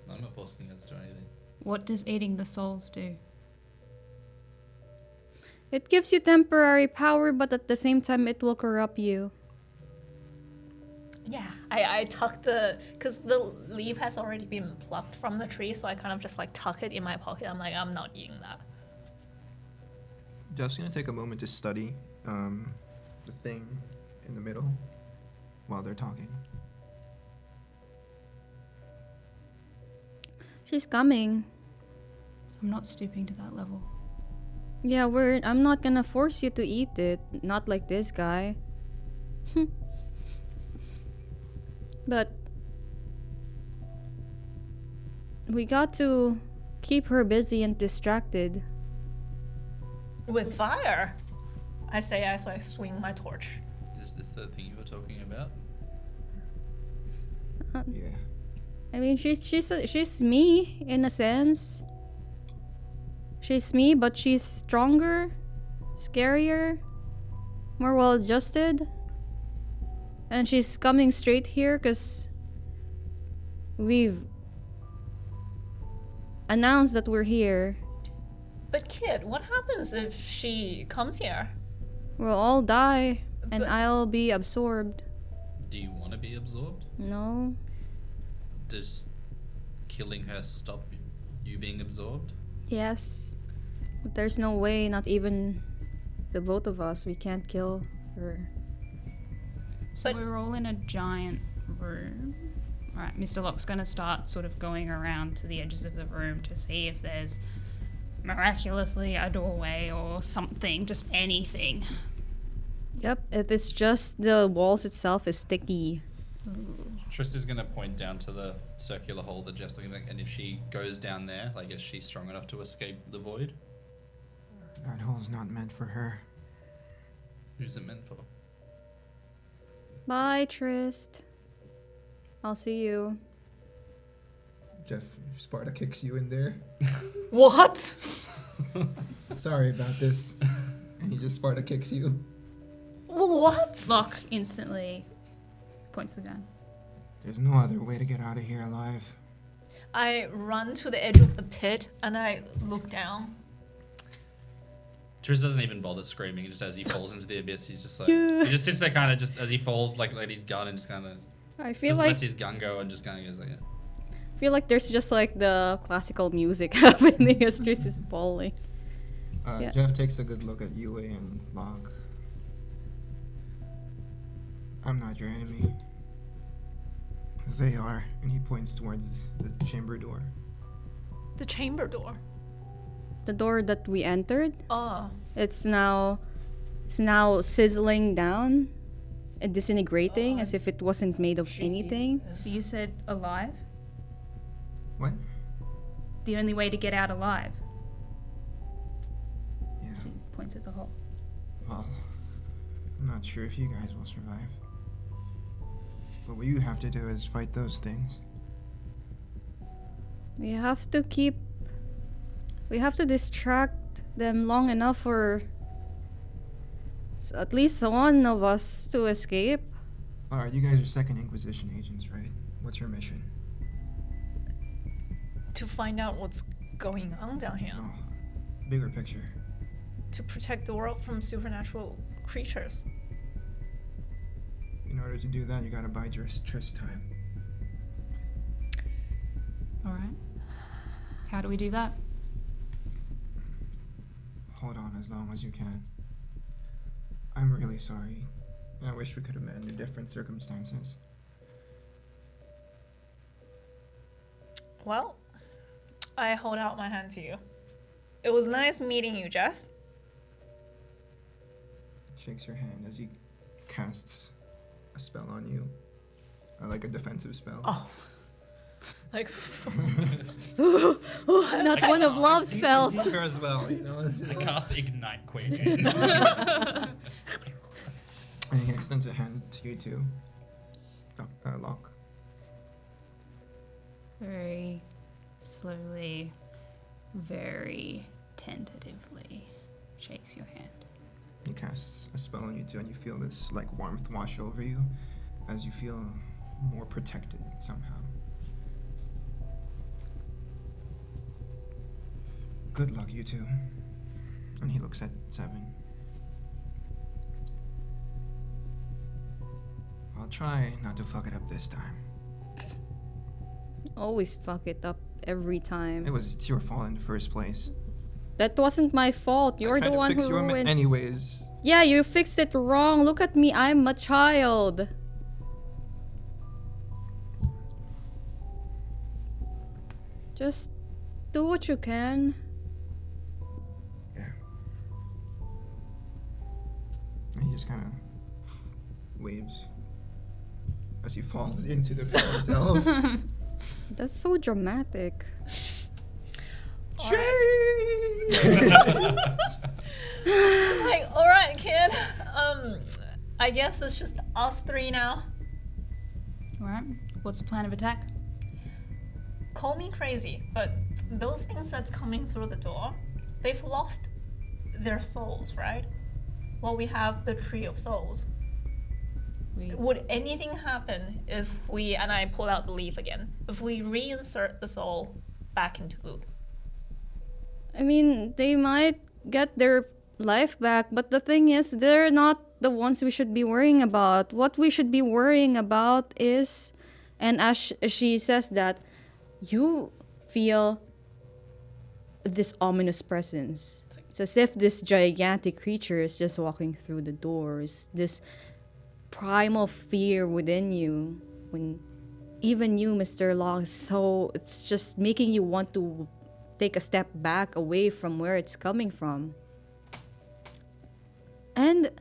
I'm not forcing you to do anything. What does eating the souls do? It gives you temporary power, but at the same time, it will corrupt you. yeah, I tuck the, because the leaf has already been plucked from the tree, so I kind of just like tuck it in my pocket. I'm like, I'm not eating that. Jeff's gonna take a moment to study the thing in the middle while they're talking. She's coming. I'm not stooping to that level. Yeah, I'm not gonna force you to eat it. Not like this guy. But we got to keep her busy and distracted. With fire, I say as I swing my torch. Is this the thing you were talking about? Yeah. I mean, she's me in a sense. She's me, but she's stronger, scarier, more well-adjusted. And she's coming straight here because we've announced that we're here. But kid, what happens if she comes here? We'll all die, and But- I'll be absorbed. Do you want to be absorbed? No. Does killing her stop you being absorbed? Yes. But there's no way, not even the both of us, we can't kill her. So But- we're all in a giant room. Alright, Mr. Locke's gonna start sort of going around to the edges of the room to see if there's miraculously a doorway or something, just anything. Yep, it is just the walls itself is sticky. Trista's gonna point down to the circular hole that Jeff's looking at, and if she goes down there, like, is she strong enough to escape the void? That hole's not meant for her. Who's it meant for? Bye, Trist. I'll see you. Jeff, Sparta kicks you in there. What? Sorry about this. And he just Sparta kicks you. What? Locke instantly points the gun. There's no other way to get out of here alive. I run to the edge of the pit and I look down. Trista doesn't even bother screaming, just as he falls into the abyss, he's just like, he just sits there kind of just as he falls, like his gun, and just kind of I feel just like lets his gun go and just kind of goes like, there's just like the classical music happening as Trist is falling. Yeah. Jeff takes a good look at Yue and Locke. I'm not your enemy. They are, and he points towards the chamber door. The chamber door. The door that we entered, Oh. it's now sizzling down and disintegrating as if it wasn't made of anything. So you said alive? What? The only way to get out alive. Yeah. She points at the hole. Well, I'm not sure if you guys will survive. But what you have to do is fight those things. We have to distract them long enough for at least one of us to escape. Alright, you guys are second Inquisition agents, right? What's your mission? To find out what's going on down here. No. Bigger picture. To protect the world from supernatural creatures. In order to do that, you gotta buy Triss time. Alright. How do we do that? Hold on as long as you can. I'm really sorry. I wish we could have met under different circumstances. Well, I hold out my hand to you. It was nice meeting you, Jeff. Shakes your hand as he casts a spell on you. Like a defensive spell. Oh. Like, Not one of love spells. Her as well, you know. I cast Ignite Quake. And he extends a hand to you too. Locke. Very slowly, very tentatively shakes your hand. He casts a spell on you too, and you feel this like warmth wash over you as you feel more protected somehow. Good luck, you two. And he looks at Seven. I'll try not to fuck it up this time. Always fuck it up every time. It's your fault in the first place. That wasn't my fault. You're the one who ruined. Anyways, Yeah, you fixed it wrong. Look at me. I'm a child. Just do what you can. yeah. just kind of waves as he falls into the pit himself. That's so dramatic. Like, alright, kid. I guess it's just us three now. Alright, what's the plan of attack? Call me crazy, but those things that's coming through the door, they've lost their souls, right? Well, we have the Tree of Souls. Would anything happen if we, and I pull out the leaf again, if we reinsert the soul back into Boot? I mean, they might get their life back, but the thing is, they're not the ones we should be worrying about. What we should be worrying about is, and as she says that, you feel this ominous presence. It's as if this gigantic creature is just walking through the doors. This primal fear within you, when even you, Mr. Locke, so it's just making you want to take a step back away from where it's coming from. And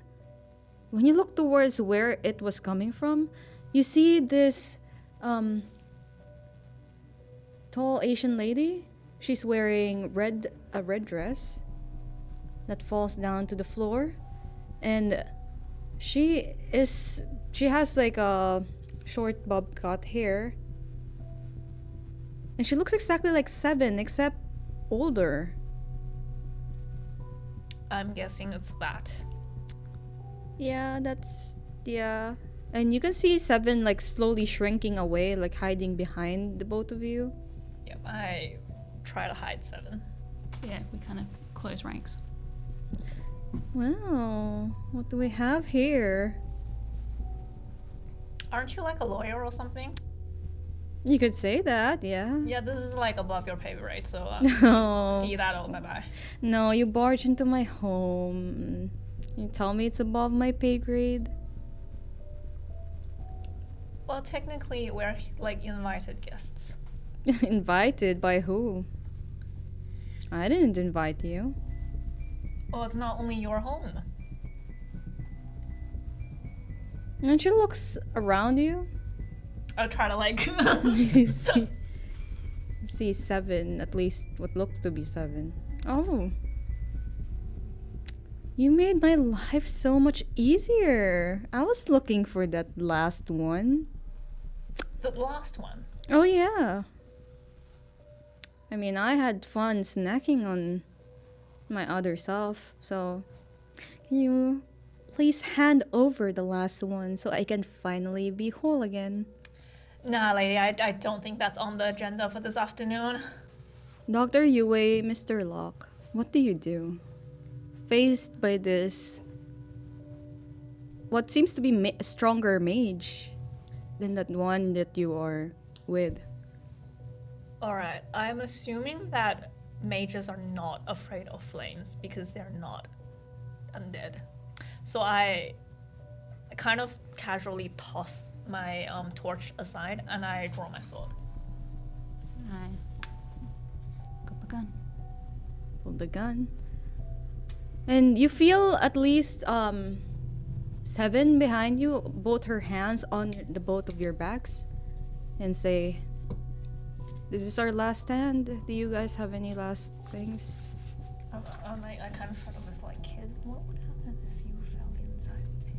when you look towards where it was coming from, you see this tall Asian lady. She's wearing a red dress that falls down to the floor, and she has like a short bob cut hair, and she looks exactly like Seven except older. I'm guessing it's that. Yeah. And you can see Seven like slowly shrinking away, like hiding behind the both of you. Yep, I try to hide Seven. Yeah, we kind of close ranks. Wow, what do we have here? Aren't you like a lawyer or something? You could say that, yeah. Yeah, this is like above your pay grade, so No. see that all bye-bye. No, you barge into my home. You tell me it's above my pay grade? Well, technically, we're like invited guests. Invited by who? I didn't invite you. Well, it's not only your home. And she looks around you. I'll try to like... You see Seven, at least what looks to be Seven. Oh. You made my life so much easier. I was looking for that last one. The last one. Oh, yeah. I mean, I had fun snacking on my other self, so can you please hand over the last one so I can finally be whole again? Nah, lady, I don't think that's on the agenda for this afternoon. Dr. Yue, Mr. Locke, what do you do? Faced by this, what seems to be a stronger mage than that one that you are with. Alright, I'm assuming that mages are not afraid of flames because they're not undead. So I kind of casually toss my torch aside and I draw my sword. I got my gun. Pull the gun. And you feel at least Seven behind you, both her hands on the both of your backs, and say, "This is our last stand. Do you guys have any last things?" I kind of try to list like, kid, what would happen if you fell inside the pit?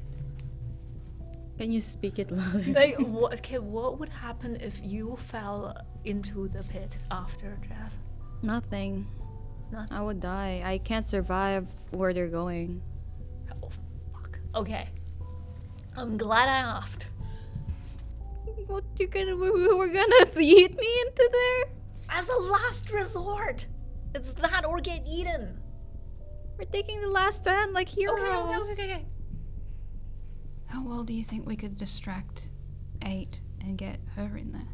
Can you speak it louder? Like, what would happen if you fell into the pit after Jeff? Nothing. Nothing. I would die. I can't survive where they're going. Oh, fuck. Okay. I'm glad I asked. What you gonna? We were gonna eat me into there? As a last resort! It's that or get eaten! We're taking the last stand like heroes. Okay. How well do you think we could distract 8 and get her in there?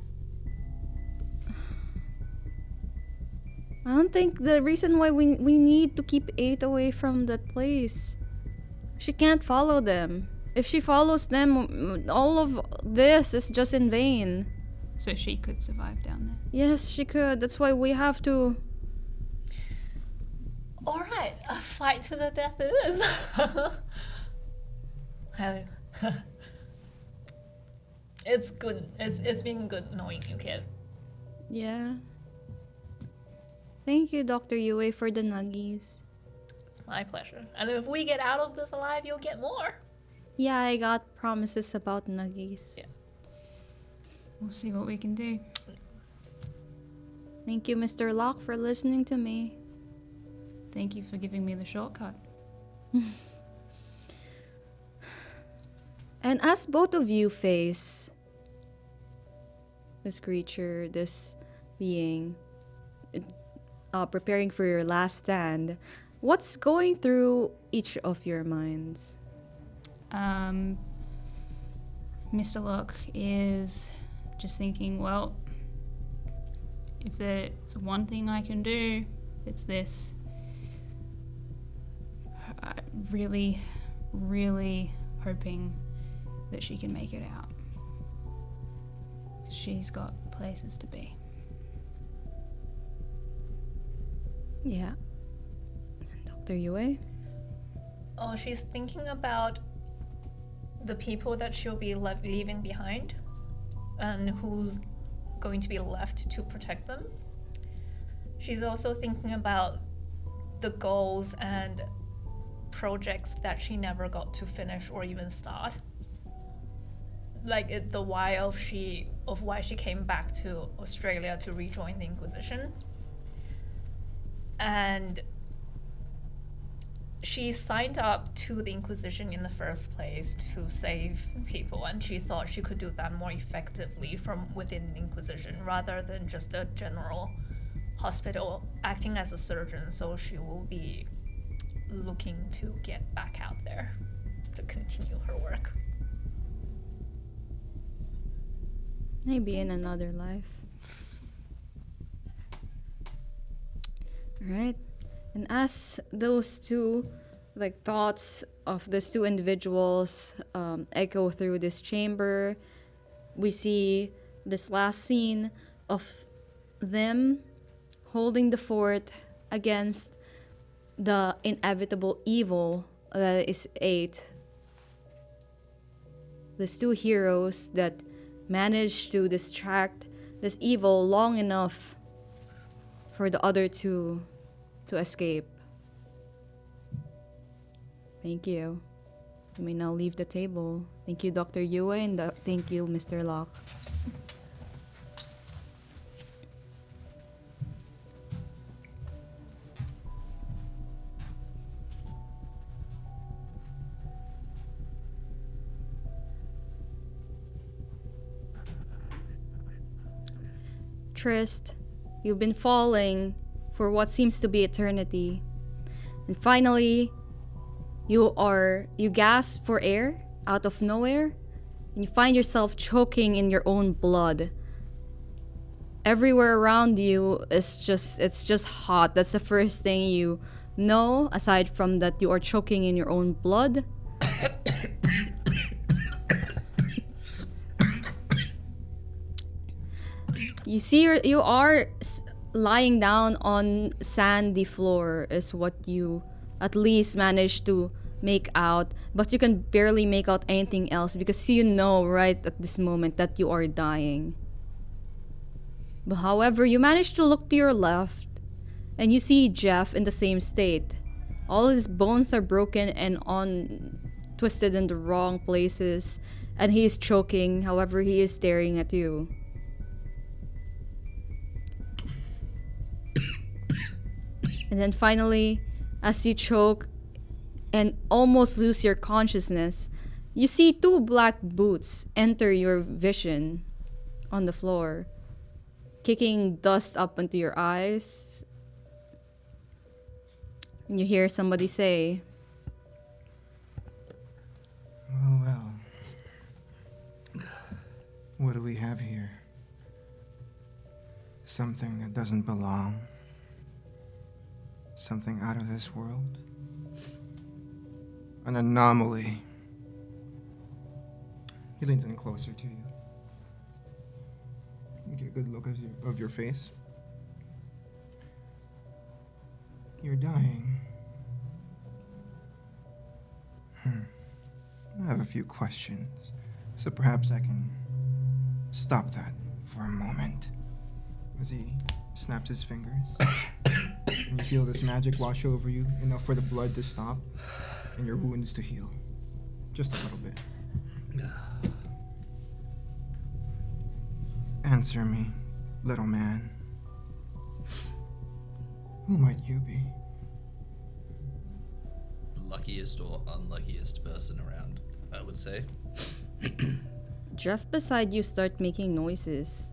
I don't think the reason why we need to keep 8 away from that place. She can't follow them. If she follows them, all of this is just in vain. So she could survive down there. Yes, she could. That's why we have to. Alright, a fight to the death it is. I- It's good. It's been good knowing you, kid. Yeah. Thank you, Dr. Yue, for the nuggies. It's my pleasure. And if we get out of this alive, you'll get more. Yeah, I got promises about nuggies. Yeah. We'll see what we can do. Thank you, Mr. Locke, for listening to me. Thank you for giving me the shortcut. And as both of you face this creature, this being, preparing for your last stand, what's going through each of your minds? Mr. Locke is just thinking, well, if there's one thing I can do, it's this. I'm really, really hoping that she can make it out. 'Cause she's got places to be. Yeah. Dr. Yue? Oh, she's thinking about the people that she'll be leaving behind and who's going to be left to protect them. She's also thinking about the goals and projects that she never got to finish or even start. Like the why of why she came back to Australia to rejoin the Inquisition. And she signed up to the Inquisition in the first place to save people, and she thought she could do that more effectively from within the Inquisition rather than just a general hospital acting as a surgeon. So she will be looking to get back out there to continue her work. Maybe in another life. Right? And as those two thoughts of these two individuals echo through this chamber, we see this last scene of them holding the fort against the inevitable evil that is 8. These two heroes that managed to distract this evil long enough for the other two to escape. Thank you. You may now leave the table. Thank you, Dr. Yue, and thank you, Mr. Locke. Trist, you've been falling for what seems to be eternity. And finally, you gasp for air out of nowhere, and you find yourself choking in your own blood. Everywhere around you it's just hot. That's the first thing you know, aside from that you are choking in your own blood. You see, you are lying down on sandy floor is what you at least managed to make out, but you can barely make out anything else because you know right at this moment that you are dying. But however, you manage to look to your left and you see Jeff in the same state. All his bones are broken and twisted in the wrong places, and he is choking. However, he is staring at you. And then finally, as you choke and almost lose your consciousness, you see 2 black boots enter your vision on the floor, kicking dust up into your eyes. And you hear somebody say, Well. What do we have here? Something that doesn't belong. Something out of this world. An anomaly. He leans in closer to you. You get a good look of your face. You're dying. I have a few questions, so perhaps I can stop that for a moment. As he snaps his fingers, and you feel this magic wash over you, enough for the blood to stop and your wounds to heal. Just a little bit. Answer me, little man. Who might you be? The luckiest or unluckiest person around, I would say. Jeff beside you start making noises.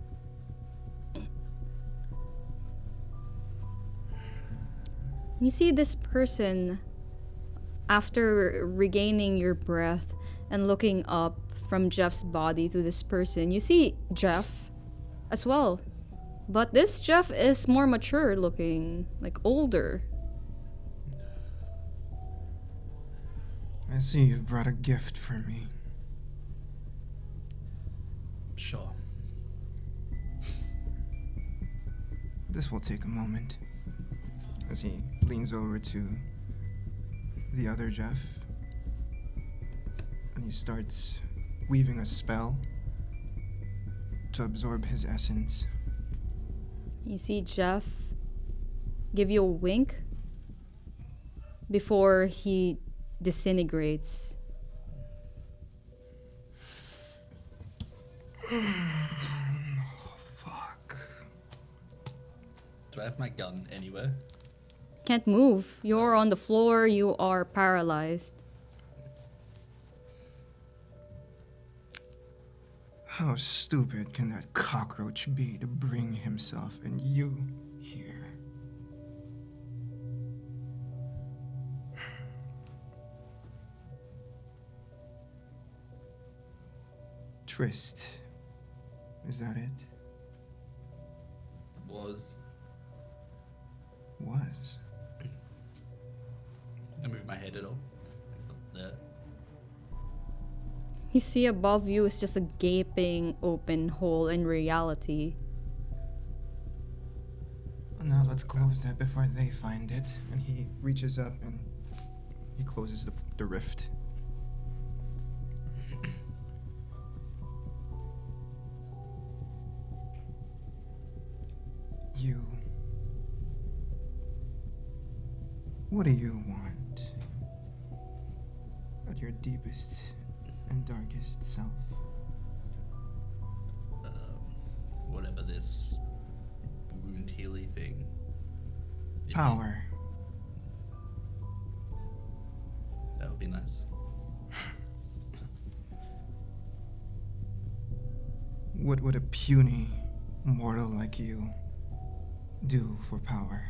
You see this person, after regaining your breath and looking up from Jeff's body to this person, you see Jeff as well. But this Jeff is more mature looking, like older. I see you've brought a gift for me. Sure. This will take a moment. As he leans over to the other Jeff, and he starts weaving a spell to absorb his essence. You see Jeff give you a wink before he disintegrates. Fuck. Do I have my gun anywhere? Can't move. You're on the floor. You are paralyzed. How stupid can that cockroach be to bring himself and you here? Tryst. Is that it? Was. Was. I move my head at all. There. You see above you is just a gaping open hole in reality. Now let's close that before they find it. And he reaches up and he closes the rift. You. What do you want? At your deepest and darkest self? Whatever this wound healy thing. Power. That would be nice. What would a puny mortal like you do for power?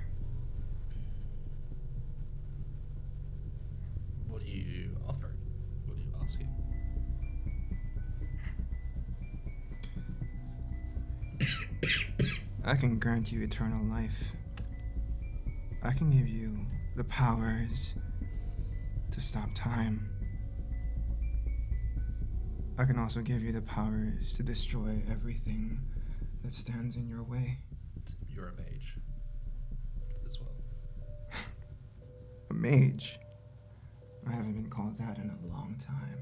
What do you offer? What are you asking? I can grant you eternal life. I can give you the powers to stop time. I can also give you the powers to destroy everything that stands in your way. You're a mage. As well. A mage? I haven't been called that in a long time.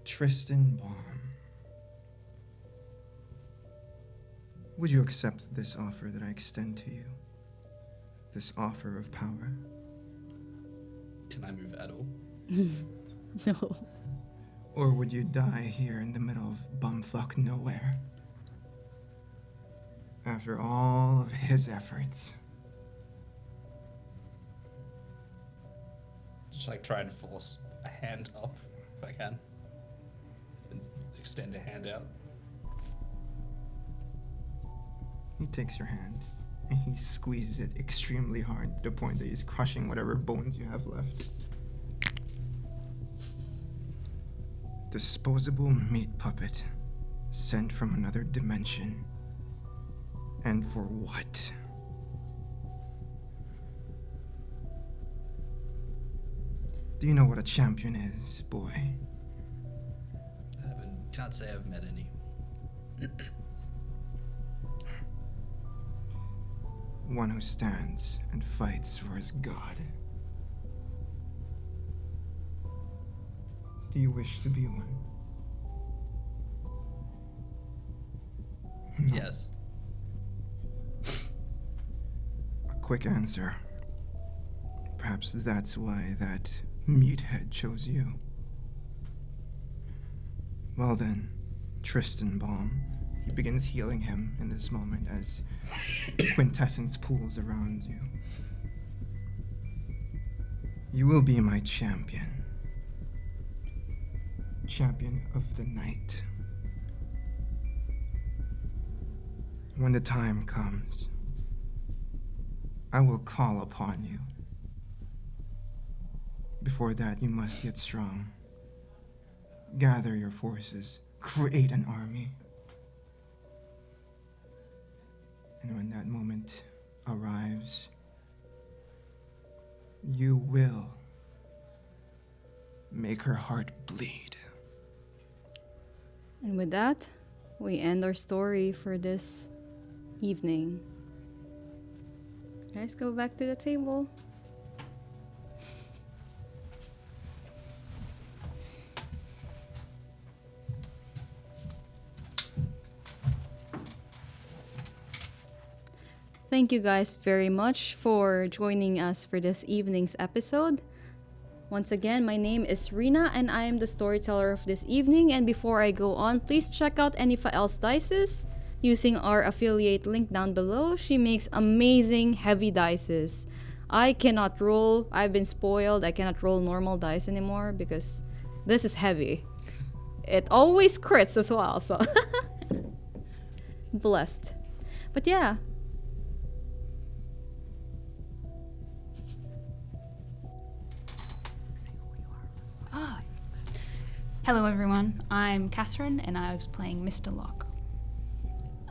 Tristan Baum. Would you accept this offer that I extend to you? This offer of power? Can I move at all? No. Or would you die here in the middle of bumfuck nowhere? After all of his efforts. Just like try and force a hand up if I can. And extend a hand out. He takes your hand and he squeezes it extremely hard to the point that he's crushing whatever bones you have left. Disposable meat puppet sent from another dimension. And for what? Do you know what a champion is, boy? Can't say I've met any. one who stands and fights for his god. Do you wish to be one? No. Yes. A quick answer. Perhaps that's why that meathead chose you. Well then, Tristan Baum. He begins healing him in this moment as quintessence pools around you. You will be my champion. Champion of the night. When the time comes, I will call upon you. Before that, you must get strong. Gather your forces. Create an army. And when that moment arrives, you will make her heart bleed. And with that, we end our story for this evening. Guys, go back to the table. Thank you guys very much for joining us for this evening's episode. Once again, my name is Rina and I am the storyteller of this evening. And before I go on, please check out Enifael's Dices using our affiliate link down below. She makes amazing heavy dices. I cannot roll. I've been spoiled. I cannot roll normal dice anymore because this is heavy. It always crits as well, so blessed. But yeah. Hello everyone, I'm Catherine and I was playing Mr. Locke.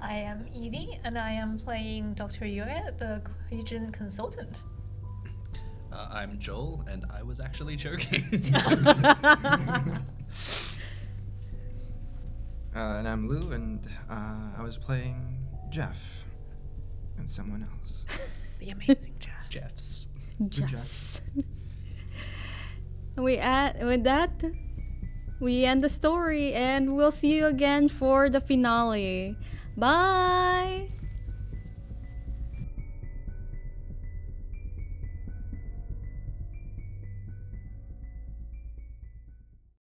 I am Edie, and I am playing Dr. Yue, the Equation consultant. I'm Joel, and I was actually joking. And I'm Lou, and I was playing Jeff and someone else. The amazing Jeff. Jeffs. Jeffs. With that, we end the story and we'll see you again for the finale. Bye!